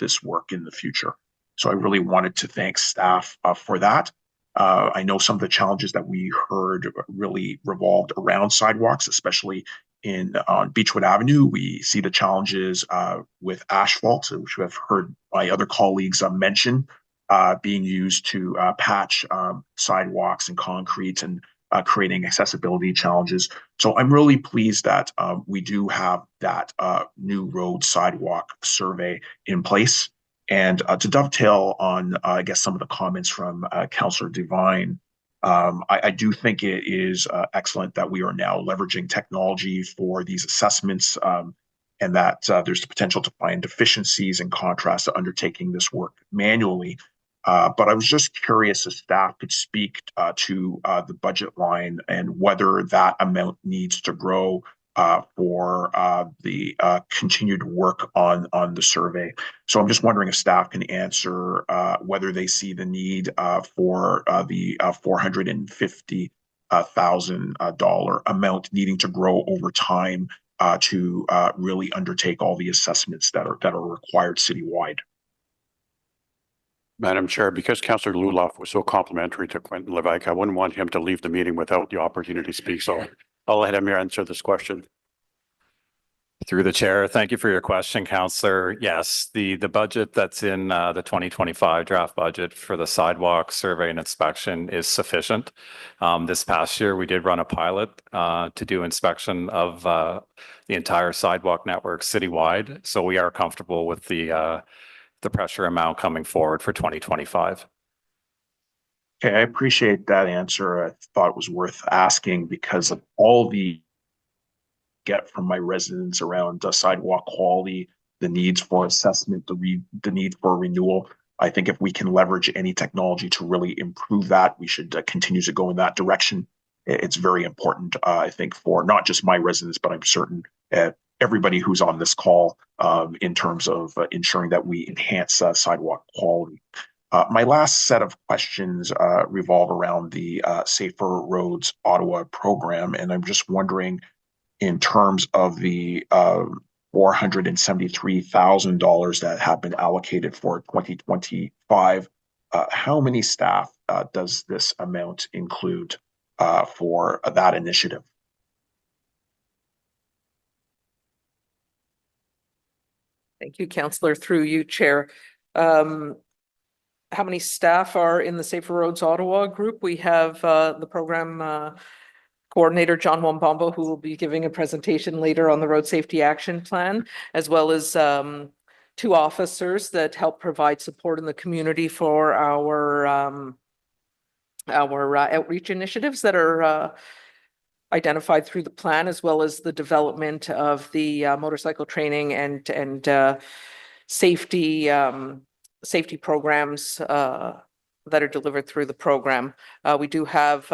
this work in the future. So I really wanted to thank staff for that. I know some of the challenges that we heard really revolved around sidewalks, especially on Beechwood Avenue. We see the challenges with asphalt, which I've heard my other colleagues mention, being used to patch sidewalks and concrete and creating accessibility challenges. So I'm really pleased that we do have that new road sidewalk survey in place. And to dovetail on, I guess, some of the comments from Councillor Devine, I do think it is excellent that we are now leveraging technology for these assessments, and that there's the potential to find deficiencies in contrast to undertaking this work manually. But I was just curious if staff could speak to the budget line and whether that amount needs to grow for the continued work on the survey. So I'm just wondering if staff can answer whether they see the need for the $450,000 amount needing to grow over time to really undertake all the assessments that are required citywide. Madam Chair, because Councillor Luloff was so complimentary to Quentin Levesque, I wouldn't want him to leave the meeting without the opportunity to speak. So I'll let him answer this question. Through the chair, thank you for your question, Councillor. Yes, the budget that's in the 2025 draft budget for the sidewalk survey and inspection is sufficient. This past year, we did run a pilot to do inspection of the entire sidewalk network citywide. So we are comfortable with the pressure amount coming forward for 2025. Okay, I appreciate that answer. I thought it was worth asking because of all the get from my residents around sidewalk quality, the needs for assessment, the need for renewal. I think if we can leverage any technology to really improve that, we should continue to go in that direction. It's very important, I think, for not just my residents, but I'm certain everybody who's on this call in terms of ensuring that we enhance sidewalk quality. My last set of questions revolve around the Safer Roads Ottawa program, and I'm just wondering, in terms of the $473,000 that have been allocated for 2025, how many staff does this amount include for that initiative? Thank you, Councillor. Through you, Chair. How many staff are in the Safer Roads Ottawa group? We have the program coordinator, John Wambamba, who will be giving a presentation later on the Road Safety Action Plan, as well as 2 officers that help provide support in the community for our outreach initiatives that are identified through the plan, as well as the development of the motorcycle training and safety programs that are delivered through the program. We do have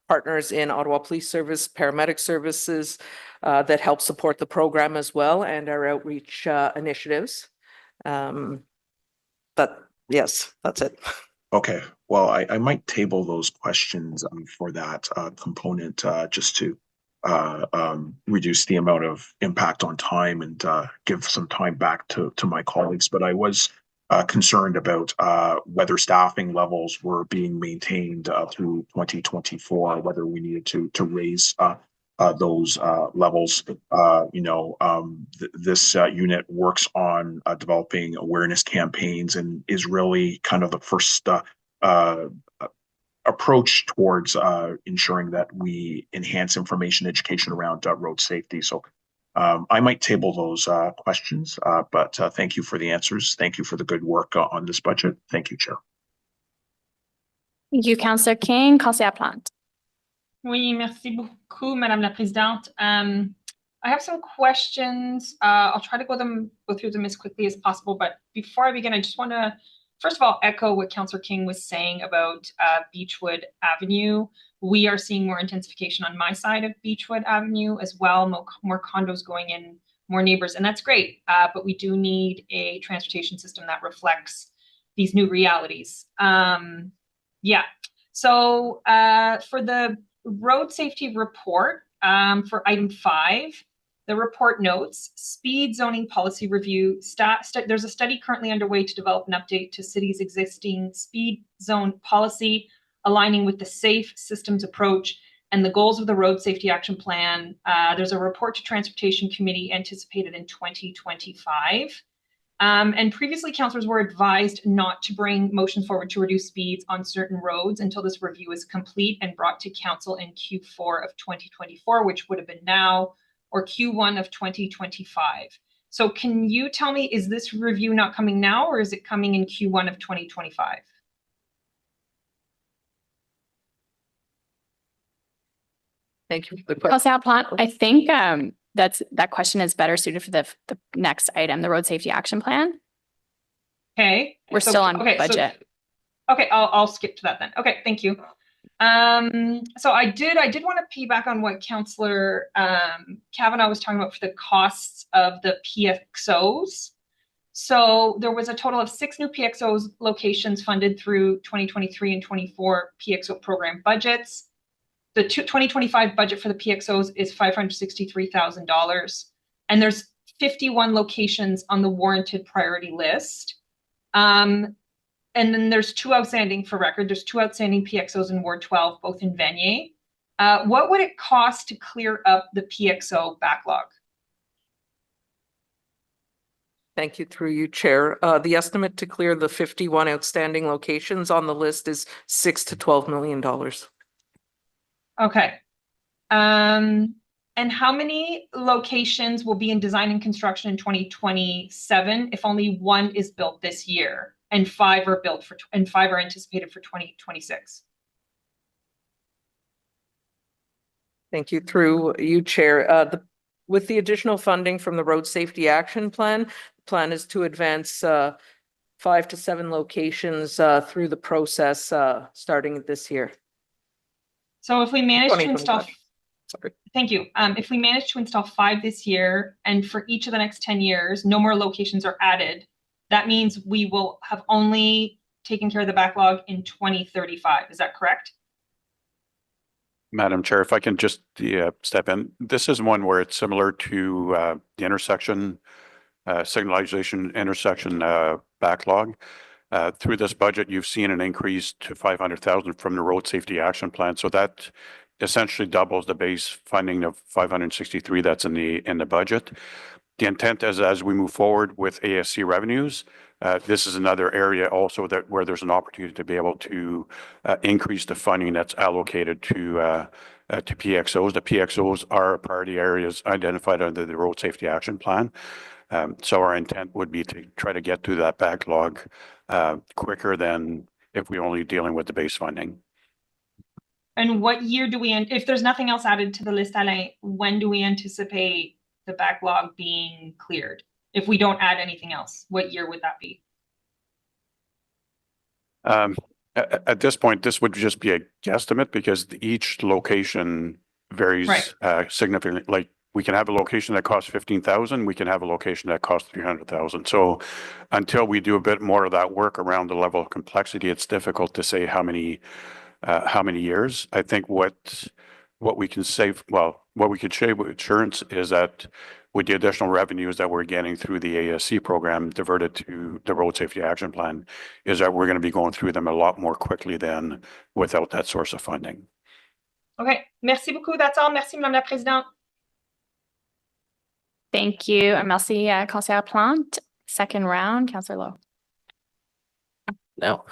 partners in Ottawa Police Service, paramedic services that help support the program as well, and our outreach initiatives. Yes, that's it. Okay, well, I might table those questions for that component just to reduce the amount of impact on time and give some time back to my colleagues. But I was concerned about whether staffing levels were being maintained through 2024, whether we needed to raise those levels. This unit works on developing awareness campaigns and is really kind of the first approach towards ensuring that we enhance information education around road safety. So I might table those questions, but thank you for the answers. Thank you for the good work on this budget. Thank you, Chair. Thank you, Councillor King. Councillor Plante. Oui, merci beaucoup, Madame la Présidente. I have some questions. I'll try to go through them as quickly as possible. But before I begin, I just want to, first of all, echo what Councillor King was saying about Beechwood Avenue. We are seeing more intensification on my side of Beechwood Avenue as well, more condos going in, more neighbors, and that's great. But we do need a transportation system that reflects these new realities. Yeah. So for the road safety report, for item 5, the report notes speed zoning policy review. There's a study currently underway to develop an update to city's existing speed zone policy, aligning with the safe systems approach and the goals of the Road Safety Action Plan. There's a report to Transportation Committee anticipated in 2025. And previously, councillors were advised not to bring motions forward to reduce speeds on certain roads until this review is complete and brought to council in Q4 of 2024, which would have been now, or Q1 of 2025. So can you tell me, is this review not coming now, or is it coming in Q1 of 2025? Thank you for the question. Councillor Plante, I think that question is better suited for the next item, the Road Safety Action Plan. Okay. We're still on budget. Okay, I'll skip to that then. Okay, thank you. So I did want to piggyback on what Councillor Kavanaugh was talking about for the costs of the PXOs. So there was a total of 6 new PXOs locations funded through 2023 and 24 PXO program budgets. The 2025 budget for the PXOs is $563,000, and there's 51 locations on the warranted priority list. And then there's 2 outstanding for record. There's 2 outstanding PXOs in Ward 12, both in Vanier. What would it cost to clear up the PXO backlog? Thank you, through you, Chair. The estimate to clear the 51 outstanding locations on the list is $6 to $12 million. Okay. And how many locations will be in design and construction in 2027 if only 1 is built this year and 5 are built for and 5 are anticipated for 2026? Thank you, through you, Chair. with the additional funding from the Road Safety Action Plan, the plan is to advance 5 to 7 locations through the process starting this year. So if we manage to install, 2025. Sorry. thank you. If we manage to install 5 this year, and for each of the next 10 years, no more locations are added, that means we will have only taken care of the backlog in 2035. Is that correct? Madam Chair, if I can just step in, this is one where it's similar to the intersection, signalization intersection backlog. Through this budget, you've seen an increase to 500,000 from the Road Safety Action Plan. So that essentially doubles the base funding of 563 that's in the budget. The intent is, as we move forward with ASC revenues, this is another area also that where there's an opportunity to be able to increase the funding that's allocated to PXOs. The PXOs are priority areas identified under the Road Safety Action Plan. So our intent would be to try to get through that backlog quicker than if we're only dealing with the base funding. And what year do we, if there's nothing else added to the list, Alain, when do we anticipate the backlog being cleared? If we don't add anything else, what year would that be? At this point, this would just be a guesstimate because each location varies significantly. Like we can have a location that costs 15,000, we can have a location that costs 300,000. So until we do a bit more of that work around the level of complexity, it's difficult to say how many years. I think what we can say, well, what we could say with assurance is that with the additional revenues that we're getting through the ASC program diverted to the Road Safety Action Plan, is that we're going to be going through them a lot more quickly than without that source of funding. Okay, merci beaucoup. That's all. Merci, Madame la Présidente. Thank you. And merci, Councillor Plante. Second round, Councillor Lowe. No.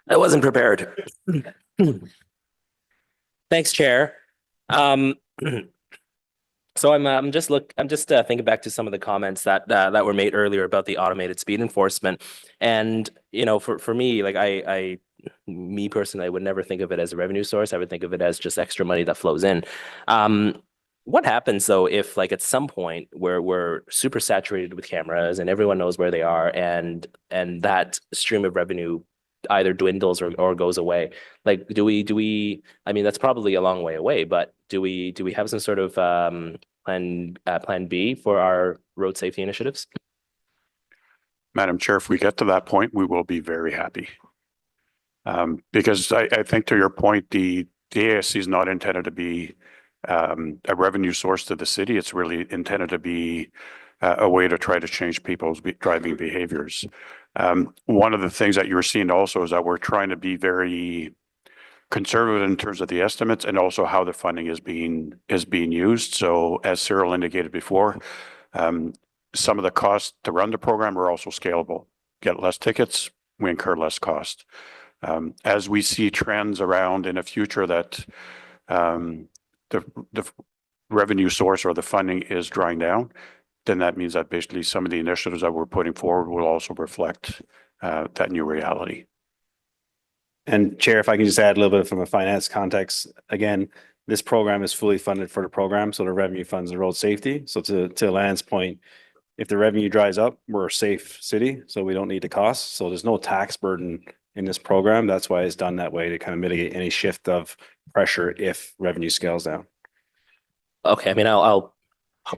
I wasn't prepared. Thanks, Chair. So I'm just thinking back to some of the comments that were made earlier about the automated speed enforcement, and you know, for me, like me personally, I would never think of it as a revenue source. I would think of it as just extra money that flows in. What happens though if, like, at some point where we're super saturated with cameras and everyone knows where they are, and that stream of revenue either dwindles or goes away? Like, do we, I mean, that's probably a long way away, but do we have some sort of plan B for our road safety initiatives? Madam Chair, if we get to that point, we will be very happy. Because I think, to your point, the ASC is not intended to be a revenue source to the city. It's really intended to be a way to try to change people's driving behaviors. One of the things that you're seeing also is that we're trying to be very conservative in terms of the estimates and also how the funding is being used. So as Cyril indicated before, some of the costs to run the program are also scalable. Get less tickets, we incur less cost. As we see trends around in the future that the revenue source or the funding is drying down, then that means that basically some of the initiatives that we're putting forward will also reflect that new reality. And Chair, if I can just add a little bit from a finance context, again, this program is fully funded for the program, so the revenue funds the road safety. So to Lan's point, if the revenue dries up, we're a safe city, so we don't need the cost. So there's no tax burden in this program. That's why it's done that way, to kind of mitigate any shift of pressure if revenue scales down. Okay, I mean, I'll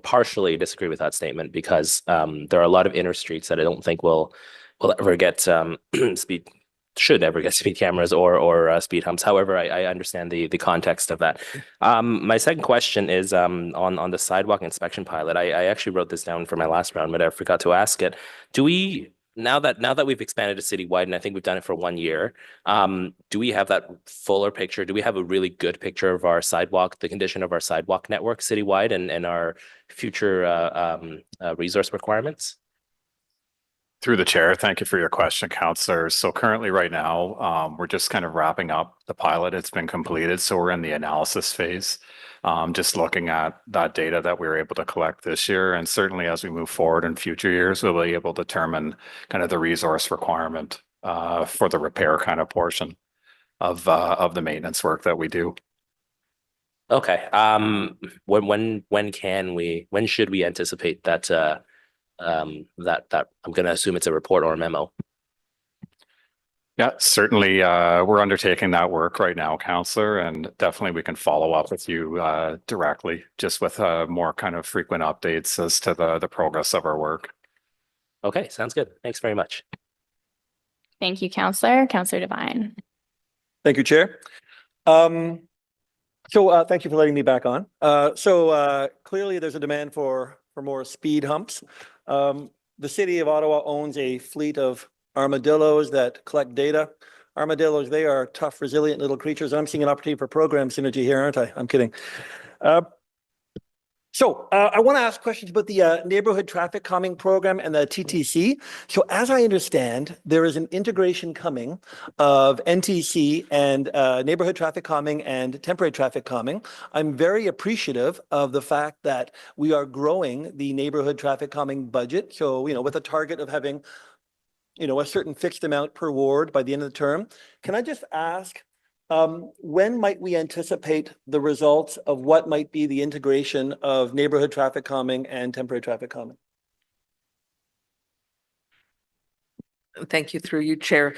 partially disagree with that statement because there are a lot of inner streets that I don't think will ever get should ever get speed cameras or speed humps. However, I understand the context of that. My second question is on the sidewalk inspection pilot. I actually wrote this down for my last round, but I forgot to ask it. Do we, now that we've expanded to citywide, and I think we've done it for 1 year, do we have that fuller picture? Do we have a really good picture of our sidewalk, the condition of our sidewalk network citywide, and our future resource requirements? Through the chair, thank you for your question, Councillor. So currently right now, we're just kind of wrapping up the pilot. It's been completed, so we're in the analysis phase. Just looking at that data that we were able to collect this year, and certainly as we move forward in future years, we'll be able to determine kind of the resource requirement for the repair kind of portion of the maintenance work that we do. Okay, when should we anticipate that, that I'm gonna assume it's a report or a memo? Yeah, certainly, we're undertaking that work right now, Counselor, and definitely we can follow up with you directly, just with more kind of frequent updates as to the progress of our work. Okay, sounds good. Thanks very much. Thank you, Counselor. Counselor Devine. Thank you, Chair. Thank you for letting me back on. Clearly there's a demand for more speed humps. The city of Ottawa owns a fleet of armadillos that collect data. Armadillos, they are tough, resilient little creatures. I'm seeing an opportunity for program synergy here, aren't I? I'm kidding. I want to ask questions about the neighborhood traffic calming program and the TTC. So as I understand, there is an integration coming of NTC and neighborhood traffic calming and temporary traffic calming. I'm very appreciative of the fact that we are growing the neighborhood traffic calming budget. So, with a target of having, a certain fixed amount per ward by the end of the term. Can I just ask, when might we anticipate the results of what might be the integration of neighborhood traffic calming and temporary traffic calming? Thank you through you, Chair.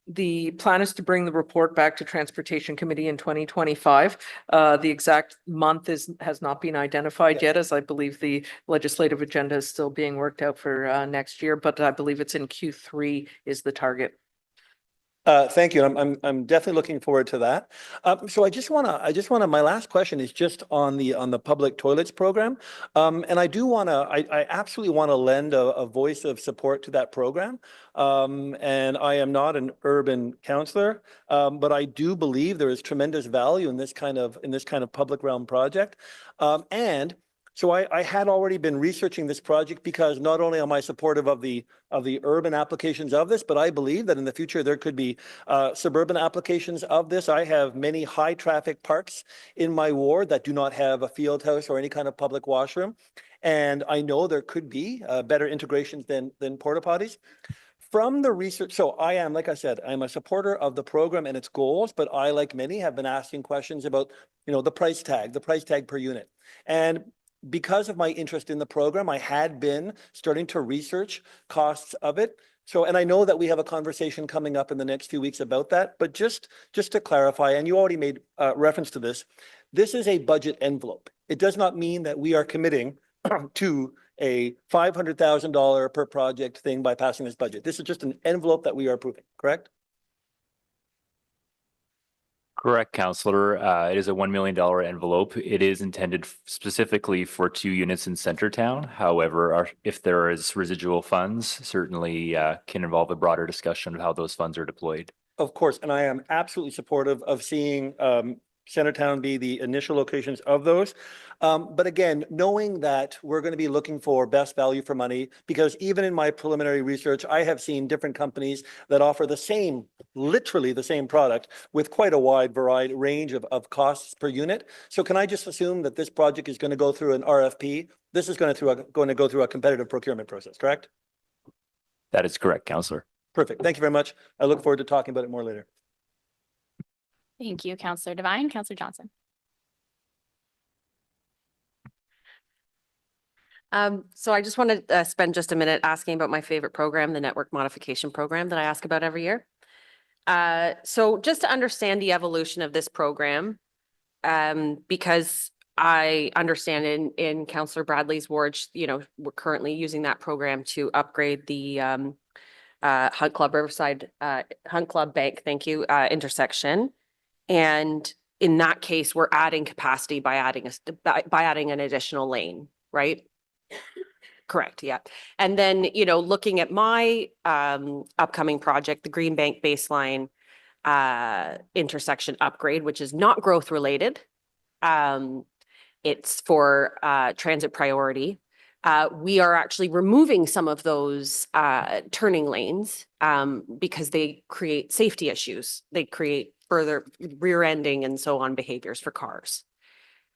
The plan is to bring the report back to Transportation Committee in 2025. The exact month has not been identified yet, as I believe the legislative agenda is still being worked out for next year, but I believe it's in Q3 is the target. Thank you. I'm definitely looking forward to that. So I just wanna, my last question is just on the public toilets program. And I absolutely want to lend a voice of support to that program. And I am not an urban councillor, but I do believe there is tremendous value in this kind of public realm project. And so I had already been researching this project because not only am I supportive of the urban applications of this, but I believe that in the future there could be suburban applications of this. I have many high traffic parks in my ward that do not have a field house or any kind of public washroom. And I know there could be better integrations than porta potties. From the research, so I am, like I said, I'm a supporter of the program and its goals, but I, like many, have been asking questions about, the price tag per unit. And because of my interest in the program, I had been starting to research costs of it. So, and I know that we have a conversation coming up in the next few weeks about that, but just to clarify, and you already made reference to this, this is a budget envelope. It does not mean that we are committing to a $500,000 per project thing by passing this budget. This is just an envelope that we are approving, correct? Correct, Councillor. It is a $1 million envelope. It is intended specifically for 2 units in Centertown. However, if there is residual funds, certainly can involve a broader discussion of how those funds are deployed. Of course, and I am absolutely supportive of seeing Centertown be the initial locations of those. But again, knowing that we're going to be looking for best value for money, because even in my preliminary research, I have seen different companies that offer the same, literally the same product with quite a wide variety range of costs per unit. So can I just assume that this project is going to go through an RFP? This is going to go through a competitive procurement process, correct? That is correct, Councillor. Perfect. Thank you very much. I look forward to talking about it more later. Thank you, Counselor Devine. Counselor Johnson. So I just want to spend just a minute asking about my favorite program, the network modification program that I ask about every year. So just to understand the evolution of this program, because I understand in Councillor Bradley's ward, we're currently using that program to upgrade the Hunt Club Riverside, Hunt Club Bank, thank you, intersection. And in that case, we're adding capacity by adding an additional lane, right? Correct, yeah. And then, looking at my upcoming project, the Green Bank Baseline intersection upgrade, which is not growth related. It's for transit priority. We are actually removing some of those turning lanes because they create safety issues. They create further rear-ending and so on behaviors for cars.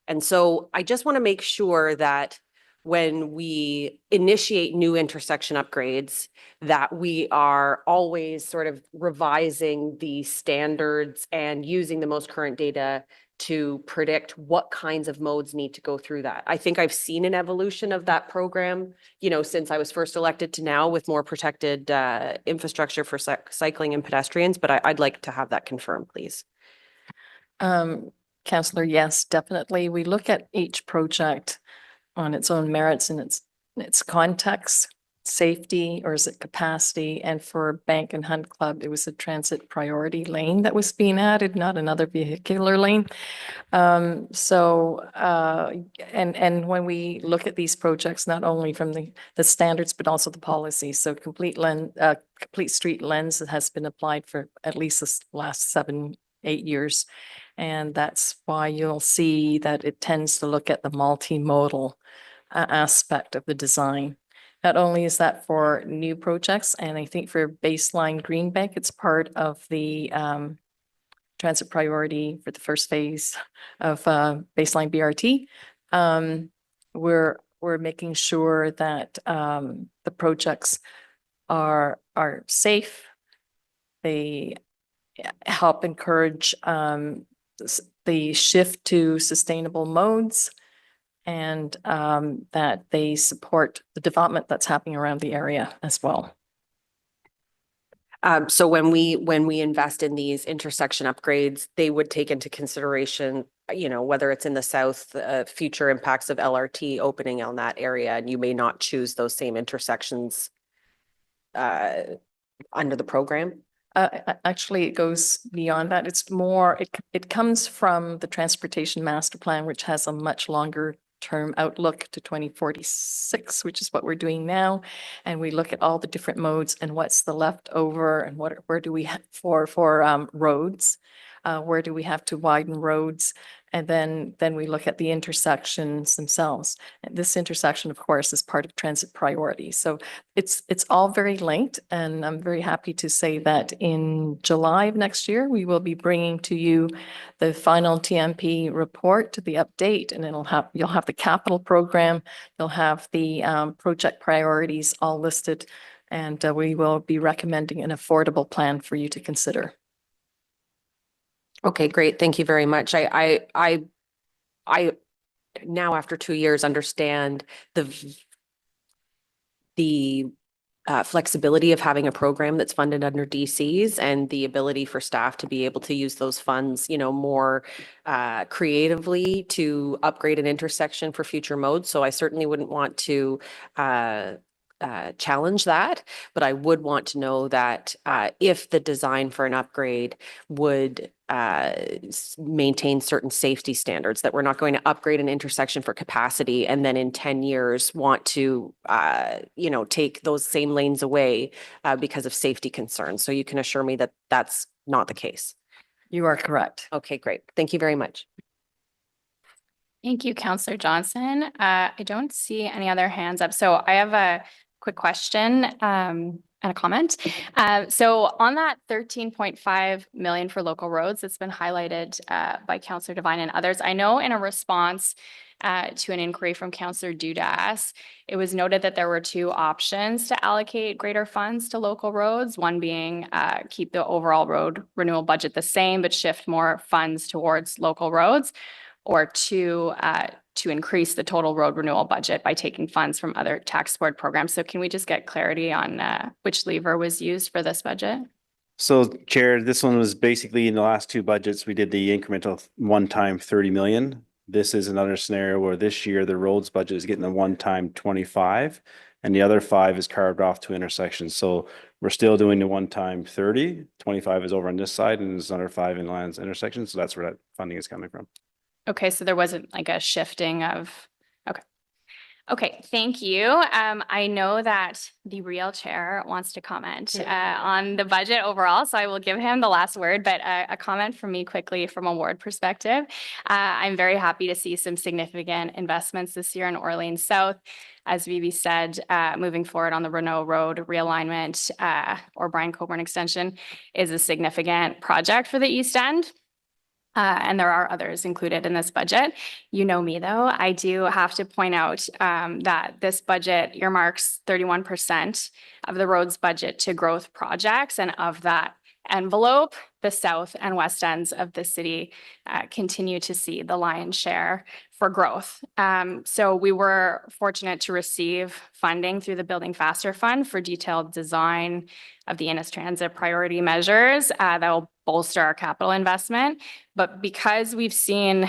And so I just want to make sure that when we initiate new intersection upgrades, that we are always sort of revising the standards and using the most current data to predict what kinds of modes need to go through that. I think I've seen an evolution of that program, you know, since I was first elected to now with more protected infrastructure for cycling and pedestrians, but I'd like to have that confirmed, please. Councillor, yes, definitely. We look at each project on its own merits and its context, safety, or is it capacity? And for Bank and Hunt Club, it was a transit priority lane that was being added, not another vehicular lane. And when we look at these projects, not only from the standards, but also the policy. So complete street lens has been applied for at least the last 7-8 years. And that's why you'll see that it tends to look at the multimodal aspect of the design. Not only is that for new projects, and I think for baseline Green Bank, it's part of the transit priority for the first phase of baseline BRT. We're making sure that the projects are safe. They help encourage the shift to sustainable modes, and that they support the development that's happening around the area as well. So when we invest in these intersection upgrades, they would take into consideration, you know, whether it's in the south, future impacts of LRT opening on that area, and you may not choose those same intersections under the program. Actually, it goes beyond that. It's more, it comes from the Transportation Master Plan, which has a much longer term outlook to 2046, which is what we're doing now. And we look at all the different modes and what's the leftover and where do we have for roads, where do we have to widen roads? And then we look at the intersections themselves. And this intersection, of course, is part of transit priority. So it's all very linked. And I'm very happy to say that in July of next year, we will be bringing to you the final TMP report, the update, and you'll have the capital program, you'll have the project priorities all listed, and we will be recommending an affordable plan for you to consider. Okay, great. Thank you very much. I now, after 2 years, understand the flexibility of having a program that's funded under DCs and the ability for staff to be able to use those funds, you know, more creatively to upgrade an intersection for future modes. So I certainly wouldn't want to challenge that, but I would want to know that if the design for an upgrade would maintain certain safety standards, that we're not going to upgrade an intersection for capacity and then in 10 years want to, you know, take those same lanes away because of safety concerns. So you can assure me that that's not the case. You are correct. Okay, great. Thank you very much. Thank you, Councillor Johnson. I don't see any other hands up. So I have a quick question and a comment. So on that 13.5 million for local roads that's been highlighted by Councillor Devine and others, I know in a response to an inquiry from Councillor Dudas, it was noted that there were 2 options to allocate greater funds to local roads. One being keep the overall road renewal budget the same, but shift more funds towards local roads, or 2, to increase the total road renewal budget by taking funds from other tax support programs. So can we just get clarity on which lever was used for this budget? So Chair, this one was basically in the last 2 budgets, we did the incremental one-time 30 million. This is another scenario where this year the roads budget is getting a one-time 25 and the other 5 is carved off to intersections. So we're still doing the one-time 30, 25 is over on this side and there's another 5 in lands intersections. So that's where that funding is coming from. Okay, so there wasn't like a shifting of, okay. Okay, thank you. I know that the real chair wants to comment on the budget overall, so I will give him the last word, but a comment from me quickly from a ward perspective. I'm very happy to see some significant investments this year in Orleans South. As Vivi said, moving forward on the Renault Road realignment or Brian Coburn extension is a significant project for the East End. And there are others included in this budget. You know me, though. I do have to point out that this budget earmarks 31% of the roads budget to growth projects. And of that envelope, the south and west ends of the city continue to see the lion's share for growth. So we were fortunate to receive funding through the Building Faster Fund for detailed design of the Innis Transit priority measures that will bolster our capital investment. But because we've seen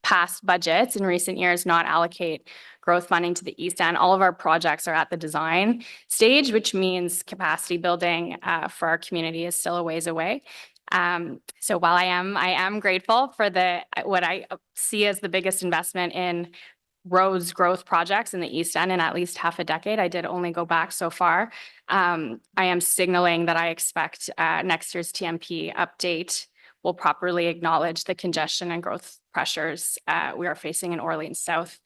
past budgets in recent years not allocate growth funding to the east end, all of our projects are at the design stage, which means capacity building for our community is still a ways away. So while I am grateful for what I see as the biggest investment in roads growth projects in the east end in at least half a decade, I did only go back so far. I am signaling that I expect next year's TMP update will properly acknowledge the congestion and growth pressures we are facing in Orleans South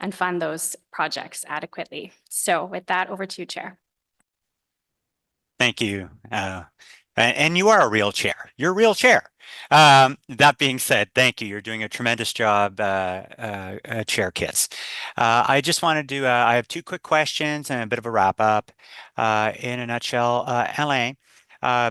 and fund those projects adequately. So with that, over to you, Chair. Thank you. And you are a real chair. You're a real chair. That being said, thank you. You're doing a tremendous job, Chair Kitts. I just wanted to, I have two quick questions and a bit of a wrap up. In a nutshell, Alain,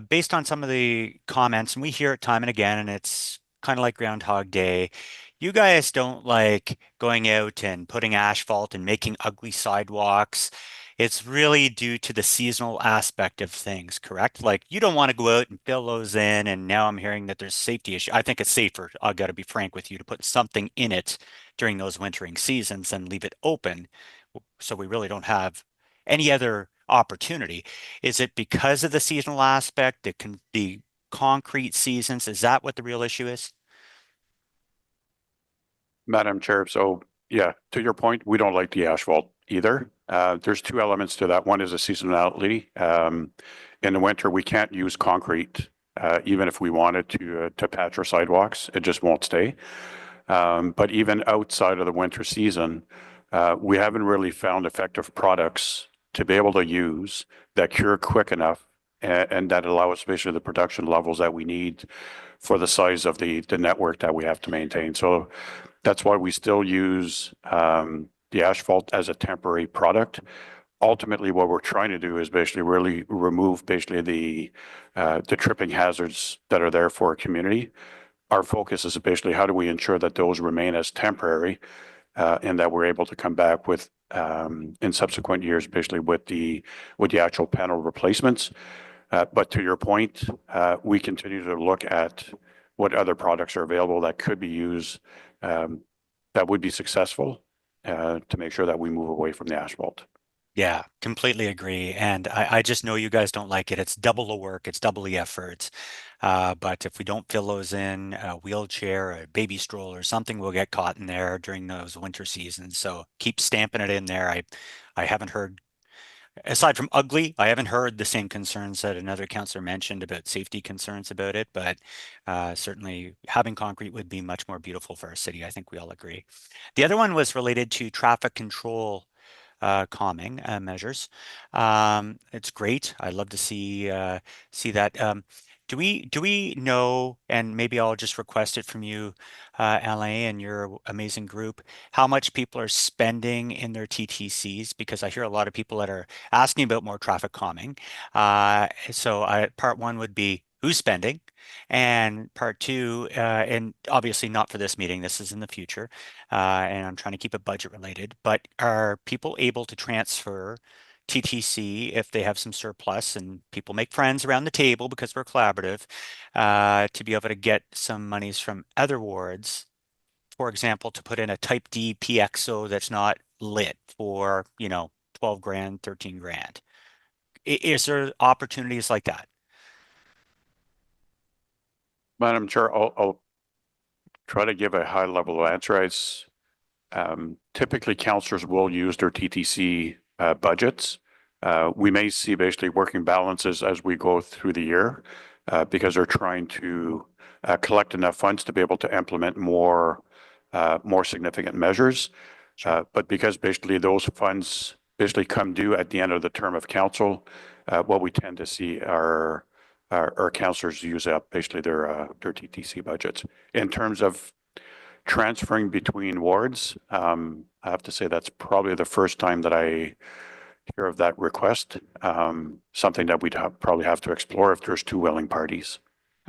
based on some of the comments, and we hear it time and again, and it's kind of like Groundhog Day, you guys don't like going out and putting asphalt and making ugly sidewalks. It's really due to the seasonal aspect of things, correct? Like you don't want to go out and fill those in, and now I'm hearing that there's safety issue. I think it's safer, I've got to be frank with you, to put something in it during those wintering seasons and leave it open so we really don't have any other opportunity. Is it because of the seasonal aspect? It can be concrete seasons. Is that what the real issue is? Madam Chair, so yeah, to your point, we don't like the asphalt either. There's two elements to that. One is a seasonality. In the winter, we can't use concrete, even if we wanted to patch our sidewalks. It just won't stay. But even outside of the winter season, we haven't really found effective products to be able to use that cure quick enough and that allow us basically the production levels that we need for the size of the network that we have to maintain. So that's why we still use the asphalt as a temporary product. Ultimately, what we're trying to do is basically really remove basically the tripping hazards that are there for our community. Our focus is basically how do we ensure that those remain as temporary and that we're able to come back with in subsequent years, basically with the actual panel replacements. But to your point, we continue to look at what other products are available that could be used that would be successful to make sure that we move away from the asphalt. Yeah, completely agree. And I just know you guys don't like it. It's double the work, it's double the efforts. But if we don't fill those in, a wheelchair, a baby stroller, or something will get caught in there during those winter seasons. So keep stamping it in there. I haven't heard, aside from ugly, I haven't heard the same concerns that another councillor mentioned about safety concerns about it, but certainly having concrete would be much more beautiful for our city. I think we all agree. The other one was related to traffic control calming measures. It's great. I'd love to see that. Do we know, and maybe I'll just request it from you, Alain, and your amazing group, how much people are spending in their TTCs? Because I hear a lot of people that are asking about more traffic calming. So part one would be who's spending, and part two, and obviously not for this meeting, this is in the future, and I'm trying to keep it budget related, but are people able to transfer TTC if they have some surplus, and people make friends around the table because we're collaborative, to be able to get some monies from other wards, for example, to put in a type D PXO that's not lit for, 12 grand, 13 grand. Is there opportunities like that? Madam Chair, I'll try to give a high level answer. Typically, councillors will use their TTC budgets. We may see basically working balances as we go through the year because they're trying to collect enough funds to be able to implement more significant measures. But because basically those funds basically come due at the end of the term of council, what we tend to see are our councillors use up basically their TTC budgets. In terms of transferring between wards, I have to say that's probably the first time that I hear of that request. Something that we'd probably have to explore if there's two willing parties.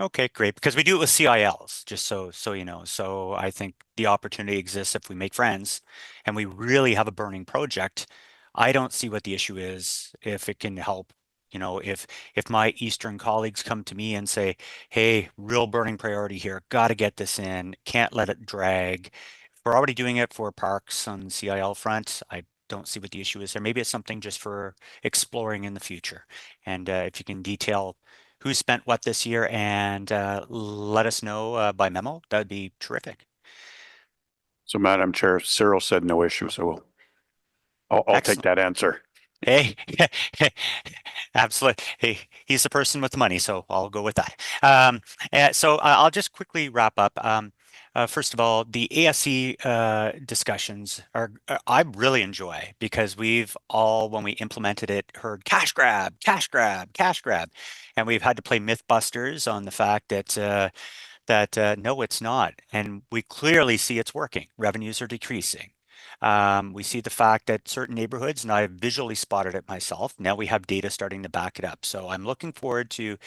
Okay, great. Because we do it with CILs, just so you know. So I think the opportunity exists if we make friends and we really have a burning project. I don't see what the issue is if it can help. You know, if my Eastern colleagues come to me and say, "Hey, real burning priority here, got to get this in, can't let it drag." If we're already doing it for parks on the CIL front, I don't see what the issue is there. Maybe it's something just for exploring in the future. And if you can detail who spent what this year and let us know by memo, that'd be terrific. So Madam Chair, Cyril said no issue, so I'll take that answer. Hey, absolutely. Hey, he's the person with the money, so I'll go with that. So I'll just quickly wrap up. First of all, the ASC discussions I really enjoy because we've all, when we implemented it, heard cash grab, cash grab, cash grab, and we've had to play Mythbusters on the fact that no, it's not, and we clearly see it's working. Revenues are decreasing. We see the fact that certain neighborhoods, and I've visually spotted it myself, now we have data starting to back it up. So I'm looking forward to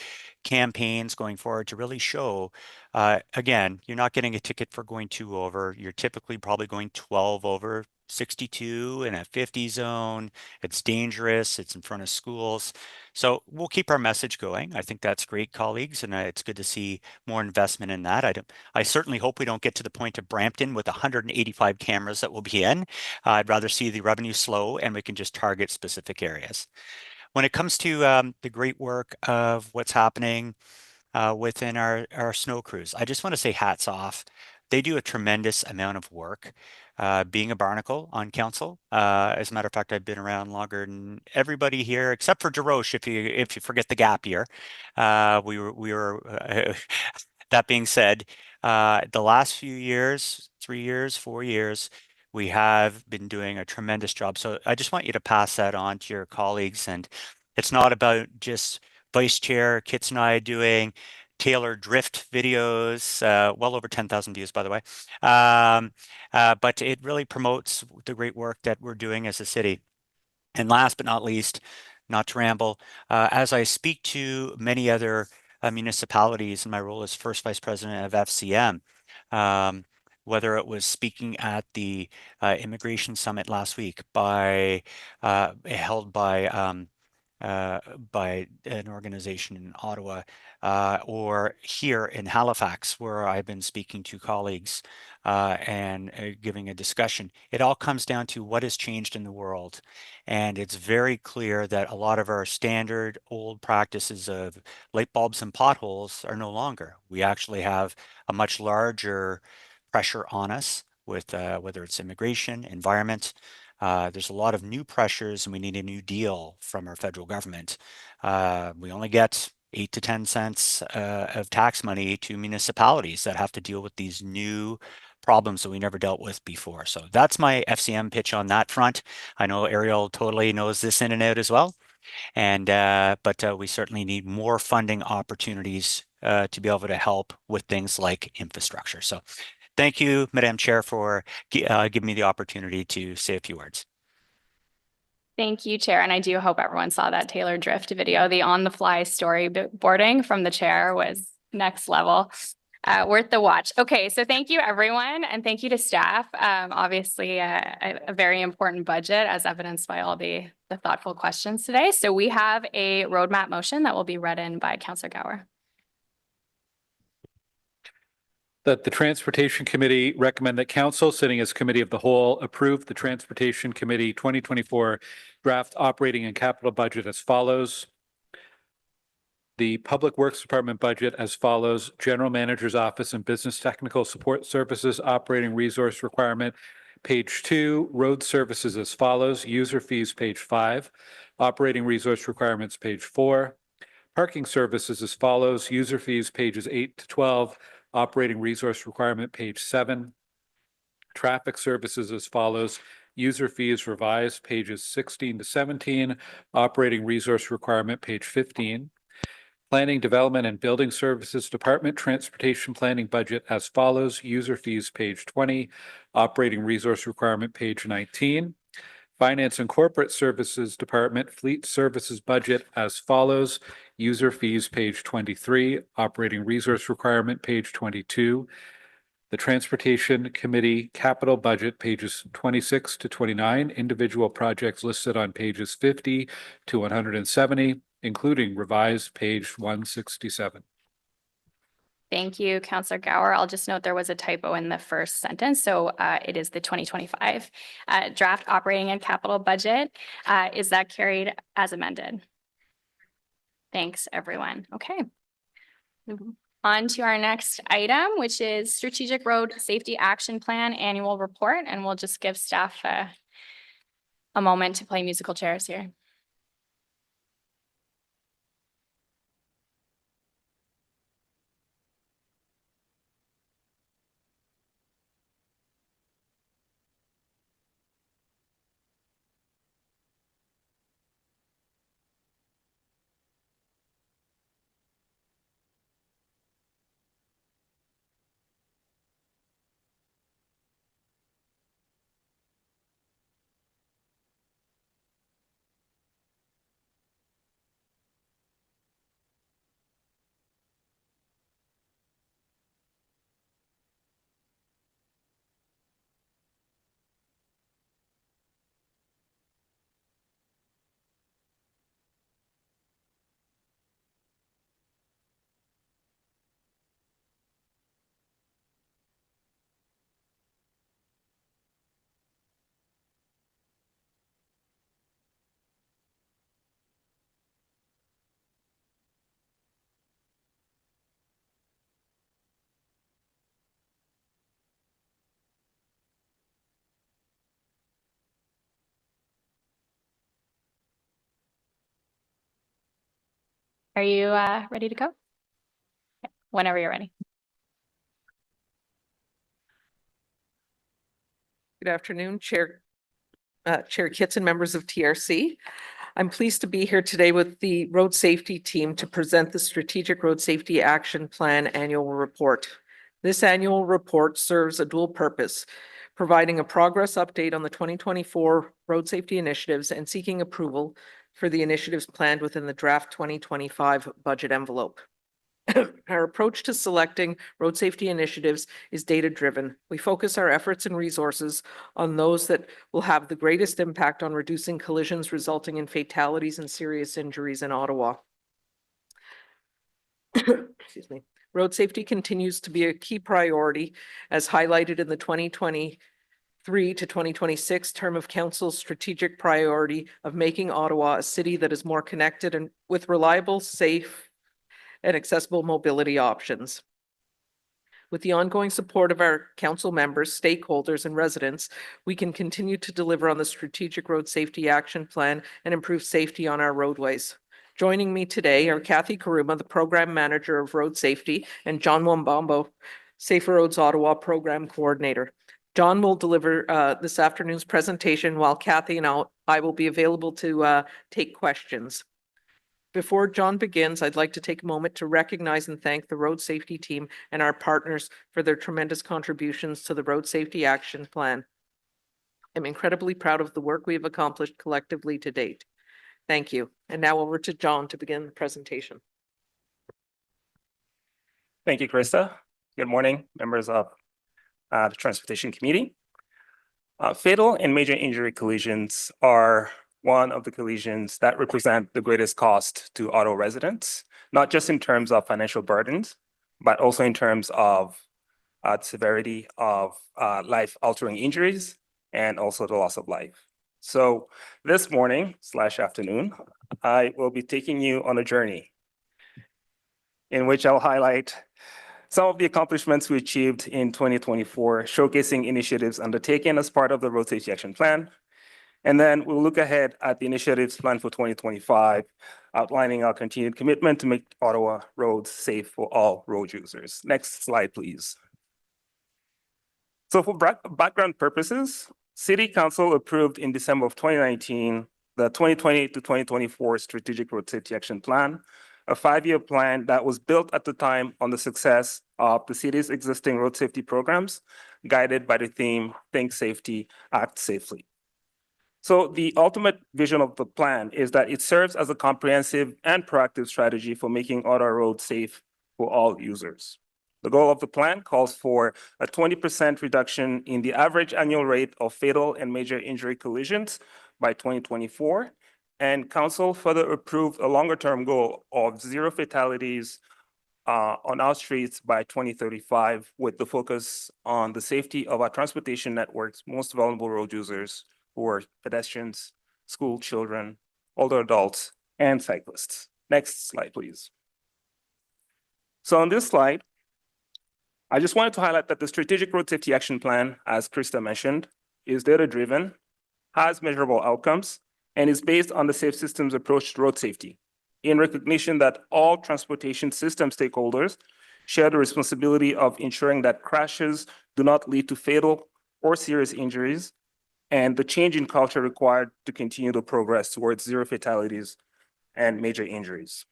campaigns going forward to really show, again, you're not getting a ticket for going 2 over. You're typically probably going 12 over, 62 in a 50 zone. It's dangerous. It's in front of schools. So we'll keep our message going. I think that's great, colleagues, and it's good to see more investment in that. I certainly hope we don't get to the point of Brampton with 185 cameras that will be in. I'd rather see the revenue slow and we can just target specific areas. When it comes to the great work of what's happening within our snow crews, I just want to say hats off. They do a tremendous amount of work. Being a barnacle on council, as a matter of fact, I've been around longer than everybody here, except for DeRoche, if you forget the gap year. We were that being said, the last few years, 3 years, 4 years, we have been doing a tremendous job. So I just want you to pass that on to your colleagues. And it's not about just Vice Chair Kits and I doing Taylor drift videos, well over 10,000 views, by the way. But it really promotes the great work that we're doing as a city. And last but not least, not to ramble, as I speak to many other municipalities in my role as first vice president of FCM, whether it was speaking at the immigration summit last week held by an organization in Ottawa, or here in Halifax, where I've been speaking to colleagues and giving a discussion. It all comes down to what has changed in the world. And it's very clear that a lot of our standard old practices of light bulbs and potholes are no longer. We actually have a much larger pressure on us with whether it's immigration, environment. There's a lot of new pressures and we need a new deal from our federal government. We only get 8 to 10 cents of tax money to municipalities that have to deal with these new problems that we never dealt with before. So that's my FCM pitch on that front. I know Ariel totally knows this in and out as well. And but we certainly need more funding opportunities to be able to help with things like infrastructure. So thank you, Madam Chair, for giving me the opportunity to say a few words. Thank you, Chair. And I do hope everyone saw that Taylor Drift video. The on-the-fly storyboarding from the chair was next level. Worth the watch. Okay, so thank you, everyone, and thank you to staff. Obviously, a very important budget, as evidenced by all the thoughtful questions today. So we have a roadmap motion that will be read in by Councillor Gower. That the Transportation Committee recommend that Council, sitting as Committee of the Whole, approve the Transportation Committee 2024 draft operating and capital budget as follows. The Public Works Department budget as follows: General Manager's Office and Business Technical Support Services operating resource requirement, page 2, road services as follows: user fees, page 5, operating resource requirements, page 4, parking services as follows: user fees, pages 8 to 12, operating resource requirement, page 7, traffic services as follows: user fees revised, pages 16 to 17, operating resource requirement, page 15. Planning, Development, and Building Services Department Transportation Planning budget as follows: user fees, page 20, operating resource requirement, page 19. Finance and Corporate Services Department Fleet Services Budget as follows. User fees, page 23. Operating resource requirement, page 22. The Transportation Committee Capital Budget, pages 26 to 29. Individual projects listed on pages 50 to 170, including revised page 167. Thank you, Councillor Gower. I'll just note there was a typo in the first sentence. So it is the 2025 draft operating and capital budget. Is that carried as amended? Thanks, everyone. Okay. On to our next item, which is Strategic Road Safety Action Plan Annual Report. And we'll just give staff a moment to play musical chairs here. Are you ready to go? Whenever you're ready. Good afternoon, Chair Kitts and members of TRC. I'm pleased to be here today with the road safety team to present the Strategic Road Safety Action Plan Annual Report. This annual report serves a dual purpose, providing a progress update on the 2024 road safety initiatives and seeking approval for the initiatives planned within the draft 2025 budget envelope. Our approach to selecting road safety initiatives is data-driven. We focus our efforts and resources on those that will have the greatest impact on reducing collisions resulting in fatalities and serious injuries in Ottawa. Excuse me. Road safety continues to be a key priority, as highlighted in the 2023 to 2026 term of council's strategic priority of making Ottawa a city that is more connected and with reliable, safe, and accessible mobility options. With the ongoing support of our council members, stakeholders, and residents, we can continue to deliver on the Strategic Road Safety Action Plan and improve safety on our roadways. Joining me today are Kathy Karuma, the Program Manager of Road Safety, and John Wambambo, Safer Roads Ottawa Program Coordinator. John will deliver this afternoon's presentation, while Kathy and I will be available to take questions. Before John begins, I'd like to take a moment to recognize and thank the road safety team and our partners for their tremendous contributions to the Road Safety Action Plan. I'm incredibly proud of the work we have accomplished collectively to date. Thank you. And now over to John to begin the presentation. Thank you, Krista. Good morning, members of the Transportation Committee. Fatal and major injury collisions are one of the collisions that represent the greatest cost to auto residents, not just in terms of financial burdens, but also in terms of severity of life-altering injuries and also the loss of life. So this morning / afternoon, I will be taking you on a journey in which I'll highlight some of the accomplishments we achieved in 2024, showcasing initiatives undertaken as part of the Road Safety Action Plan. And then we'll look ahead at the initiatives planned for 2025, outlining our continued commitment to make Ottawa roads safe for all road users. Next slide, please. So for background purposes, City Council approved in December of 2019 the 2020 to 2024 Strategic Road Safety Action Plan, a 5-year plan that was built at the time on the success of the city's existing road safety programs, guided by the theme, Think Safety, Act Safely. So the ultimate vision of the plan is that it serves as a comprehensive and proactive strategy for making Ottawa roads safe for all users. The goal of the plan calls for a 20% reduction in the average annual rate of fatal and major injury collisions by 2024. And Council further approved a longer-term goal of 0 fatalities on our streets by 2035, with the focus on the safety of our transportation network's most vulnerable road users, who are pedestrians, school children, older adults, and cyclists. Next slide, please. So on this slide, I just wanted to highlight that the Strategic Road Safety Action Plan, as Krista mentioned, is data-driven, has measurable outcomes, and is based on the Safe Systems approach to road safety, in recognition that all transportation system stakeholders share the responsibility of ensuring that crashes do not lead to fatal or serious injuries, and the change in culture required to continue the progress towards 0 fatalities and major injuries.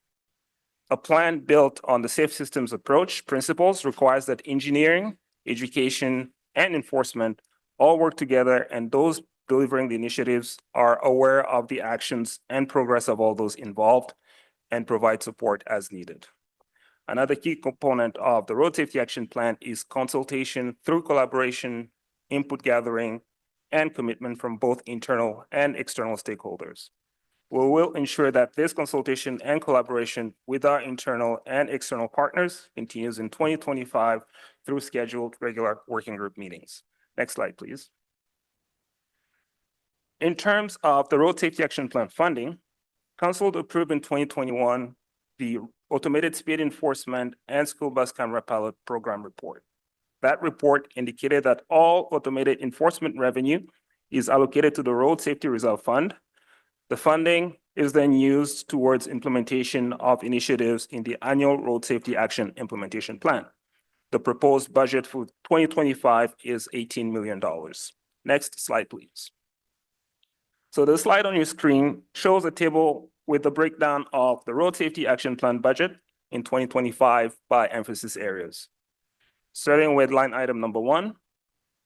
A plan built on the Safe Systems approach principles requires that engineering, education, and enforcement all work together, and those delivering the initiatives are aware of the actions and progress of all those involved and provide support as needed. Another key component of the Road Safety Action Plan is consultation through collaboration, input gathering, and commitment from both internal and external stakeholders. We will ensure that this consultation and collaboration with our internal and external partners continues in 2025 through scheduled regular working group meetings. Next slide, please. In terms of the Road Safety Action Plan funding, Council approved in 2021 the Automated Speed Enforcement and School Bus Camera Pilot Program report. That report indicated that all automated enforcement revenue is allocated to the Road Safety Reserve Fund. The funding is then used towards implementation of initiatives in the annual Road Safety Action Implementation Plan. The proposed budget for 2025 is $18 million. Next slide, please. So the slide on your screen shows a table with the breakdown of the Road Safety Action Plan budget in 2025 by emphasis areas. Starting with line item number 1,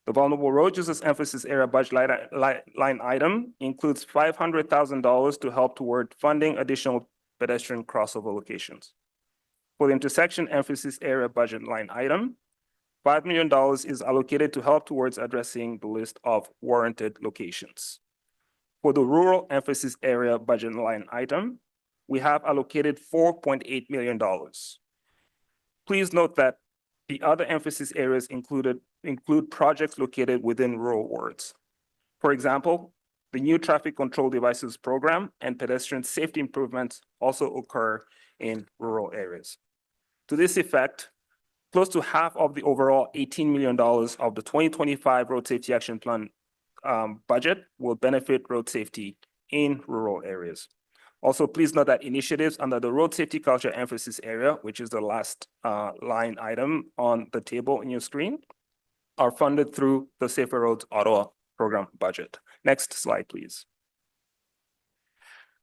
the vulnerable road users emphasis area budget line item includes $500,000 to help toward funding additional pedestrian crossover locations. For the intersection emphasis area budget line item, $5 million is allocated to help towards addressing the list of warranted locations. For the rural emphasis area budget line item, we have allocated $4.8 million. Please note that the other emphasis areas include projects located within rural wards. For example, the new traffic control devices program and pedestrian safety improvements also occur in rural areas. To this effect, close to half of the overall $18 million of the 2025 Road Safety Action Plan budget will benefit road safety in rural areas. Also, please note that initiatives under the Road Safety Culture Emphasis Area, which is the last line item on the table in your screen, are funded through the Safer Roads Ottawa program budget. Next slide, please.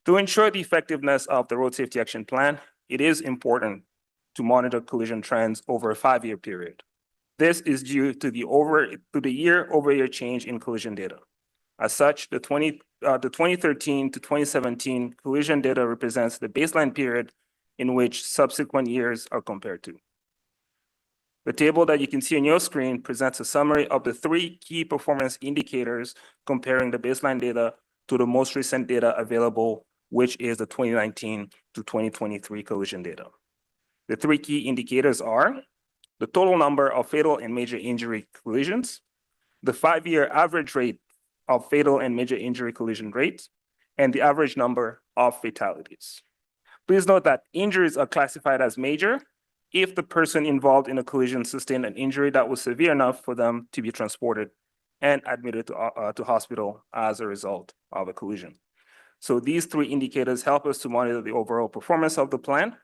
To ensure the effectiveness of the Road Safety Action Plan, it is important to monitor collision trends over a 5-year period. This is due to the year-over-year change in collision data. As such, the 2013 to 2017 collision data represents the baseline period in which subsequent years are compared to. The table that you can see on your screen presents a summary of the 3 key performance indicators comparing the baseline data to the most recent data available, which is the 2019 to 2023 collision data. The 3 key indicators are the total number of fatal and major injury collisions, the 5-year average rate of fatal and major injury collision rates, and the average number of fatalities. Please note that injuries are classified as major if the person involved in a collision sustained an injury that was severe enough for them to be transported and admitted to hospital as a result of a collision. So these 3 indicators help us to monitor the overall performance of the plan,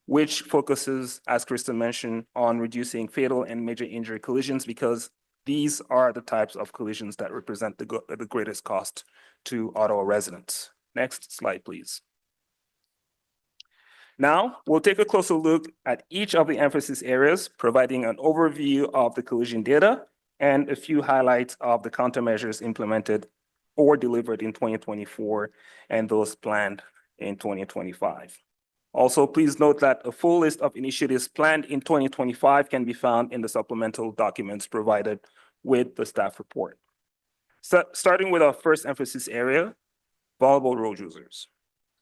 which focuses, as Krista mentioned, on reducing fatal and major injury collisions, because these are the types of collisions that represent the greatest cost to Ottawa residents. Next slide, please. Now, we'll take a closer look at each of the emphasis areas, providing an overview of the collision data and a few highlights of the countermeasures implemented or delivered in 2024 and those planned in 2025. Also, please note that a full list of initiatives planned in 2025 can be found in the supplemental documents provided with the staff report. So, starting with our first emphasis area, vulnerable road users.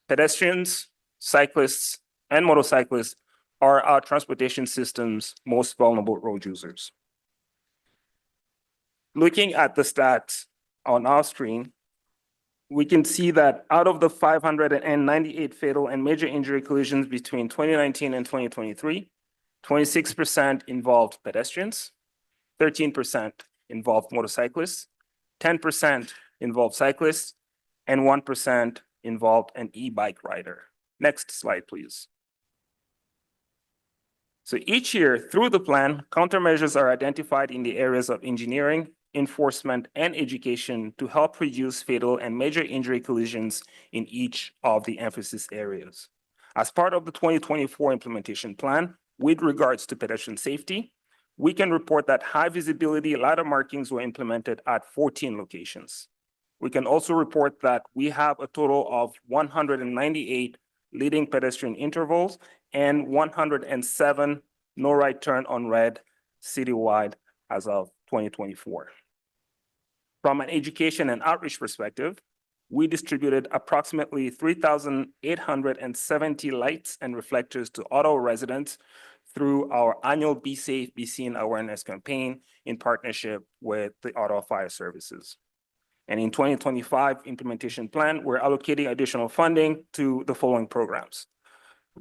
Pedestrians, cyclists, and motorcyclists are our transportation system's most vulnerable road users. Looking at the stats on our screen, we can see that out of the 598 fatal and major injury collisions between 2019 and 2023, 26% involved pedestrians, 13% involved motorcyclists, 10% involved cyclists, and 1% involved an e-bike rider. Next slide, please. So each year through the plan, countermeasures are identified in the areas of engineering, enforcement, and education to help reduce fatal and major injury collisions in each of the emphasis areas. As part of the 2024 implementation plan, with regards to pedestrian safety, we can report that high visibility ladder markings were implemented at 14 locations. We can also report that we have a total of 198 leading pedestrian intervals and 107 no right turn on red citywide as of 2024. From an education and outreach perspective, we distributed approximately 3,870 lights and reflectors to Ottawa residents through our annual Be Safe, Be Seen awareness campaign in partnership with the Ottawa Fire Services. And in 2025 implementation plan, we're allocating additional funding to the following programs: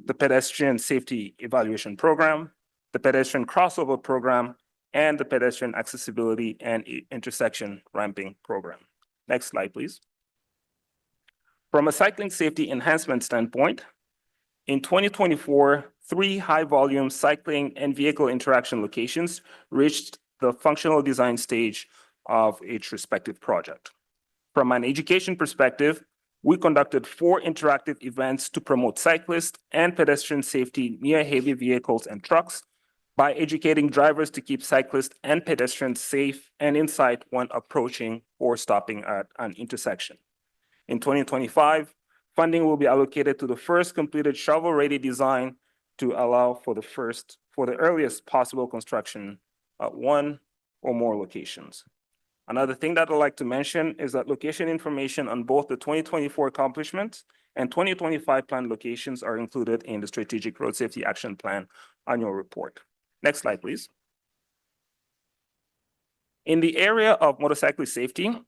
the Pedestrian Safety Evaluation Program, the Pedestrian Crossover Program, and the Pedestrian Accessibility and Intersection Ramping Program. Next slide, please. From a cycling safety enhancement standpoint, in 2024, 3 high-volume cycling and vehicle interaction locations reached the functional design stage of each respective project. From an education perspective, we conducted 4 interactive events to promote cyclist and pedestrian safety near heavy vehicles and trucks by educating drivers to keep cyclists and pedestrians safe and in sight when approaching or stopping at an intersection. In 2025, funding will be allocated to the first completed shovel-ready design to allow for the earliest possible construction at 1 or more locations. Another thing that I'd like to mention is that location information on both the 2024 accomplishments and 2025 planned locations are included in the Strategic Road Safety Action Plan annual report. Next slide, please. In the area of motorcyclist safety,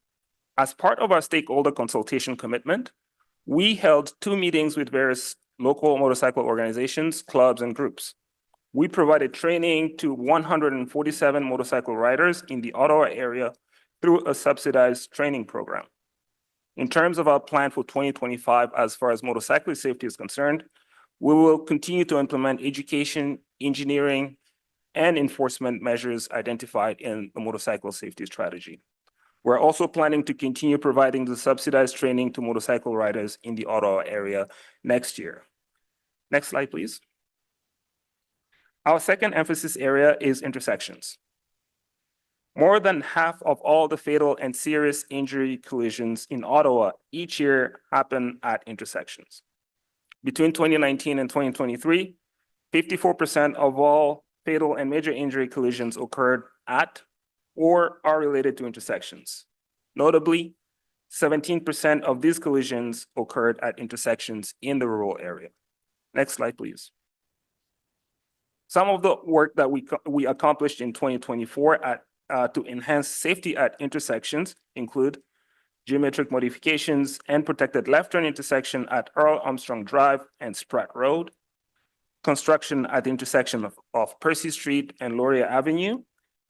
as part of our stakeholder consultation commitment, we held 2 meetings with various local motorcycle organizations, clubs, and groups. We provided training to 147 motorcycle riders in the Ottawa area through a subsidized training program. In terms of our plan for 2025, as far as motorcyclist safety is concerned, we will continue to implement education, engineering, and enforcement measures identified in the motorcycle safety strategy. We're also planning to continue providing the subsidized training to motorcycle riders in the Ottawa area next year. Next slide, please. Our second emphasis area is intersections. More than half of all the fatal and serious injury collisions in Ottawa each year happen at intersections. Between 2019 and 2023, 54% of all fatal and major injury collisions occurred at or are related to intersections. Notably, 17% of these collisions occurred at intersections in the rural area. Next slide, please. Some of the work that we accomplished in 2024 to enhance safety at intersections include geometric modifications and protected left turn intersection at Earl Armstrong Drive and Spratt Road, construction at the intersection of Percy Street and Laurier Avenue,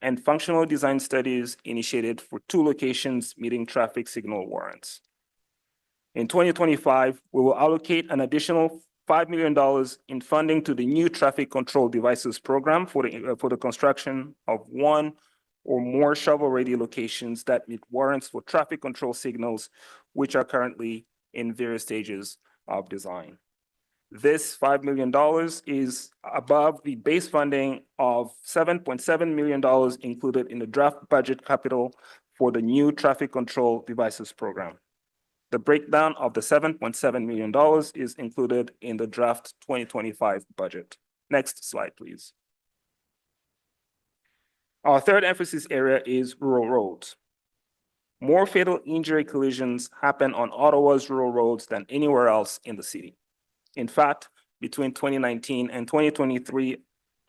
and functional design studies initiated for 2 locations meeting traffic signal warrants. In 2025, we will allocate an additional $5 million in funding to the new traffic control devices program for the construction of 1 or more shovel-ready locations that meet warrants for traffic control signals, which are currently in various stages of design. This $5 million is above the base funding of $7.7 million included in the draft budget capital for the new traffic control devices program. The breakdown of the $7.7 million is included in the draft 2025 budget. Next slide, please. Our third emphasis area is rural roads. More fatal injury collisions happen on Ottawa's rural roads than anywhere else in the city. In fact, between 2019 and 2023,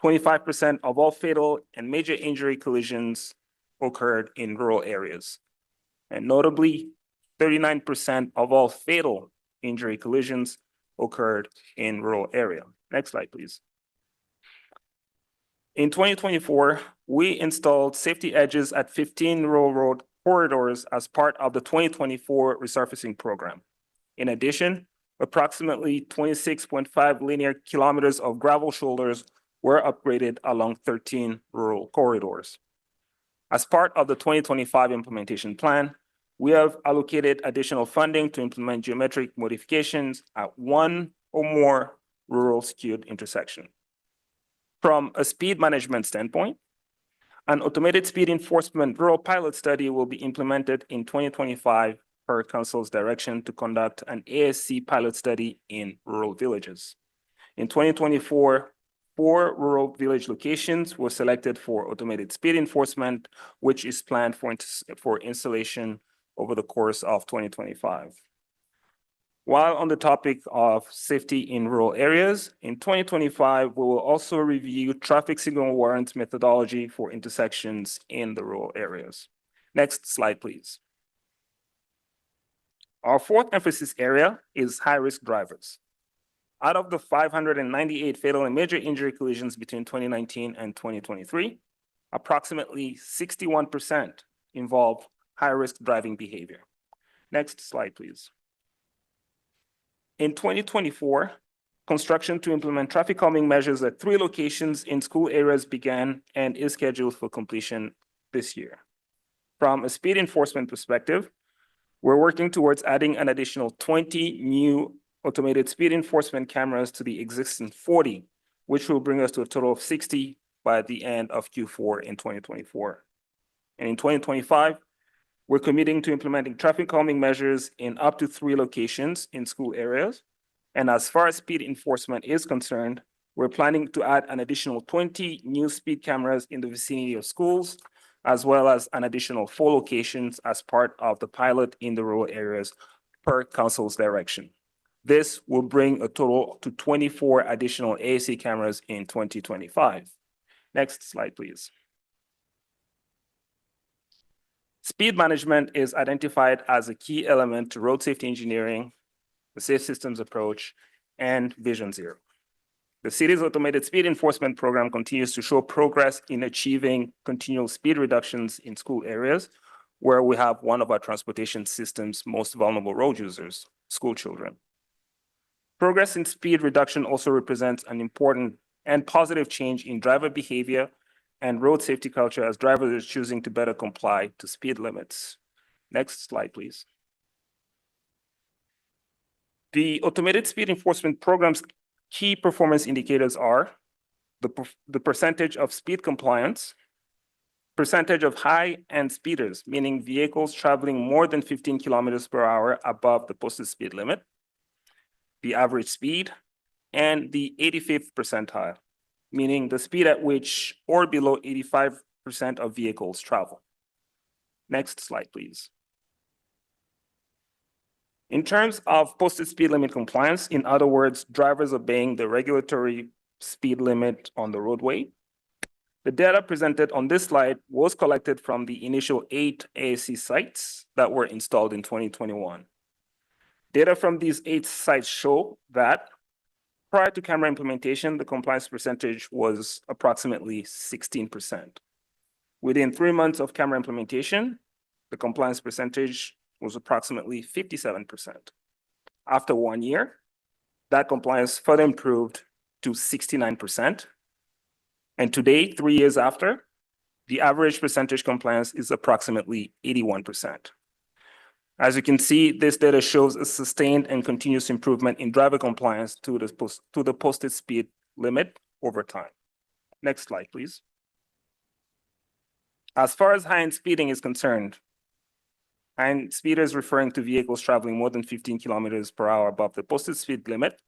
25% of all fatal and major injury collisions occurred in rural areas. And notably, 39% of all fatal injury collisions occurred in rural area. Next slide, please. In 2024, we installed safety edges at 15 rural road corridors as part of the 2024 resurfacing program. In addition, approximately 26.5 linear kilometers of gravel shoulders were upgraded along 13 rural corridors. As part of the 2025 implementation plan, we have allocated additional funding to implement geometric modifications at one or more rural skewed intersection. From a speed management standpoint, an automated speed enforcement rural pilot study will be implemented in 2025 per Council's direction to conduct an ASC pilot study in rural villages. In 2024, 4 rural village locations were selected for automated speed enforcement, which is planned for installation over the course of 2025. While on the topic of safety in rural areas, in 2025, we will also review traffic signal warrant methodology for intersections in the rural areas. Next slide, please. Our fourth emphasis area is high-risk drivers. Out of the 598 fatal and major injury collisions between 2019 and 2023, approximately 61% involved high-risk driving behavior. Next slide, please. In 2024, construction to implement traffic calming measures at 3 locations in school areas began and is scheduled for completion this year. From a speed enforcement perspective, we're working towards adding an additional 20 new automated speed enforcement cameras to the existing 40, which will bring us to a total of 60 by the end of Q4 in 2024. And in 2025, we're committing to implementing traffic calming measures in up to 3 locations in school areas. And as far as speed enforcement is concerned, we're planning to add an additional 20 new speed cameras in the vicinity of schools, as well as an additional 4 locations as part of the pilot in the rural areas per Council's direction. This will bring a total to 24 additional AAC cameras in 2025. Next slide, please. Speed management is identified as a key element to road safety engineering, the safe systems approach, and Vision Zero. The city's automated speed enforcement program continues to show progress in achieving continual speed reductions in school areas, where we have one of our transportation system's most vulnerable road users, school children. Progress in speed reduction also represents an important and positive change in driver behavior and road safety culture as drivers are choosing to better comply to speed limits. Next slide, please. The automated speed enforcement program's key performance indicators are the percentage of speed compliance, percentage of high-end speeders, meaning vehicles traveling more than 15 kilometers per hour above the posted speed limit, the average speed, and the 85th percentile, meaning the speed at which or below 85% of vehicles travel. Next slide, please. In terms of posted speed limit compliance, in other words, drivers obeying the regulatory speed limit on the roadway, the data presented on this slide was collected from the initial 8 AAC sites that were installed in 2021. Data from these 8 sites show that prior to camera implementation, the compliance percentage was approximately 16%. Within 3 months of camera implementation, the compliance percentage was approximately 57%. After 1 year, that compliance further improved to 69%. And today, 3 years after, the average percentage compliance is approximately 81%. As you can see, this data shows a sustained and continuous improvement in driver compliance to the posted speed limit over time. Next slide, please. As far as high-end speeding is concerned, And speeders referring to vehicles traveling more than 15 kilometers per hour above the posted speed limit.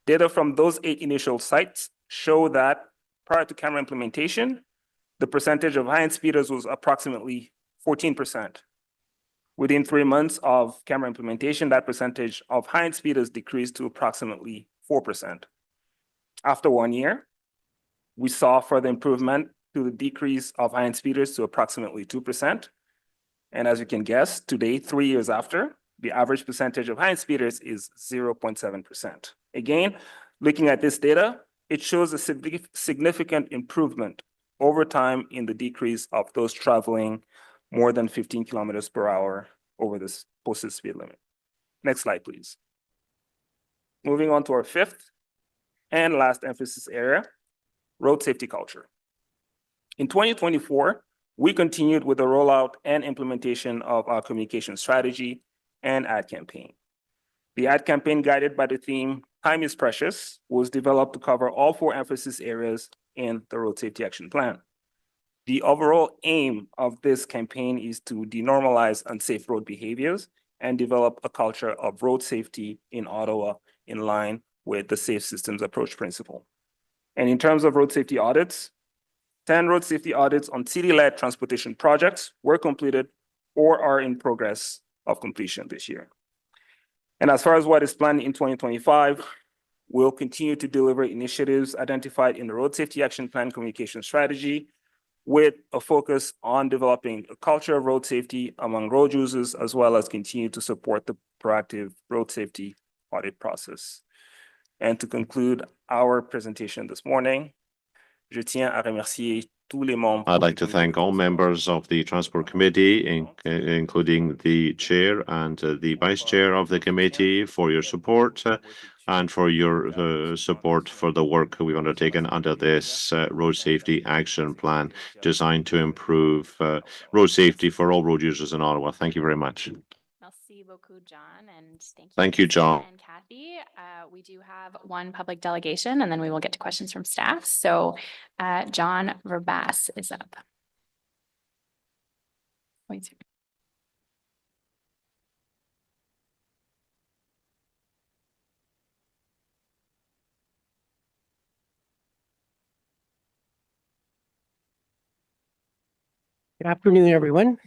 Data from those 8 initial sites show that prior to camera implementation, the percentage of high-end speeders was approximately 14%. Within 3 months of camera implementation, that percentage of high-end speeders decreased to approximately 4%. After 1 year, we saw further improvement to the decrease of high-end speeders to approximately 2%. And as you can guess, today, 3 years after, the average percentage of high-end speeders is 0.7%. Again, looking at this data, it shows a significant improvement over time in the decrease of those traveling more than 15 kilometers per hour over this posted speed limit. Next slide, please. Moving on to our fifth and last emphasis area, road safety culture. In 2024, we continued with the rollout and implementation of our communication strategy and ad campaign. The ad campaign, guided by the theme, Time is Precious, was developed to cover all 4 emphasis areas in the Road Safety Action Plan. The overall aim of this campaign is to denormalize unsafe road behaviors and develop a culture of road safety in Ottawa in line with the Safe Systems Approach principle. And in terms of road safety audits, 10 road safety audits on city-led transportation projects were completed or are in progress of completion this year. And as far as what is planned in 2025, we'll continue to deliver initiatives identified in the Road Safety Action Plan communication strategy with a focus on developing a culture of road safety among road users, as well as continue to support the proactive road safety audit process. And to conclude our presentation this morning, je tiens à remercier tous les membres. I'd like to thank all members of the Transport Committee, including the chair and the vice chair of the committee, for your support and for your support for the work we've undertaken under this Road Safety Action Plan designed to improve road safety for all road users in Ottawa. Thank you very much. Merci beaucoup, John, and Thank you, John. And Kathy. We do have one public delegation, and then we will get to questions from staff. So John Verbas is up. Good afternoon, everyone.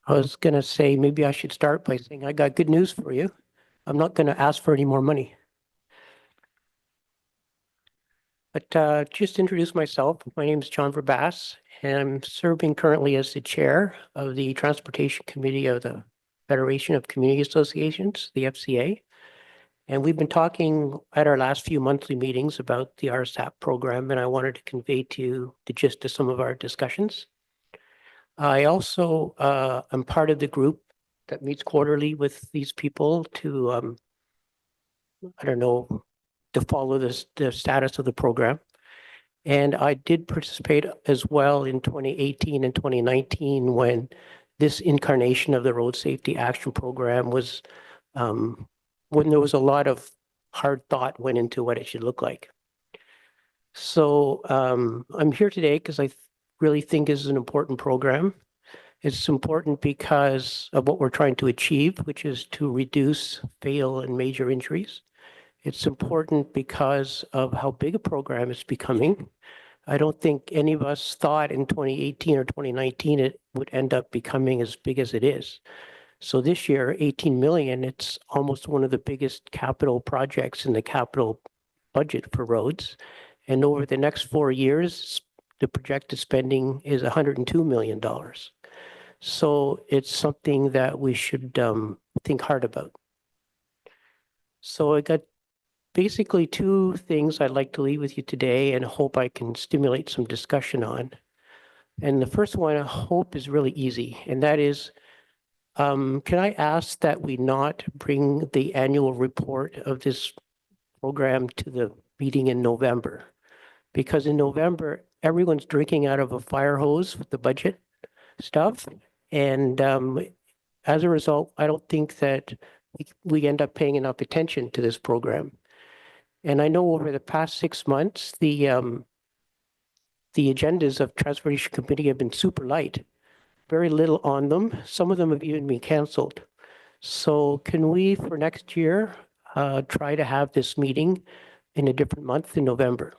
I was going to say, maybe I should start by saying I got good news for you. I'm not going to ask for any more money. But just introduce myself. My name is John Verbas, and I'm serving currently as the chair of the Transportation Committee of the Federation of Community Associations, the FCA. And we've been talking at our last few monthly meetings about the RSAP program, and I wanted to convey to you the gist of some of our discussions. I also am part of the group that meets quarterly with these people to, to follow the status of the program. And I did participate as well in 2018 and 2019 when this incarnation of the Road Safety Action Program was, when there was a lot of hard thought went into what it should look like. So I'm here today because I really think is an important program. It's important because of what we're trying to achieve, which is to reduce fatal and major injuries. It's important because of how big a program it's becoming. I don't think any of us thought in 2018 or 2019 it would end up becoming as big as it is. So this year, 18 million, it's almost one of the biggest capital projects in the capital budget for roads. And over the next 4 years, the projected spending is $102 million. So it's something that we should think hard about. So I got basically 2 things I'd like to leave with you today and hope I can stimulate some discussion on. And the first one I hope is really easy, and that is, can I ask that we not bring the annual report of this program to the meeting in November? Because in November, everyone's drinking out of a fire hose with the budget stuff. And as a result, I don't think that we end up paying enough attention to this program. And I know over the past 6 months, the agendas of Transportation Committee have been super light. very little on them. Some of them have even been canceled. So can we, for next year, try to have this meeting in a different month in November?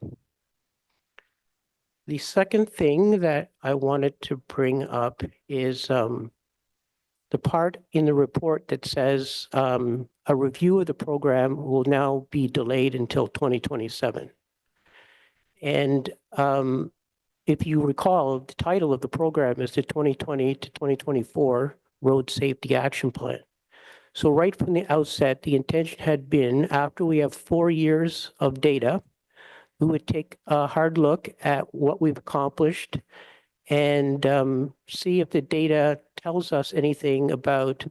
The second thing that I wanted to bring up is the part in the report that says a review of the program will now be delayed until 2027. And if you recall, the title of the program is the 2020 to 2024 Road Safety Action Plan. So right from the outset, the intention had been, after we have 4 years of data, we would take a hard look at what we've accomplished and see if the data tells us anything about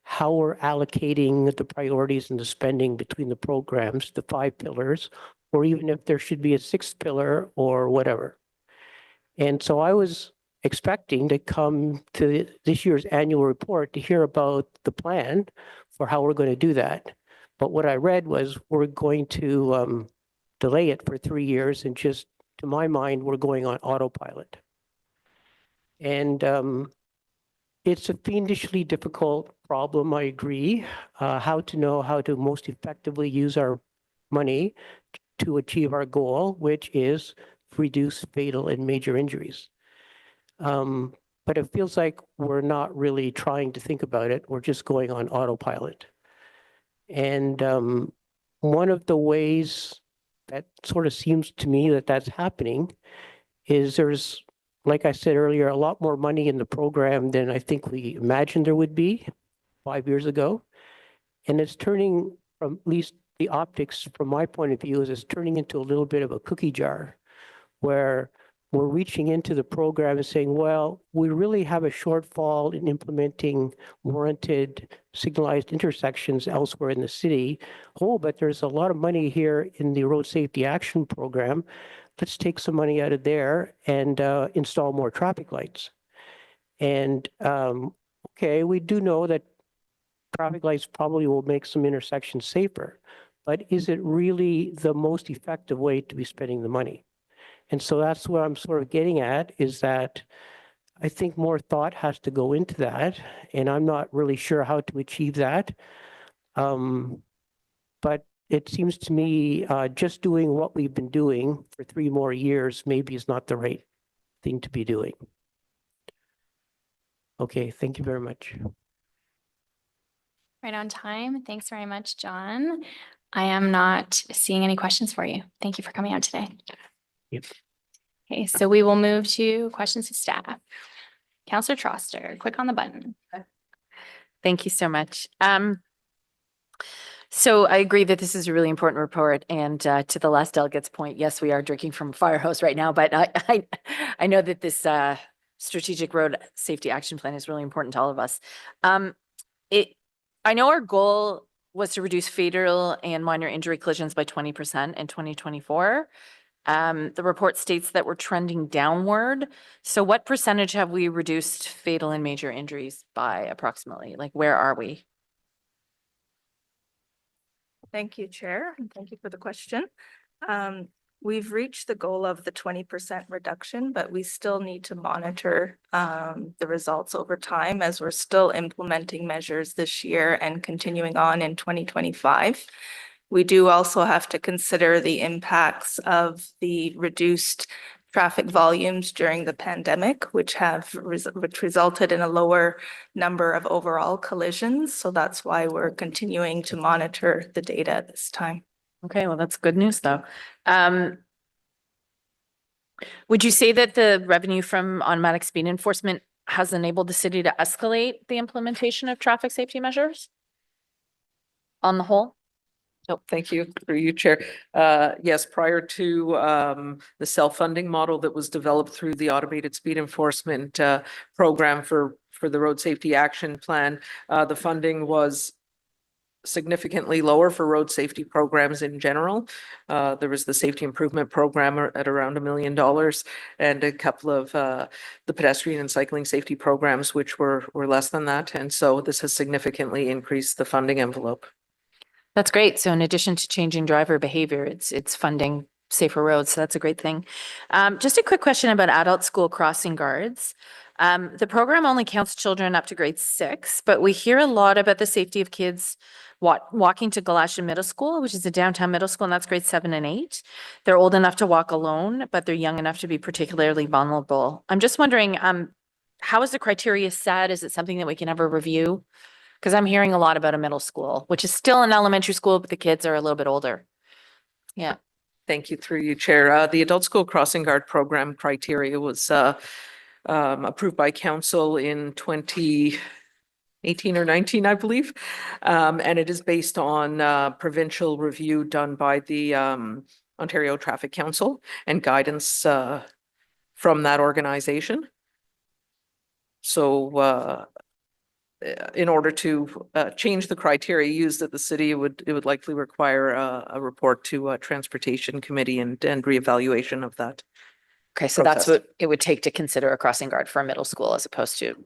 how we're allocating the priorities and the spending between the programs, the 5 pillars, or even if there should be a 6th pillar or whatever. And so I was expecting to come to this year's annual report to hear about the plan for how we're going to do that. But what I read was we're going to delay it for 3 years, and just to my mind, we're going on autopilot. And it's a fiendishly difficult problem, I agree, how to know how to most effectively use our money to achieve our goal, which is reduce fatal and major injuries. But it feels like we're not really trying to think about it. We're just going on autopilot. And one of the ways that sort of seems to me that that's happening is there's, like I said earlier, a lot more money in the program than I think we imagined there would be 5 years ago. And it's turning, from at least the optics from my point of view, is it's turning into a little bit of a cookie jar where we're reaching into the program and saying, well, we really have a shortfall in implementing warranted signalized intersections elsewhere in the city. Oh, but there's a lot of money here in the Road Safety Action Program. Let's take some money out of there and install more traffic lights. And okay, we do know that traffic lights probably will make some intersections safer, but is it really the most effective way to be spending the money? And so that's what I'm sort of getting at, is that I think more thought has to go into that, and I'm not really sure how to achieve that. But it seems to me just doing what we've been doing for 3 more years maybe is not the right thing to be doing. Okay, thank you very much. Right on time. Thanks very much, John. I am not seeing any questions for you. Thank you for coming out today. Yep. Okay, so we will move to questions to staff. Councillor Troster, click on the button. Thank you so much. So I agree that this is a really important report, and to the last delegate's point, yes, we are drinking from a fire hose right now, but I know that this strategic road safety action plan is really important to all of us. I know our goal was to reduce fatal and minor injury collisions by 20% in 2024. The report states that we're trending downward. So what percentage have we reduced fatal and major injuries by approximately? Like, where are we? Thank you, Chair, and thank you for the question. We've reached the goal of the 20% reduction, but we still need to monitor the results over time, as we're still implementing measures this year and continuing on in 2025. We do also have to consider the impacts of the reduced traffic volumes during the pandemic, which resulted in a lower number of overall collisions. So that's why we're continuing to monitor the data at this time. Okay, well, that's good news, though. Would you say that the revenue from automatic speed enforcement has enabled the city to escalate the implementation of traffic safety measures on the whole? Oh, thank you through you, Chair. Yes, prior to the self-funding model that was developed through the automated speed enforcement program for the Road Safety Action Plan, the funding was significantly lower for road safety programs in general. There was the safety improvement program at around $1 million, and a couple of the pedestrian and cycling safety programs, which were less than that. And so this has significantly increased the funding envelope. That's great. So in addition to changing driver behavior, it's funding safer roads. So that's a great thing. Just a quick question about adult school crossing guards. The program only counts children up to grade 6, but we hear a lot about the safety of kids walking to Galasha Middle School, which is a downtown middle school, and that's grade 7 and 8. They're old enough to walk alone, but they're young enough to be particularly vulnerable. I'm just wondering, how is the criteria set? Is it something that we can ever review? Because I'm hearing a lot about a middle school, which is still an elementary school, but the kids are a little bit older. Yeah. Thank you through you, Chair. The Adult School Crossing Guard Program criteria was approved by council in 2018 or 19, I believe. And it is based on provincial review done by the Ontario Traffic Council and guidance from that organization. So in order to change the criteria used at the city, it would likely require a report to a transportation committee and reevaluation of that. Okay, so that's what it would take to consider a crossing guard for a middle school as opposed to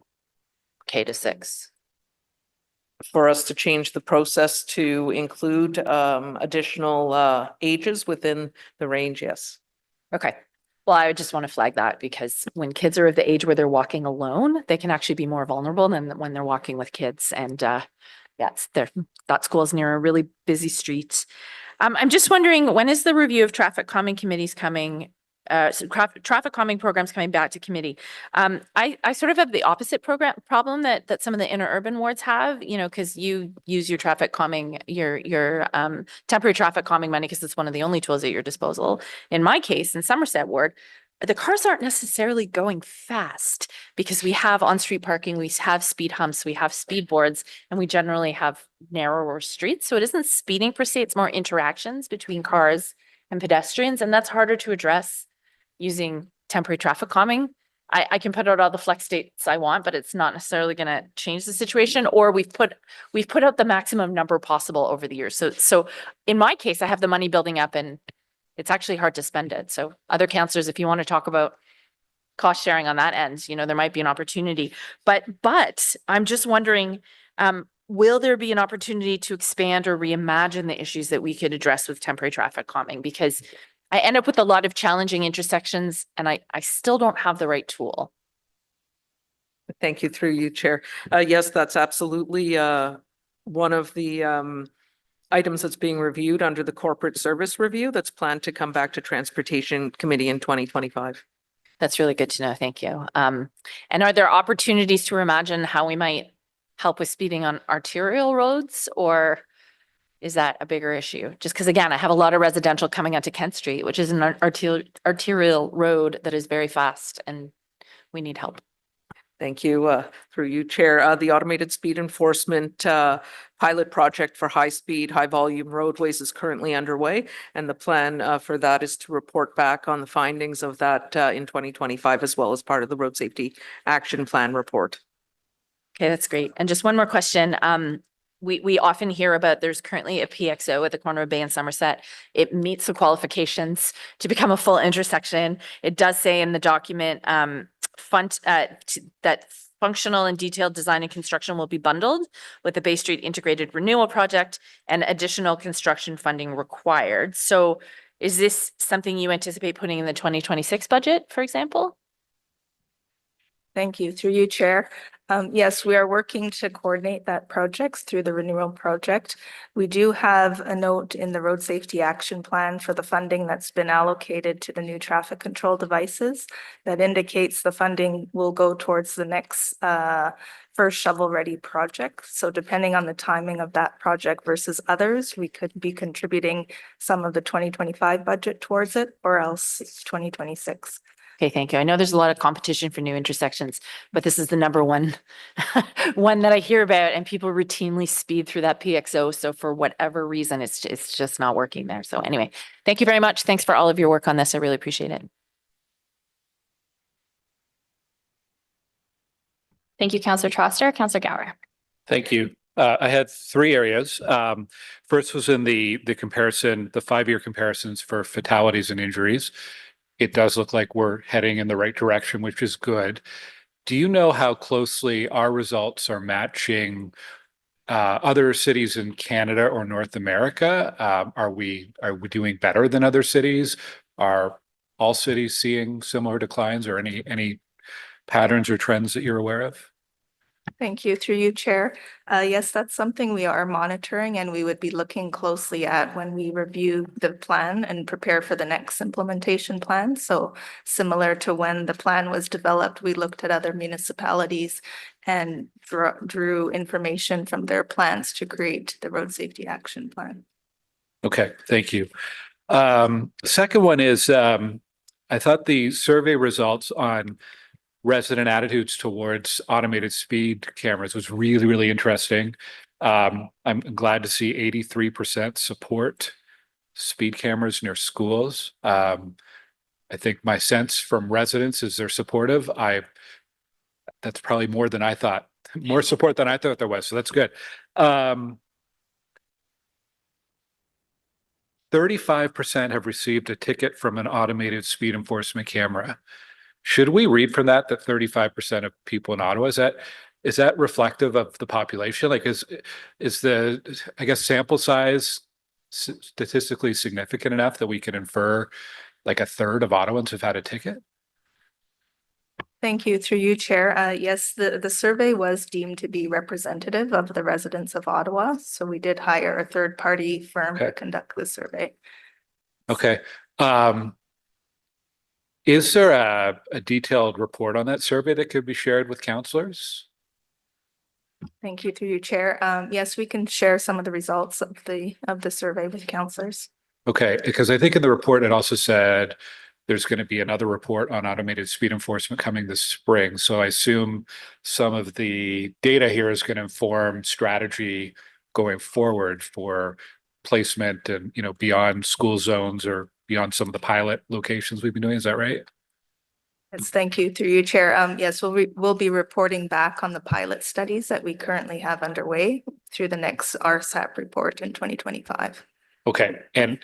K to 6. For us to change the process to include additional ages within the range, yes. Okay. Well, I just want to flag that because when kids are of the age where they're walking alone, they can actually be more vulnerable than when they're walking with kids. And that school is near a really busy street. I'm just wondering, when is the review of traffic calming committees coming? Traffic calming programs coming back to committee. I sort of have the opposite problem that some of the interurban wards have, you know, because you use your traffic calming, your temporary traffic calming money because it's one of the only tools at your disposal. In my case, in Somerset ward, the cars aren't necessarily going fast because we have on-street parking, we have speed humps, we have speed boards, and we generally have narrower streets. So it isn't speeding per se, it's more interactions between cars and pedestrians, and that's harder to address using temporary traffic calming. I can put out all the flex states I want, but it's not necessarily going to change the situation. Or we've put out the maximum number possible over the years. So in my case, I have the money building up and it's actually hard to spend it. So other councillors, if you want to talk about cost sharing on that end, you know, there might be an opportunity. But I'm just wondering, will there be an opportunity to expand or reimagine the issues that we could address with temporary traffic calming? Because I end up with a lot of challenging intersections and I still don't have the right tool. Thank you through you, Chair. Yes, that's absolutely one of the items that's being reviewed under the corporate service review that's planned to come back to Transportation Committee in 2025. That's really good to know. Thank you. And are there opportunities to imagine how we might help with speeding on arterial roads, or is that a bigger issue? Just because, again, I have a lot of residential coming onto Kent Street, which is an arterial road that is very fast and we need help. Thank you. Through you, Chair. The automated speed enforcement pilot project for high-speed, high-volume roadways is currently underway, and the plan for that is to report back on the findings of that in 2025, as well as part of the Road Safety Action Plan report. Okay, that's great. And just one more question. We often hear about there's currently a PXO at the corner of Bay and Somerset. It meets the qualifications to become a full intersection. It does say in the document that functional and detailed design and construction will be bundled with the Bay Street Integrated Renewal Project and additional construction funding required. So is this something you anticipate putting in the 2026 budget, for example? Thank you. Through you, Chair. Yes, we are working to coordinate that project through the renewal project. We do have a note in the Road Safety Action Plan for the funding that's been allocated to the new traffic control devices that indicates the funding will go towards the next first shovel-ready project. So depending on the timing of that project versus others, we could be contributing some of the 2025 budget towards it, or else it's 2026. Okay, thank you. I know there's a lot of competition for new intersections, but this is the number one one that I hear about, and people routinely speed through that PXO. So for whatever reason, it's just not working there. So anyway, thank you very much. Thanks for all of your work on this. I really appreciate it. Thank you, Councillor Troster. Councillor Gower. Thank you. I had 3 areas. First was in the comparison, the 5-year comparisons for fatalities and injuries. It does look like we're heading in the right direction, which is good. Do you know how closely our results are matching other cities in Canada or North America? Are we doing better than other cities? Are all cities seeing similar declines or any patterns or trends that you're aware of? Thank you. Through you, Chair. Yes, that's something we are monitoring and we would be looking closely at when we review the plan and prepare for the next implementation plan. So similar to when the plan was developed, we looked at other municipalities and drew information from their plans to create the road safety action plan. Okay, thank you. Second one is, I thought the survey results on resident attitudes towards automated speed cameras was really, really interesting. I'm glad to see 83% support speed cameras near schools. I think my sense from residents is they're supportive. That's probably more than I thought, more support than I thought there was. So that's good. 35% have received a ticket from an automated speed enforcement camera. Should we read from that 35% of people in Ottawa, is that reflective of the population? Like is the, I guess, sample size statistically significant enough that we can infer like a third of Ottawans have had a ticket? Thank you. Through you, Chair. Yes, the survey was deemed to be representative of the residents of Ottawa. So we did hire a third-party firm to conduct the survey. Okay. Is there a detailed report on that survey that could be shared with councillors? Thank you. Through you, Chair. Yes, we can share some of the results of the survey with councillors. Okay, because I think in the report it also said there's going to be another report on automated speed enforcement coming this spring. So I assume some of the data here is going to inform strategy going forward for placement and, you know, beyond school zones or beyond some of the pilot locations we've been doing. Is that right? Yes, thank you. Through you, Chair. Yes, we'll be reporting back on the pilot studies that we currently have underway through the next RSAP report in 2025. Okay, and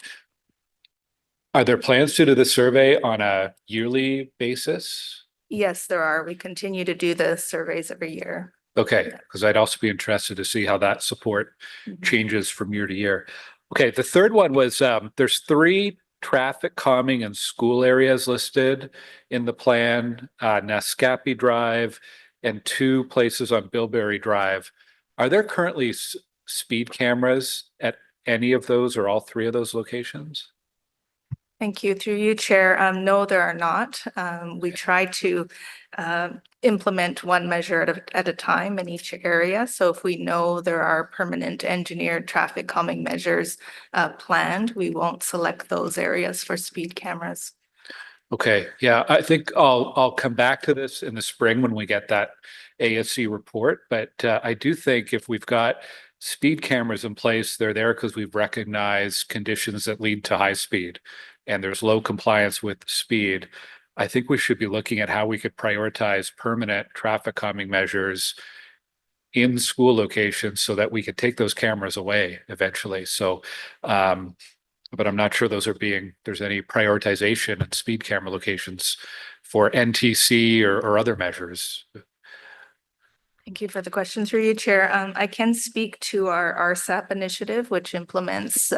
are there plans to do the survey on a yearly basis? Yes, there are. We continue to do the surveys every year. Okay, because I'd also be interested to see how that support changes from year to year. Okay, the third one was there's 3 traffic calming and school areas listed in the plan, Nascapi Drive and 2 places on Bilberry Drive. Are there currently speed cameras at any of those or all 3 of those locations? Thank you. Through you, Chair. No, there are not. We try to implement one measure at a time in each area. So if we know there are permanent engineered traffic calming measures planned, we won't select those areas for speed cameras. Okay, yeah, I think I'll come back to this in the spring when we get that ASC report. But I do think if we've got speed cameras in place, they're there because we've recognized conditions that lead to high speed and there's low compliance with speed. I think we should be looking at how we could prioritize permanent traffic calming measures in school locations so that we could take those cameras away eventually. So, but I'm not sure there's any prioritization in speed camera locations for NTC or other measures. Thank you for the question. Through you, Chair. I can speak to our RSAP initiative, which implements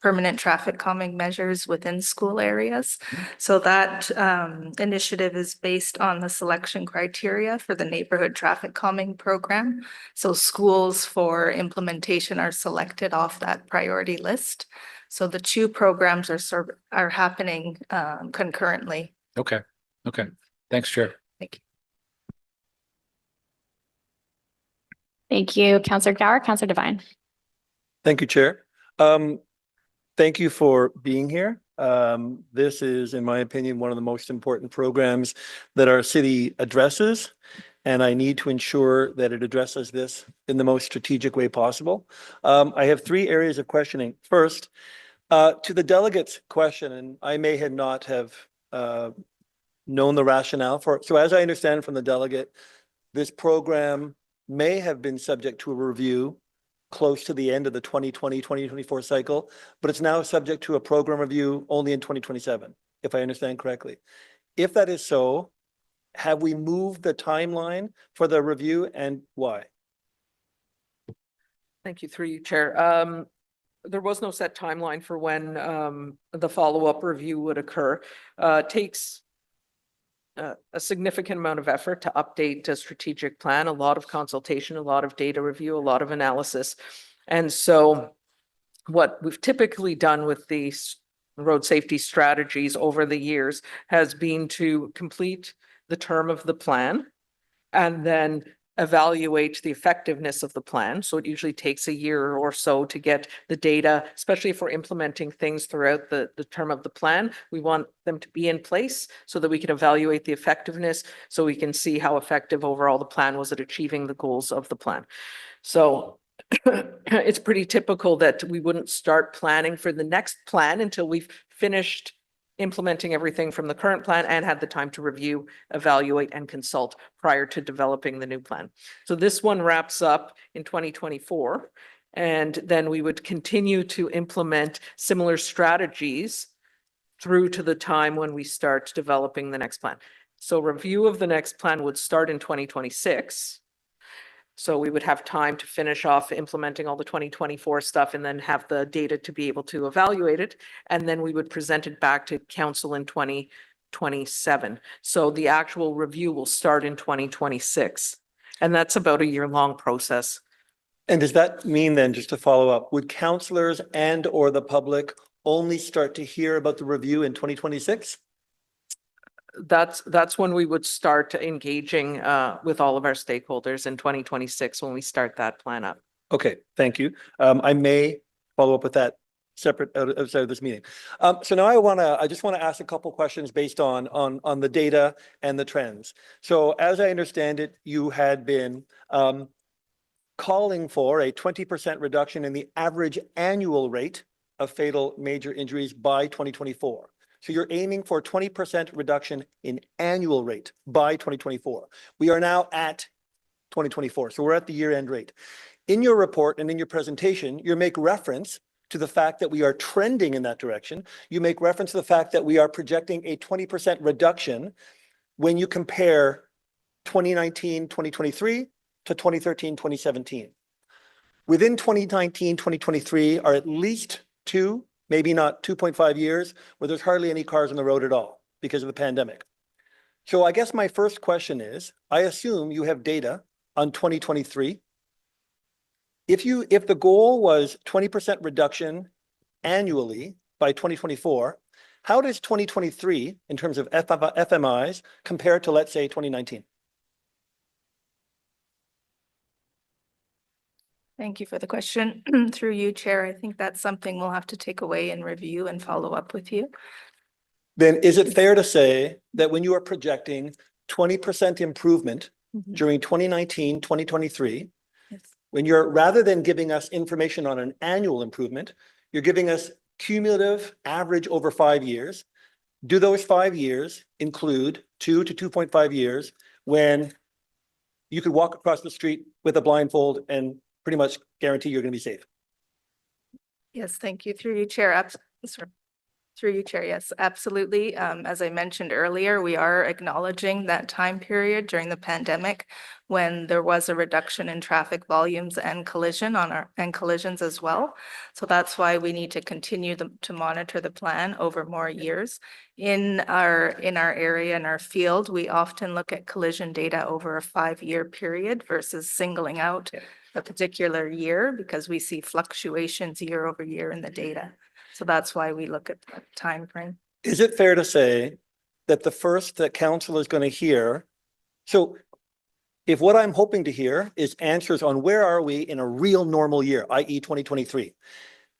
permanent traffic calming measures within school areas. So that initiative is based on the selection criteria for the neighborhood traffic calming program. So schools for implementation are selected off that priority list. So the 2 programs are happening concurrently. Okay. Okay. Thanks, Chair. Thank you. Thank you, Councillor Gower. Councillor Devine. Thank you, Chair. Thank you for being here. This is, in my opinion, one of the most important programs that our city addresses, and I need to ensure that it addresses this in the most strategic way possible. I have 3 areas of questioning. First, to the delegates' question, and I may not have known the rationale for it. So as I understand from the delegate, this program may have been subject to a review close to the end of the 2020-2024 cycle, but it's now subject to a program review only in 2027, if I understand correctly. If that is so, have we moved the timeline for the review and why? Thank you, through you, Chair. There was no set timeline for when the follow-up review would occur. It takes a significant amount of effort to update a strategic plan, a lot of consultation, a lot of data review, a lot of analysis. And so what we've typically done with these road safety strategies over the years has been to complete the term of the plan and then evaluate the effectiveness of the plan. So it usually takes a year or so to get the data, especially if we're implementing things throughout the term of the plan. We want them to be in place so that we can evaluate the effectiveness, so we can see how effective overall the plan was at achieving the goals of the plan. So it's pretty typical that we wouldn't start planning for the next plan until we've finished implementing everything from the current plan and had the time to review, evaluate, and consult prior to developing the new plan. So this one wraps up in 2024, and then we would continue to implement similar strategies through to the time when we start developing the next plan. So review of the next plan would start in 2026. So we would have time to finish off implementing all the 2024 stuff and then have the data to be able to evaluate it. And then we would present it back to council in 2027. So the actual review will start in 2026. And that's about a year-long process. And does that mean then, just to follow up, would councillors and or the public only start to hear about the review in 2026? That's when we would start engaging with all of our stakeholders in 2026 when we start that plan up. Okay, thank you. I may follow up with that separate outside of this meeting. So now I just want to ask a couple questions based on the data and the trends. So as I understand it, you had been calling for a 20% reduction in the average annual rate of fatal major injuries by 2024. So you're aiming for 20% reduction in annual rate by 2024. We are now at 2024, so we're at the year-end rate. In your report and in your presentation, you make reference to the fact that we are trending in that direction. You make reference to the fact that we are projecting a 20% reduction when you compare 2019, 2023 to 2013, 2017. Within 2019, 2023 are at least two, maybe not 2.5 years, where there's hardly any cars on the road at all because of the pandemic. So I guess my first question is, I assume you have data on 2023. If the goal was 20% reduction annually by 2024, how does 2023 in terms of FMIs compare to, let's say, 2019? Thank you for the question. Through you, Chair, I think that's something we'll have to take away and review and follow up with you. Then is it fair to say that when you are projecting 20% improvement during 2019, 2023, Yes. when you're, rather than giving us information on an annual improvement, you're giving us cumulative average over 5 years? Do those 5 years include 2 to 2.5 years when you could walk across the street with a blindfold and pretty much guarantee you're going to be safe? Yes, thank you. Through you, Chair. Through you, Chair. Yes, absolutely. As I mentioned earlier, we are acknowledging that time period during the pandemic when there was a reduction in traffic volumes and collisions as well. So that's why we need to continue to monitor the plan over more years. In our area, in our field, we often look at collision data over a 5-year period versus singling out a particular year because we see fluctuations year over year in the data. So that's why we look at the time frame. Is it fair to say that the first that council is going to hear, so if what I'm hoping to hear is answers on where are we in a real normal year, i.e. 2023,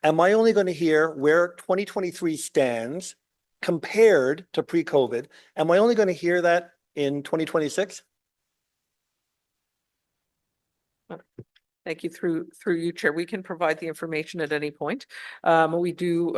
am I only going to hear where 2023 stands compared to pre-COVID? Am I only going to hear that in 2026? Thank you. Through you, Chair. We can provide the information at any point. We do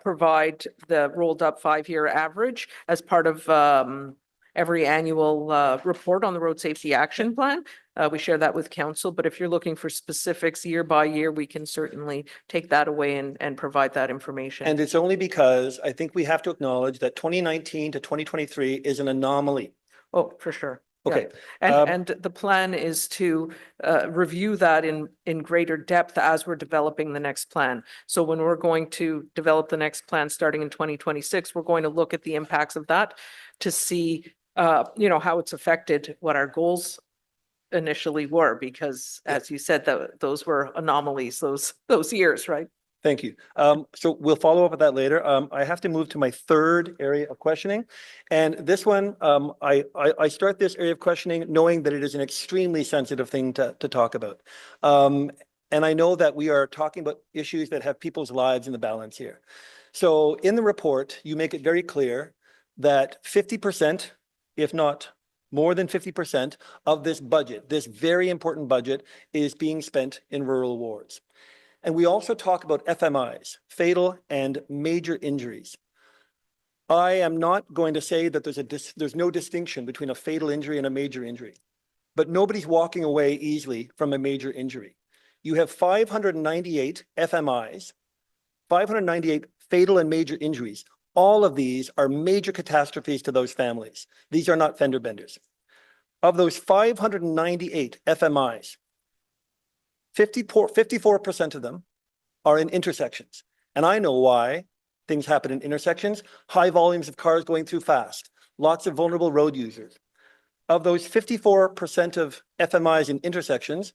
provide the rolled up 5-year average as part of every annual report on the Road Safety Action Plan. We share that with council, but if you're looking for specifics year by year, we can certainly take that away and provide that information. And it's only because I think we have to acknowledge that 2019 to 2023 is an anomaly. Oh, for sure. Okay. And the plan is to review that in greater depth as we're developing the next plan. So when we're going to develop the next plan starting in 2026, we're going to look at the impacts of that to see, how it's affected what our goals initially were, because as you said, those were anomalies, those years, right? Thank you. So we'll follow up with that later. I have to move to my third area of questioning. And this one, I start this area of questioning knowing that it is an extremely sensitive thing to talk about. And I know that we are talking about issues that have people's lives in the balance here. So in the report, you make it very clear that 50%, if not more than 50% of this budget, this very important budget, is being spent in rural wards. And we also talk about FMIs, fatal and major injuries. I am not going to say that there's no distinction between a fatal injury and a major injury, but nobody's walking away easily from a major injury. You have 598 FMIs, 598 fatal and major injuries. All of these are major catastrophes to those families. These are not fender benders. Of those 598 FMIs, 54% of them are in intersections. And I know why things happen in intersections. High volumes of cars going through fast, lots of vulnerable road users. Of those 54% of FMIs in intersections,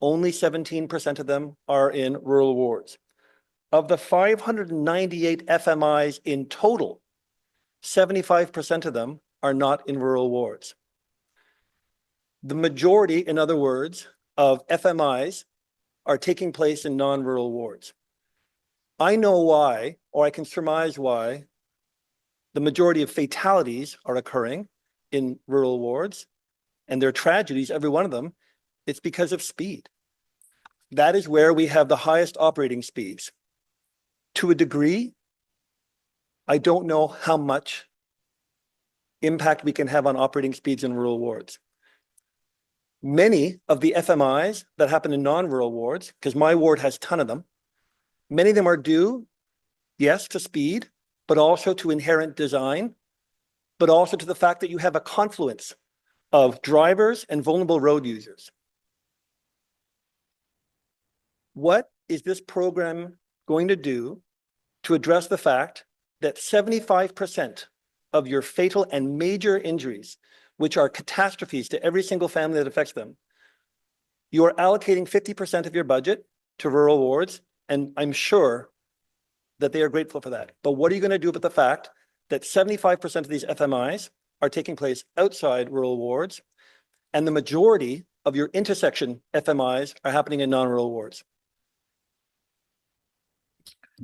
only 17% of them are in rural wards. Of the 598 FMIs in total, 75% of them are not in rural wards. The majority, in other words, of FMIs are taking place in non-rural wards. I know why, or I can surmise why, the majority of fatalities are occurring in rural wards, and they're tragedies, every one of them. It's because of speed. That is where we have the highest operating speeds. To a degree, I don't know how much impact we can have on operating speeds in rural wards. Many of the FMIs that happen in non-rural wards, because my ward has a ton of them, many of them are due, yes, to speed, but also to inherent design, but also to the fact that you have a confluence of drivers and vulnerable road users. What is this program going to do to address the fact that 75% of your fatal and major injuries, which are catastrophes to every single family that affects them, you are allocating 50% of your budget to rural wards, and I'm sure that they are grateful for that. But what are you going to do about the fact that 75% of these FMIs are taking place outside rural wards, and the majority of your intersection FMIs are happening in non-rural wards?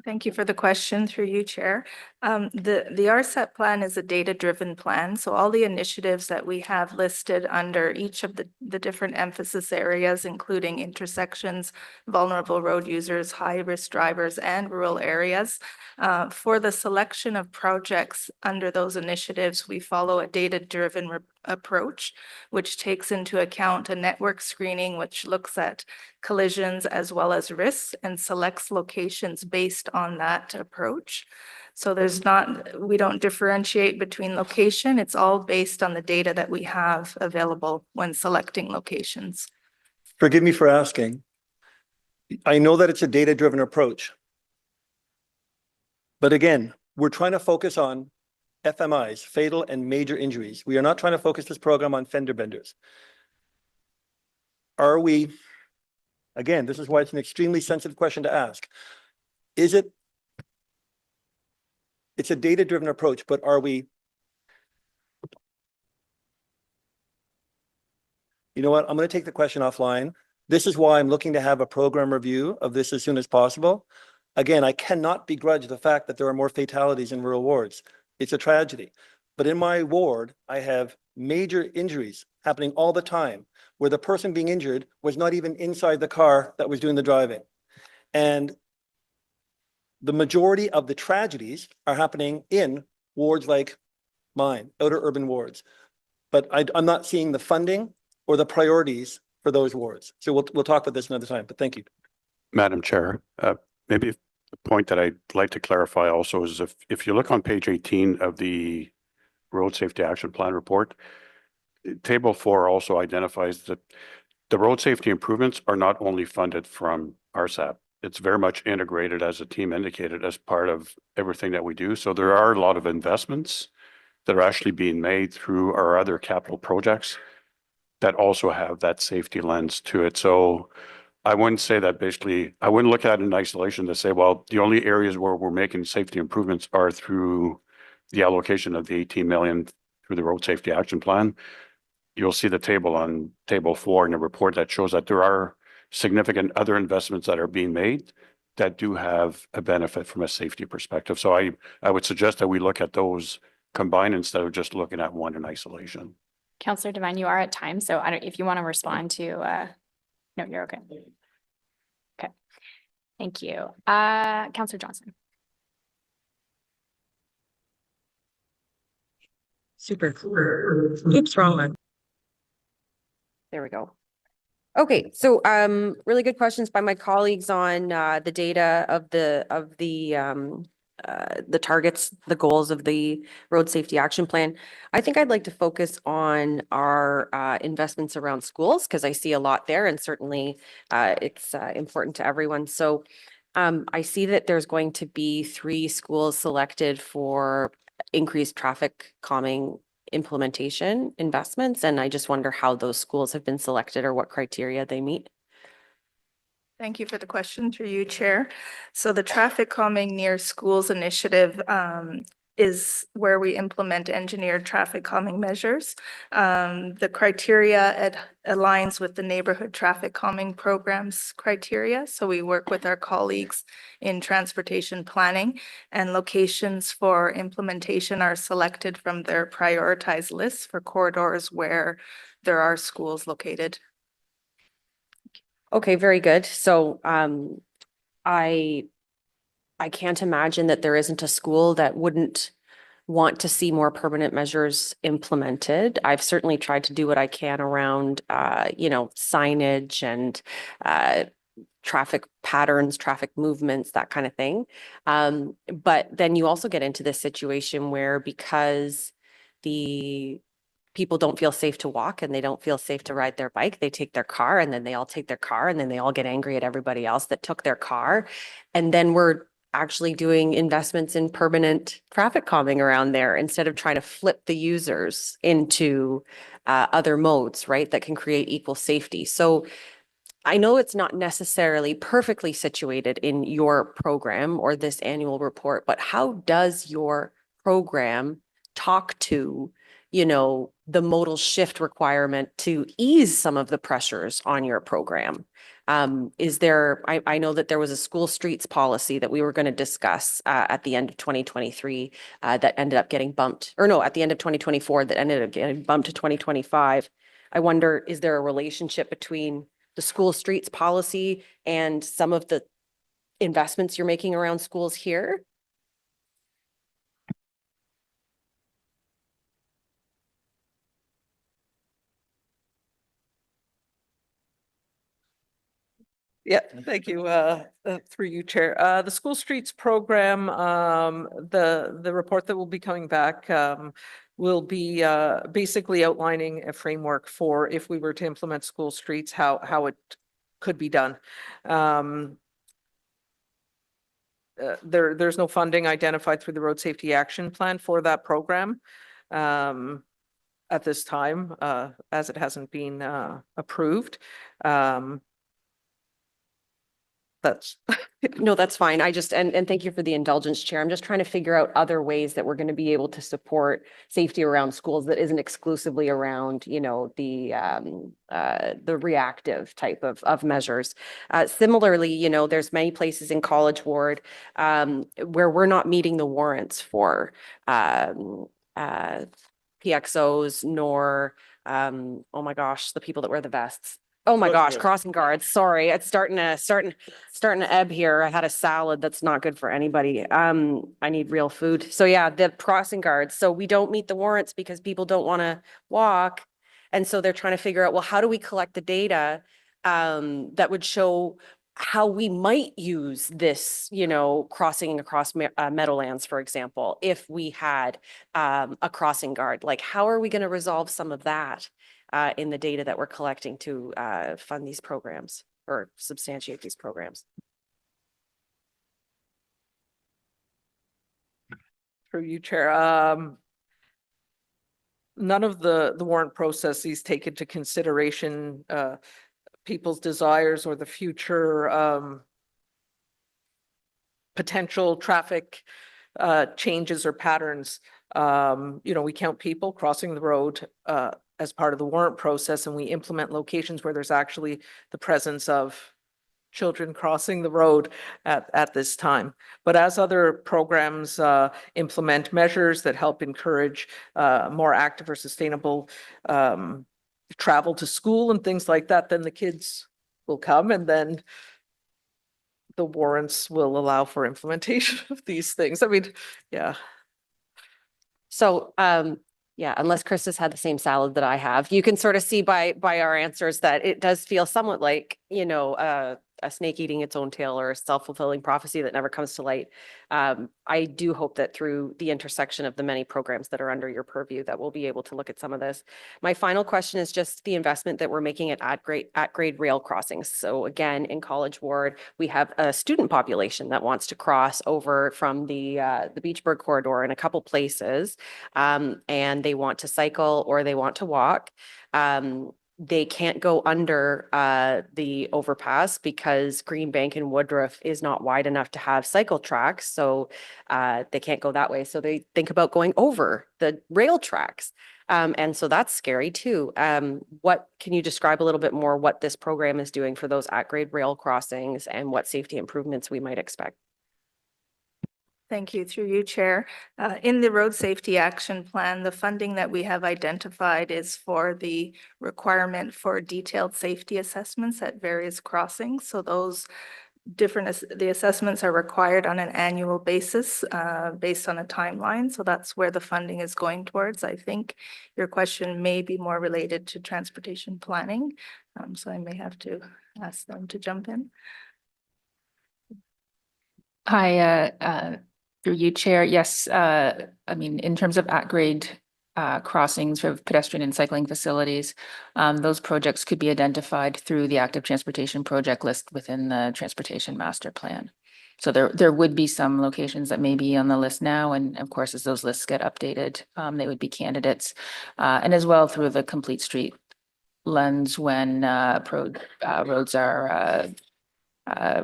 Thank you for the question through you, Chair. The RSET plan is a data-driven plan. So all the initiatives that we have listed under each of the different emphasis areas, including intersections, vulnerable road users, high-risk drivers, and rural areas, for the selection of projects under those initiatives, we follow a data-driven approach, which takes into account a network screening, which looks at collisions as well as risks and selects locations based on that approach. So we don't differentiate between location. It's all based on the data that we have available when selecting locations. Forgive me for asking. I know that it's a data-driven approach. But again, we're trying to focus on FMIs, fatal and major injuries. We are not trying to focus this program on fender benders. Are we, again, this is why it's an extremely sensitive question to ask. It's a data-driven approach, but are we, you know what, I'm going to take the question offline. This is why I'm looking to have a program review of this as soon as possible. Again, I cannot begrudge the fact that there are more fatalities in rural wards. It's a tragedy. But in my ward, I have major injuries happening all the time where the person being injured was not even inside the car that was doing the driving. And the majority of the tragedies are happening in wards like mine, outer urban wards. But I'm not seeing the funding or the priorities for those wards. So we'll talk about this another time, but thank you. Madam Chair, maybe a point that I'd like to clarify also is if you look on page 18 of the Road Safety Action Plan report, Table 4 also identifies that the road safety improvements are not only funded from RSAP. It's very much integrated, as the team indicated, as part of everything that we do. So there are a lot of investments that are actually being made through our other capital projects that also have that safety lens to it. So I wouldn't say that basically, I wouldn't look at it in isolation to say, well, the only areas where we're making safety improvements are through the allocation of the 18 million through the road safety action plan. You'll see the table on table 4 in the report that shows that there are significant other investments that are being made that do have a benefit from a safety perspective. So I would suggest that we look at those combined instead of just looking at one in isolation. Councillor Devine, you are at time, so I don't, if you want to respond to, no, you're okay. Okay, thank you. Councillor Johnson. Super. Oops, wrong one. There we go. Okay, so really good questions by my colleagues on the data of the targets, the goals of the road safety action plan. I think I'd like to focus on our investments around schools because I see a lot there, and certainly it's important to everyone. So I see that there's going to be 3 schools selected for increased traffic calming implementation investments, and I just wonder how those schools have been selected or what criteria they meet. Thank you for the question through you, Chair. So the Traffic Calming Near Schools initiative is where we implement engineered traffic calming measures. The criteria aligns with the neighborhood traffic calming programs criteria. So we work with our colleagues in transportation planning, and locations for implementation are selected from their prioritized lists for corridors where there are schools located. Okay, very good. So I can't imagine that there isn't a school that wouldn't want to see more permanent measures implemented. I've certainly tried to do what I can around signage and traffic patterns, traffic movements, that kind of thing. But then you also get into this situation where, because the people don't feel safe to walk and they don't feel safe to ride their bike, they take their car, and then they all take their car, and then they all get angry at everybody else that took their car. And then we're actually doing investments in permanent traffic calming around there instead of trying to flip the users into other modes, right, that can create equal safety. So I know it's not necessarily perfectly situated in your program or this annual report, but how does your program talk to the modal shift requirement to ease some of the pressures on your program? Is there, I know that there was a school streets policy that we were going to discuss at the end of 2023 that ended up getting bumped, or no, at the end of 2024 that ended up getting bumped to 2025. I wonder, is there a relationship between the school streets policy and some of the investments you're making around schools here? Yeah, thank you. Through you, Chair. The School Streets program, the report that will be coming back will be basically outlining a framework for if we were to implement school streets, how it could be done. There's no funding identified through the Road Safety Action Plan for that program at this time, as it hasn't been approved. That's no, that's fine. I just, and thank you for the indulgence, Chair. I'm just trying to figure out other ways that we're going to be able to support safety around schools that isn't exclusively around, the reactive type of measures. Similarly, there's many places in College Ward where we're not meeting the warrants for PXOs, nor oh my gosh, the people that wear the vests. Oh my gosh, crossing guards. Sorry, it's starting to ebb here. I had a salad that's not good for anybody. I need real food. So yeah, the crossing guards. So we don't meet the warrants because people don't want to walk. And so they're trying to figure out, well, how do we collect the data that would show how we might use this, you know, crossing across Meadowlands, for example, if we had a crossing guard. Like, how are we going to resolve some of that in the data that we're collecting to fund these programs or substantiate these programs? Through you, Chair. None of the warrant processes take into consideration people's desires or the future potential traffic changes or patterns. You know, we count people crossing the road as part of the warrant process, and we implement locations where there's actually the presence of children crossing the road at this time. But as other programs implement measures that help encourage more active or sustainable travel to school and things like that, then the kids will come, and then the warrants will allow for implementation of these things. I mean, yeah. So, yeah, unless Chris has had the same salad that I have, you can sort of see by our answers that it does feel somewhat like, you know, a snake eating its own tail or a self-fulfilling prophecy that never comes to light. I do hope that through the intersection of the many programs that are under your purview that we'll be able to look at some of this. My final question is just the investment that we're making at grade rail crossings. So again, in College Ward, we have a student population that wants to cross over from the Beachburg corridor in a couple places, and they want to cycle or they want to walk. They can't go under the overpass because Greenbank and Woodruff is not wide enough to have cycle tracks. So they can't go that way. So they think about going over the rail tracks. And so that's scary too. What can you describe a little bit more what this program is doing for those at-grade rail crossings and what safety improvements we might expect? Thank you. Through you, Chair. In the Road Safety Action Plan, the funding that we have identified is for the requirement for detailed safety assessments at various crossings. So those the assessments are required on an annual basis based on a timeline. So that's where the funding is going towards. I think your question may be more related to transportation planning. So I may have to ask them to jump in. Hi, through you, Chair. Yes, I mean, in terms of at-grade crossings for pedestrian and cycling facilities, those projects could be identified through the active transportation project list within the transportation master plan. So there would be some locations that may be on the list now, and of course, as those lists get updated, they would be candidates, and as well through the complete street lens when roads are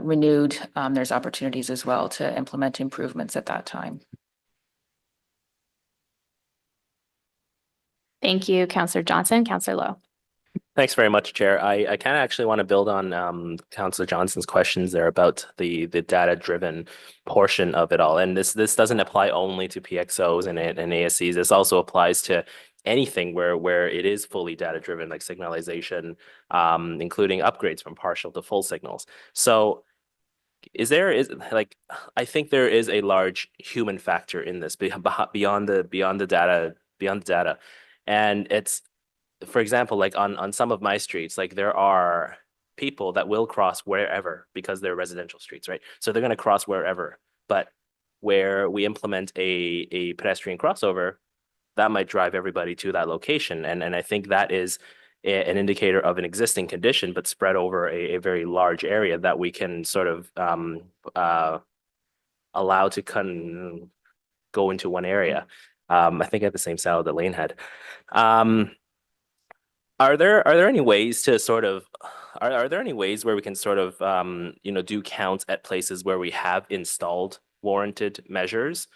renewed, there's opportunities as well to implement improvements at that time. Thank you, Councillor Johnson. Councillor Lowe. Thanks very much, Chair. I kind of actually want to build on Councillor Johnson's questions there about the data-driven portion of it all. And this doesn't apply only to PXOs and ASCs. This also applies to anything where it is fully data-driven, like signalization, including upgrades from partial to full signals. So I think there is a large human factor in this beyond the data. And it's, for example, like on some of my streets, like there are people that will cross wherever because they're residential streets, right? So they're going to cross wherever. But where we implement a pedestrian crossover, that might drive everybody to that location. And I think that is an indicator of an existing condition, but spread over a very large area that we can sort of allow to go into one area. I think I had the same salad that Lane had. Are there any ways to sort of are there any ways where we can sort of do counts at places where we have installed warranted measures,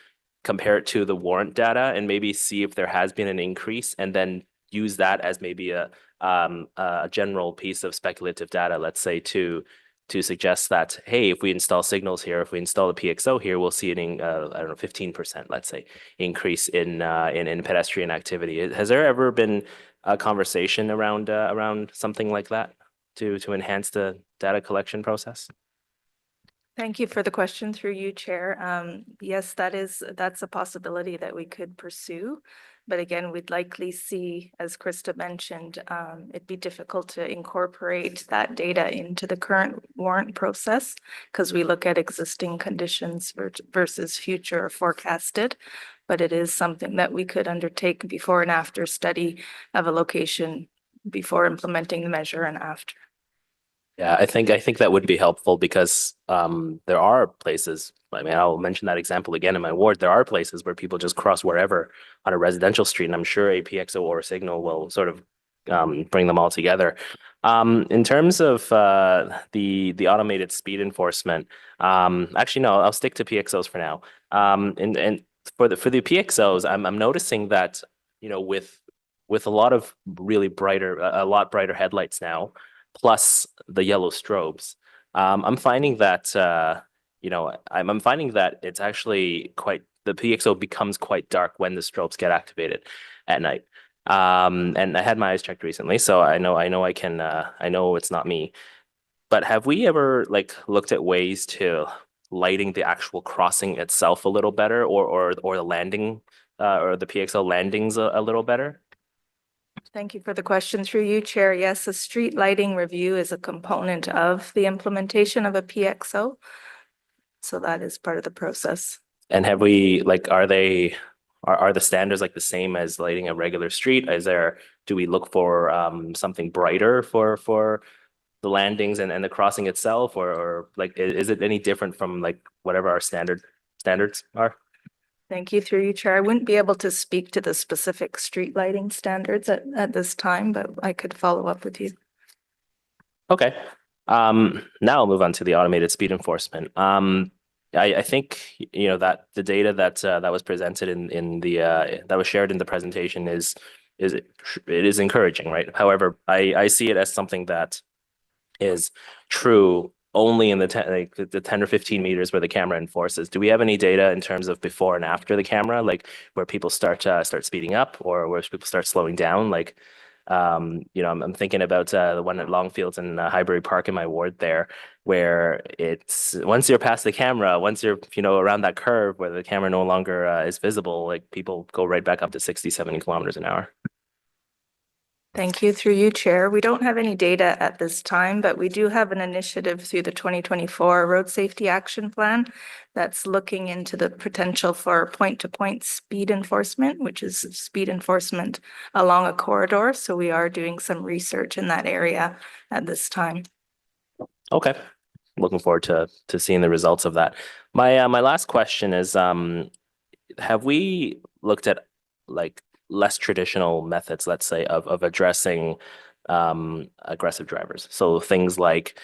compare it to the warrant data, and maybe see if there has been an increase, and then use that as maybe a general piece of speculative data, let's say, to suggest that, hey, if we install signals here, if we install a PXO here, we'll see an I don't know, 15%, let's say, increase in pedestrian activity. Has there ever been a conversation around something like that to enhance the data collection process? Thank you for the question through you, Chair. Yes, that's a possibility that we could pursue. But again, we'd likely see, as Krista mentioned, it'd be difficult to incorporate that data into the current warrant process because we look at existing conditions versus future forecasted. But it is something that we could undertake before and after study of a location before implementing the measure and after. Yeah, I think that would be helpful because there are places, I mean, I'll mention that example again in my ward. There are places where people just cross wherever on a residential street, and I'm sure a PXO or a signal will sort of bring them all together. In terms of the automated speed enforcement, actually no, I'll stick to PXOs for now. And for the PXOs, I'm noticing that, you know, with a lot of really a lot brighter headlights now, plus the yellow strobes, I'm finding that you know, I'm finding that it's actually the PXO becomes quite dark when the strobes get activated at night. And I had my eyes checked recently, so I know I can I know it's not me. But have we ever like looked at ways to lighting the actual crossing itself a little better, or the landing or the PXO landings a little better? Thank you for the question through you, Chair. Yes, a street lighting review is a component of the implementation of a PXO. So that is part of the process. And have we like, are the standards like the same as lighting a regular street? Do we look for something brighter for the landings and the crossing itself, or like is it any different from like whatever our standards are? Thank you through you, Chair. I wouldn't be able to speak to the specific street lighting standards at this time, but I could follow up with you. Okay. Now I'll move on to the automated speed enforcement. I think, you know, that the data that was presented in the that was shared in the presentation is encouraging, right? However, I see it as something that is true only in the 10 or 15 meters where the camera enforces. Do we have any data in terms of before and after the camera, like where people start speeding up or where people start slowing down? Like, you know, I'm thinking about the one at Longfields and Highbury Park in my ward there, where it's once you're past the camera, once you're, you know, around that curve where the camera no longer is visible, like people go right back up to 60, 70 kilometers an hour. Thank you through you, Chair. We don't have any data at this time, but we do have an initiative through the 2024 Road Safety Action Plan that's looking into the potential for point-to-point speed enforcement, which is speed enforcement along a corridor. So we are doing some research in that area at this time. Okay. Looking forward to seeing the results of that. My last question is, have we looked at like less traditional methods, let's say, of addressing aggressive drivers? So things like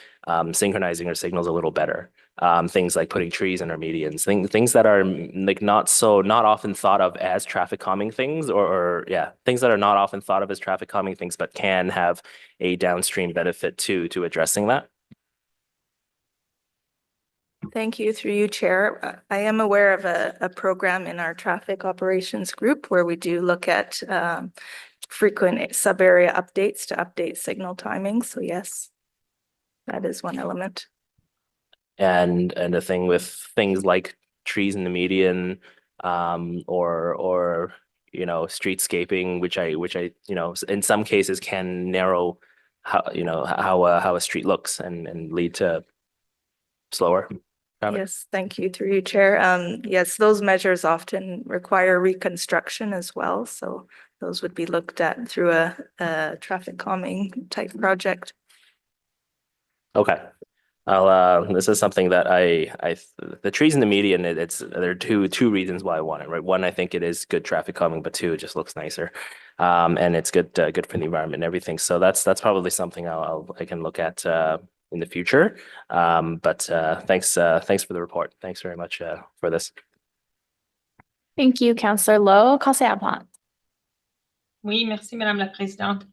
synchronizing our signals a little better, things like putting trees in our medians, things that are like not often thought of as traffic calming things, or things that are not often thought of as traffic calming things, but can have a downstream benefit to addressing that. Thank you through you, Chair. I am aware of a program in our traffic operations group where we do look at frequent sub-area updates to update signal timing. So yes, that is one element. And a thing with things like trees in the median, or you know, streetscaping, which I you know, in some cases can narrow how a street looks and lead to slower traffic. Yes, thank you through you, Chair. Yes, those measures often require reconstruction as well. So those would be looked at through a traffic calming type project. Okay. This is something that the trees in the median, there are two reasons why I want it, right? One, I think it is good traffic calming, but two, it just looks nicer. And it's good for the environment and everything. So that's probably something I can look at in the future. But thanks for the report. Thanks very much for this. Thank you, Councillor Lowe. Councillor Plante. Oui, merci, Madame la Présidente.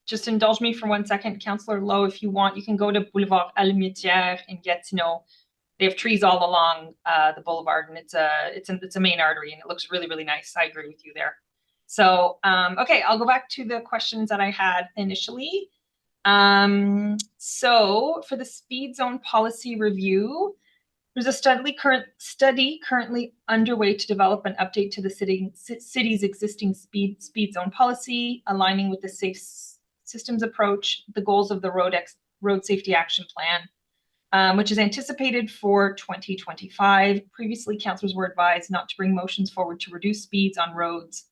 Just indulge me for 1 second, Councillor Lowe, if you want, you can go to Boulevard Almitière and get to know, they have trees all along the boulevard, and it's a main artery, and it looks really, really nice. I agree with you there. So, okay, I'll go back to the questions that I had initially. So for the speed zone policy review, There's a study currently underway to develop an update to the city's existing speed zone policy, aligning with the safe systems approach, the goals of the road safety action plan, which is anticipated for 2025. Previously, councillors were advised not to bring motions forward to reduce speeds on roads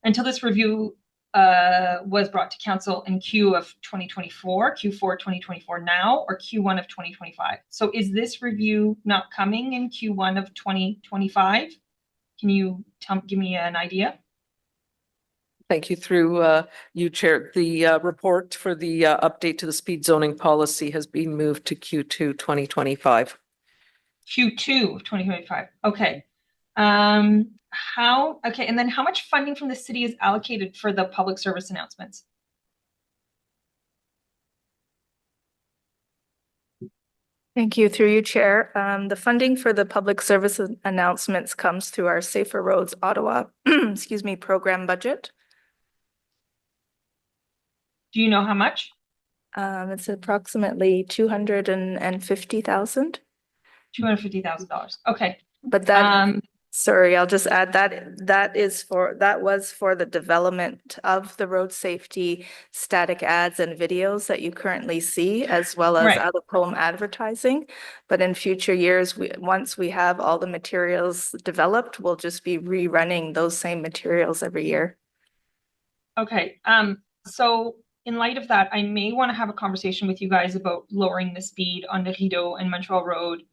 until this review was brought to council in Q4 2024 now, or Q1 of 2025. So is this review not coming in Q1 of 2025? Can you give me an idea? Thank you. Through you, Chair. The report for the update to the speed zoning policy has been moved to Q2 2025. Q2 of 2025. Okay. Okay, and then how much funding from the city is allocated for the public service announcements? Thank you. Through you, Chair. The funding for the public service announcements comes through our Safer Roads Ottawa, excuse me, program budget. Do you know how much? It's approximately $250,000. $250,000. Okay. But that, sorry, I'll just add that was for the development of the road safety static ads and videos that you currently see, as well as out of home advertising. But in future years, once we have all the materials developed, we'll just be rerunning those same materials every year. Okay. So in light of that, I may want to have a conversation with you guys about lowering the speed on the Rideau and Montreal Road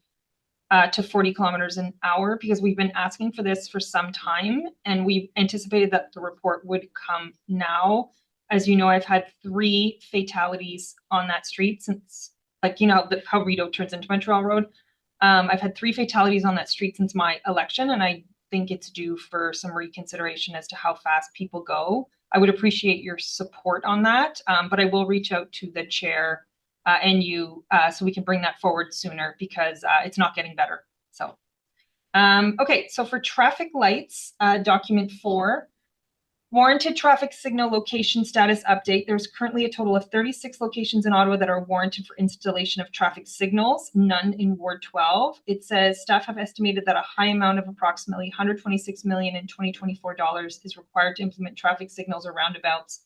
to 40 kilometers an hour, because we've been asking for this for some time, and we've anticipated that the report would come now. As you know, I've had 3 fatalities on that street since, like, you know, how Rideau turns into Montreal Road. I've had 3 fatalities on that street since my election, and I think it's due for some reconsideration as to how fast people go. I would appreciate your support on that, but I will reach out to the chair and you so we can bring that forward sooner, because it's not getting better. So, okay, so for traffic lights, document 4, warranted traffic signal location status update. There's currently a total of 36 locations in Ottawa that are warranted for installation of traffic signals, none in Ward 12. It says staff have estimated that a high amount of approximately $126 million in 2024 dollars is required to implement traffic signals or roundabouts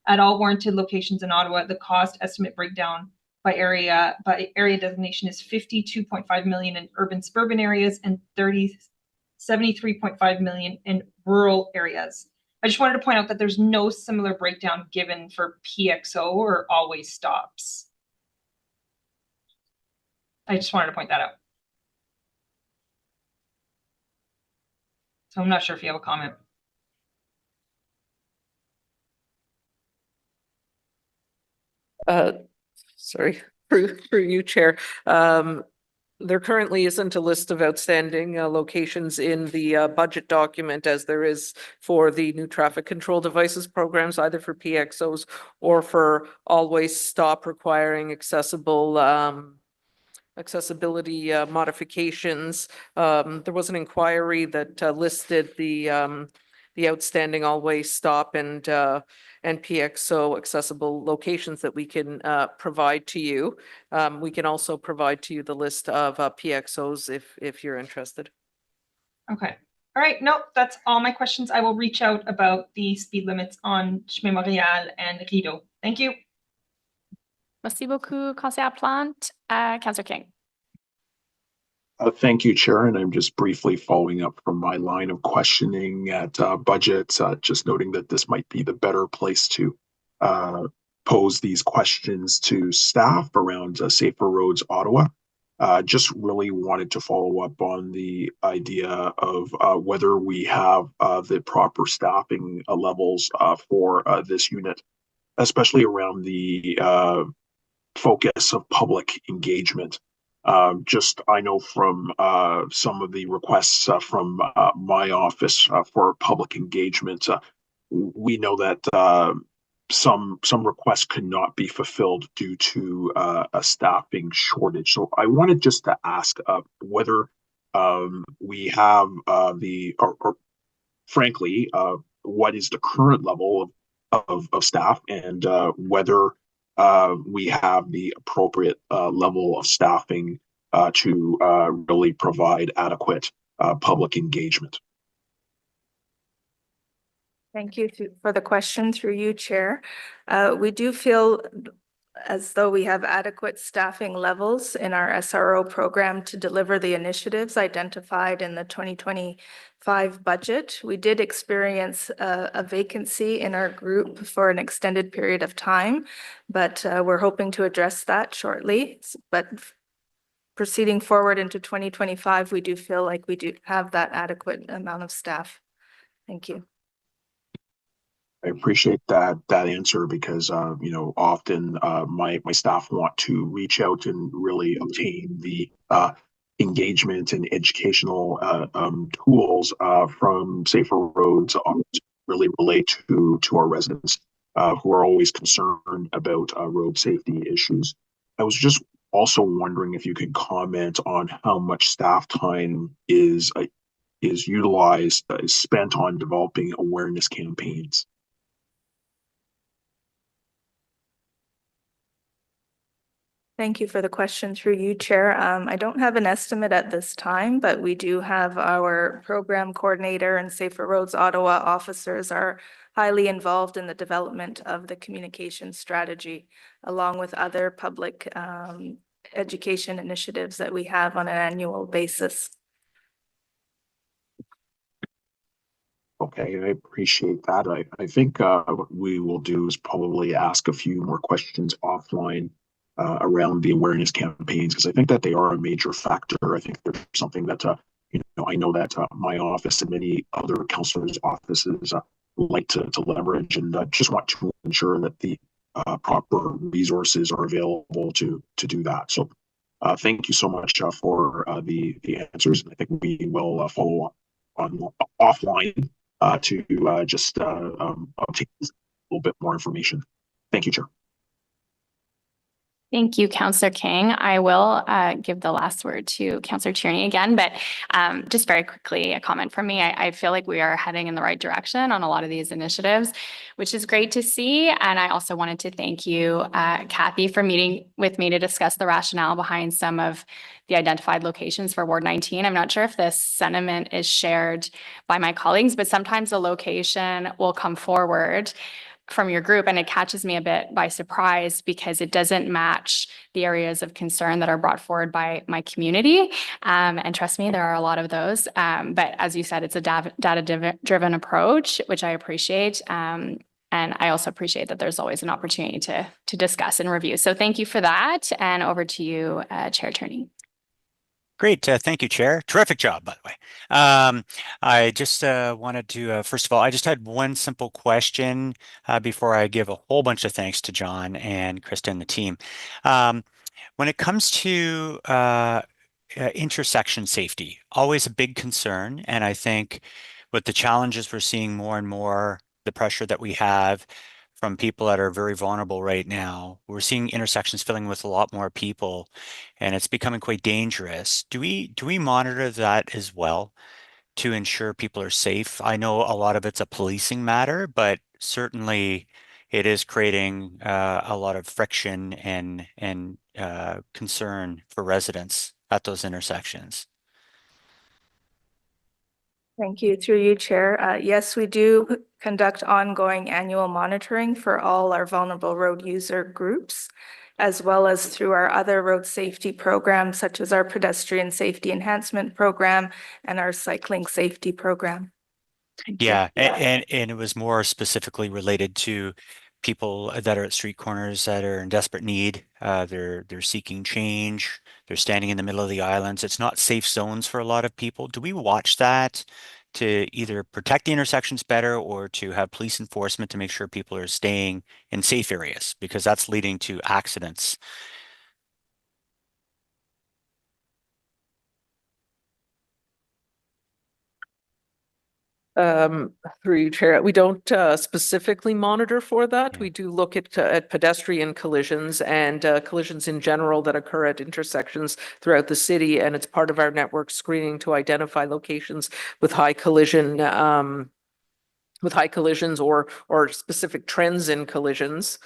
at all warranted locations in Ottawa. The cost estimate breakdown by area designation is $52.5 million in urban suburban areas and $73.5 million in rural areas. I just wanted to point out that there's no similar breakdown given for PXO or always stops. I just wanted to point that out. So I'm not sure if you have a comment. Sorry, through you, Chair. There currently isn't a list of outstanding locations in the budget document, as there is for the new traffic control devices programs, either for PXOs or for always stop requiring accessibility modifications. There was an inquiry that listed the outstanding always stop and PXO accessible locations that we can provide to you. We can also provide to you the list of PXOs if you're interested. Okay. All right. No, that's all my questions. I will reach out about the speed limits on Chemin Montréal and Rideau. Thank you. Merci beaucoup, Conseillère Plante. Councillor King. Thank you, Chair. And I'm just briefly following up from my line of questioning at budget, just noting that this might be the better place to pose these questions to staff around Safer Roads Ottawa. Just really wanted to follow up on the idea of whether we have the proper staffing levels for this unit, especially around the focus of public engagement. I know from some of the requests from my office for public engagement, we know that some requests could not be fulfilled due to a staffing shortage. So I wanted just to ask whether we have or frankly, what is the current level of staff, and whether we have the appropriate level of staffing to really provide adequate public engagement. Thank you for the question through you, Chair. We do feel as though we have adequate staffing levels in our SRO program to deliver the initiatives identified in the 2025 budget. We did experience a vacancy in our group for an extended period of time, but we're hoping to address that shortly. But proceeding forward into 2025, we do feel like we do have that adequate amount of staff. Thank you. I appreciate that answer because often my staff want to reach out and really obtain the engagement and educational tools from Safer Roads to really relate to our residents who are always concerned about road safety issues. I was just also wondering if you could comment on how much staff time is utilized, is spent on developing awareness campaigns. Thank you for the question through you, Chair. I don't have an estimate at this time, but we do have our program coordinator and Safer Roads Ottawa officers are highly involved in the development of the communication strategy, along with other public education initiatives that we have on an annual basis. Okay, I appreciate that. I think what we will do is probably ask a few more questions offline around the awareness campaigns, because I think that they are a major factor. I think there's something that, I know that my office and many other councillors' offices like to leverage, and just want to ensure that the proper resources are available to do that. So thank you so much for the answers. I think we will follow up on offline to just obtain a little bit more information. Thank you, Chair. Thank you, Councillor King. I will give the last word to Councillor Tierney again, but just very quickly, a comment from me. I feel like we are heading in the right direction on a lot of these initiatives, which is great to see. And I also wanted to thank you, Kathy, for meeting with me to discuss the rationale behind some of the identified locations for Ward 19. I'm not sure if this sentiment is shared by my colleagues, but sometimes a location will come forward from your group and it catches me a bit by surprise because it doesn't match the areas of concern that are brought forward by my community. And trust me, there are a lot of those. But as you said, it's a data-driven approach, which I appreciate. And I also appreciate that there's always an opportunity to discuss and review. So thank you for that. And over to you, Chair Tierney. Great. Thank you, Chair. Terrific job, by the way. I just wanted to, first of all, I just had one simple question before I give a whole bunch of thanks to John and Krista and the team. When it comes to intersection safety, always a big concern. And I think with the challenges we're seeing more and more, the pressure that we have from people that are very vulnerable right now, we're seeing intersections filling with a lot more people, and it's becoming quite dangerous. Do we monitor that as well to ensure people are safe? I know a lot of it's a policing matter, but certainly it is creating a lot of friction and concern for residents at those intersections. Thank you. Through you, Chair. Yes, we do conduct ongoing annual monitoring for all our vulnerable road user groups, as well as through our other road safety programs, such as our pedestrian safety enhancement program and our cycling safety program. Yeah, and it was more specifically related to people that are at street corners that are in desperate need. They're seeking change. They're standing in the middle of the islands. It's not safe zones for a lot of people. Do we watch that to either protect the intersections better or to have police enforcement to make sure people are staying in safe areas? Because that's leading to accidents. Through you, Chair, we don't specifically monitor for that. We do look at pedestrian collisions and collisions in general that occur at intersections throughout the city, and it's part of our network screening to identify locations with high collision, or specific trends in collisions,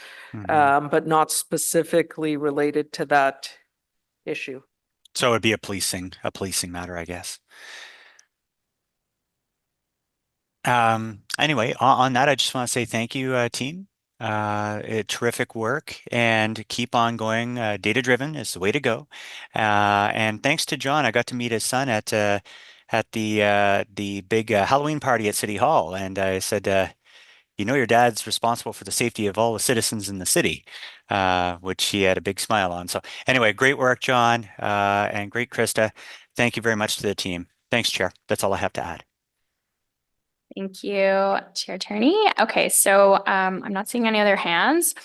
but not specifically related to that issue. So it'd be a policing matter, I guess. Anyway, on that, I just want to say thank you, team. Terrific work, and keep on going. Data-driven is the way to go. And thanks to John, I got to meet his son at the big Halloween party at City Hall, and I said, you know, your dad's responsible for the safety of all the citizens in the city, which he had a big smile on. So anyway, great work, John, and great, Krista. Thank you very much to the team. Thanks, Chair. That's all I have to add. Thank you, Chair Turney. Okay, so I'm not seeing any other hands.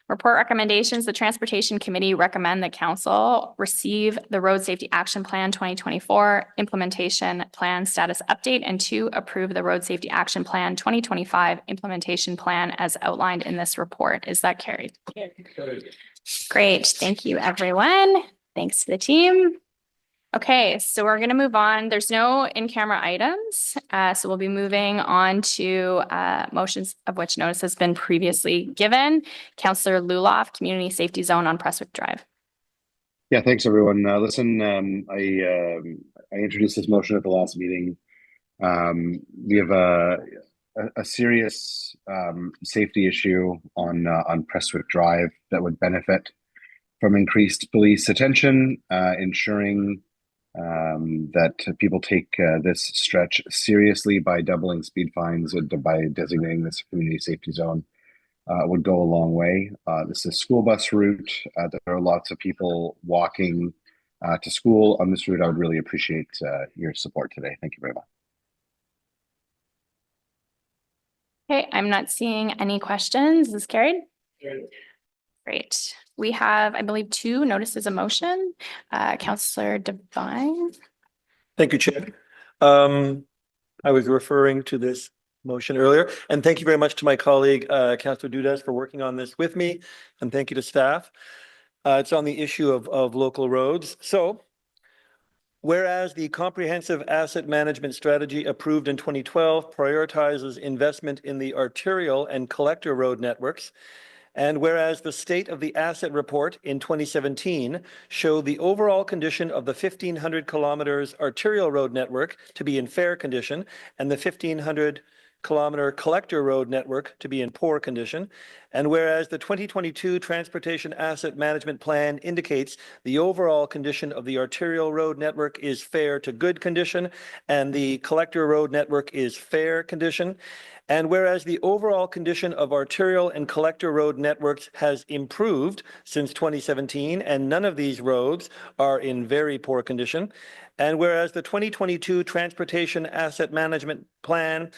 Report recommendations. The Transportation Committee recommend that Council receive the Road Safety Action Plan 2024 Implementation Plan Status Update, and 2, approve the Road Safety Action Plan 2025 Implementation Plan as outlined in this report. Is that carried? Great. Thank you, everyone. Thanks to the team. Okay, so we're going to move on. There's no in-camera items, so we'll be moving on to motions of which notice has been previously given. Councillor Luloff, Community Safety Zone on Prestwick Drive. Yeah, thanks, everyone. Listen, I introduced this motion at the last meeting. We have a serious safety issue on Prestwick Drive that would benefit from increased police attention, ensuring that people take this stretch seriously by doubling speed fines and by designating this a community safety zone would go a long way. This is a school bus route. There are lots of people walking to school on this route. I would really appreciate your support today. Thank you very much. Okay, I'm not seeing any questions. Is this carried? Great. We have, I believe, 2 notices of motion. Councillor Devine. Thank you, Chair. I was referring to this motion earlier, and thank you very much to my colleague, Councillor Dudas, for working on this with me, and thank you to staff. It's on the issue of local roads. So, whereas the Comprehensive Asset Management Strategy approved in 2012 prioritizes investment in the arterial and collector road networks, and whereas the State of the Asset Report in 2017 showed the overall condition of the 1,500 kilometers arterial road network to be in fair condition and the 1,500 kilometer collector road network to be in poor condition, and whereas the 2022 Transportation Asset Management Plan indicates the overall condition of the arterial road network is fair to good condition and the collector road network is fair condition, and whereas the overall condition of arterial and collector road networks has improved since 2017 and none of these roads are in very poor condition, and whereas the 2022 Transportation Asset Management Plan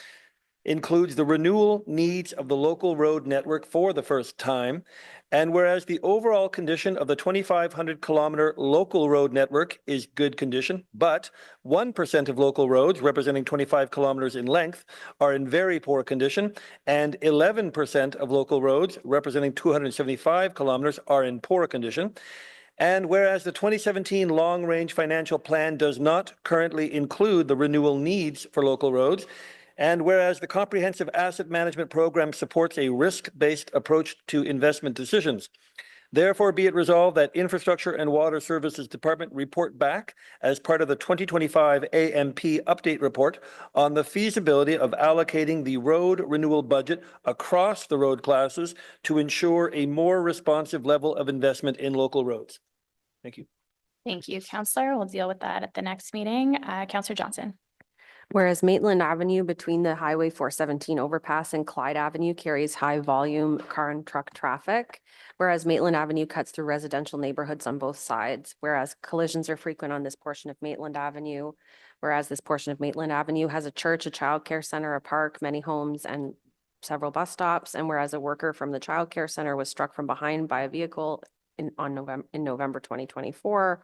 includes the renewal needs of the local road network for the first time, and whereas the overall condition of the 2,500 kilometer local road network is good condition, but 1% of local roads representing 25 kilometers in length are in very poor condition, and 11% of local roads representing 275 kilometers are in poor condition. And whereas the 2017 long-range financial plan does not currently include the renewal needs for local roads, and whereas the Comprehensive Asset Management Program supports a risk-based approach to investment decisions, therefore be it resolved that Infrastructure and Water Services Department report back as part of the 2025 AMP update report on the feasibility of allocating the road renewal budget across the road classes to ensure a more responsive level of investment in local roads. Thank you. Thank you, Councillor. We'll deal with that at the next meeting. Councillor Johnson. Whereas Maitland Avenue between the Highway 417 overpass and Clyde Avenue carries high volume car and truck traffic. Whereas Maitland Avenue cuts through residential neighborhoods on both sides. Whereas collisions are frequent on this portion of Maitland Avenue. Whereas this portion of Maitland Avenue has a church, a childcare center, a park, many homes, and several bus stops. And whereas a worker from the childcare center was struck from behind by a vehicle in November 2024,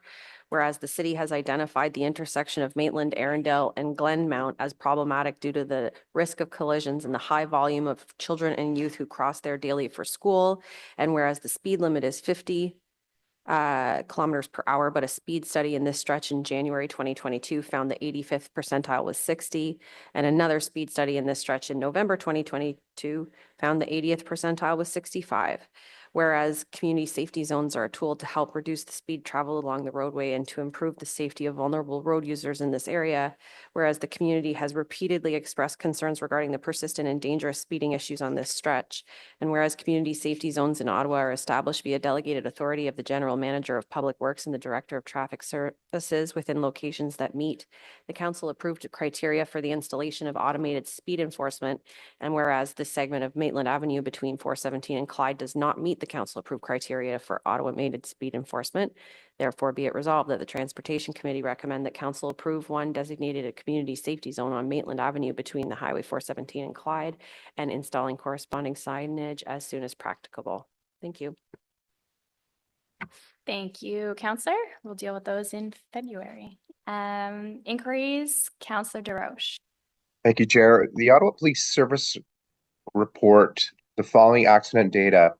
whereas the city has identified the intersection of Maitland, Arundel, and Glenmount as problematic due to the risk of collisions and the high volume of children and youth who cross there daily for school, and whereas the speed limit is 50 kilometers per hour, but a speed study in this stretch in January 2022 found the 85th percentile was 60, and another speed study in this stretch in November 2022 found the 80th percentile was 65. whereas community safety zones are a tool to help reduce the speed traveled along the roadway and to improve the safety of vulnerable road users in this area, whereas the community has repeatedly expressed concerns regarding the persistent and dangerous speeding issues on this stretch, and whereas community safety zones in Ottawa are established via delegated authority of the General Manager of Public Works and the Director of Traffic Services within locations that meet the council approved criteria for the installation of automated speed enforcement, and whereas this segment of Maitland Avenue between 417 and Clyde does not meet the council approved criteria for automated speed enforcement, therefore be it resolved that the Transportation Committee recommend that council approve one designated a community safety zone on Maitland Avenue between the Highway 417 and Clyde and installing corresponding signage as soon as practicable. Thank you. Thank you, Councillor. We'll deal with those in February. Inquiries, Councillor DeRoche. Thank you, Chair. The Ottawa Police Service report the following accident data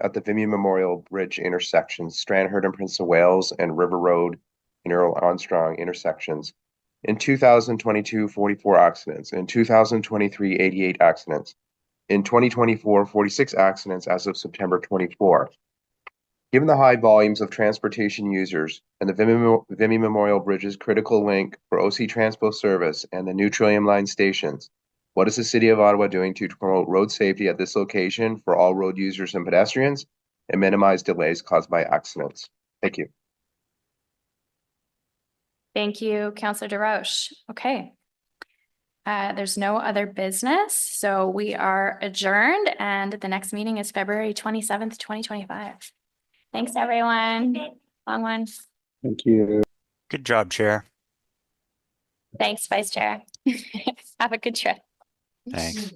at the Vimy Memorial Bridge intersections, Stranraer and Prince of Wales and River Road and Earl Armstrong intersections. In 2022, 44 accidents. In 2023, 88 accidents. In 2024, 46 accidents as of September 24. Given the high volumes of transportation users and the Vimy Memorial Bridge's critical link for OC Transpo service and the new Trillium Line stations, what is the City of Ottawa doing to promote road safety at this location for all road users and pedestrians and minimize delays caused by accidents? Thank you. Thank you, Councillor DeRoche. Okay. There's no other business, so we are adjourned, and the next meeting is February 27th, 2025. Thanks, everyone. Long one. Thank you. Good job, Chair. Thanks, Vice Chair. Have a good trip. Thanks.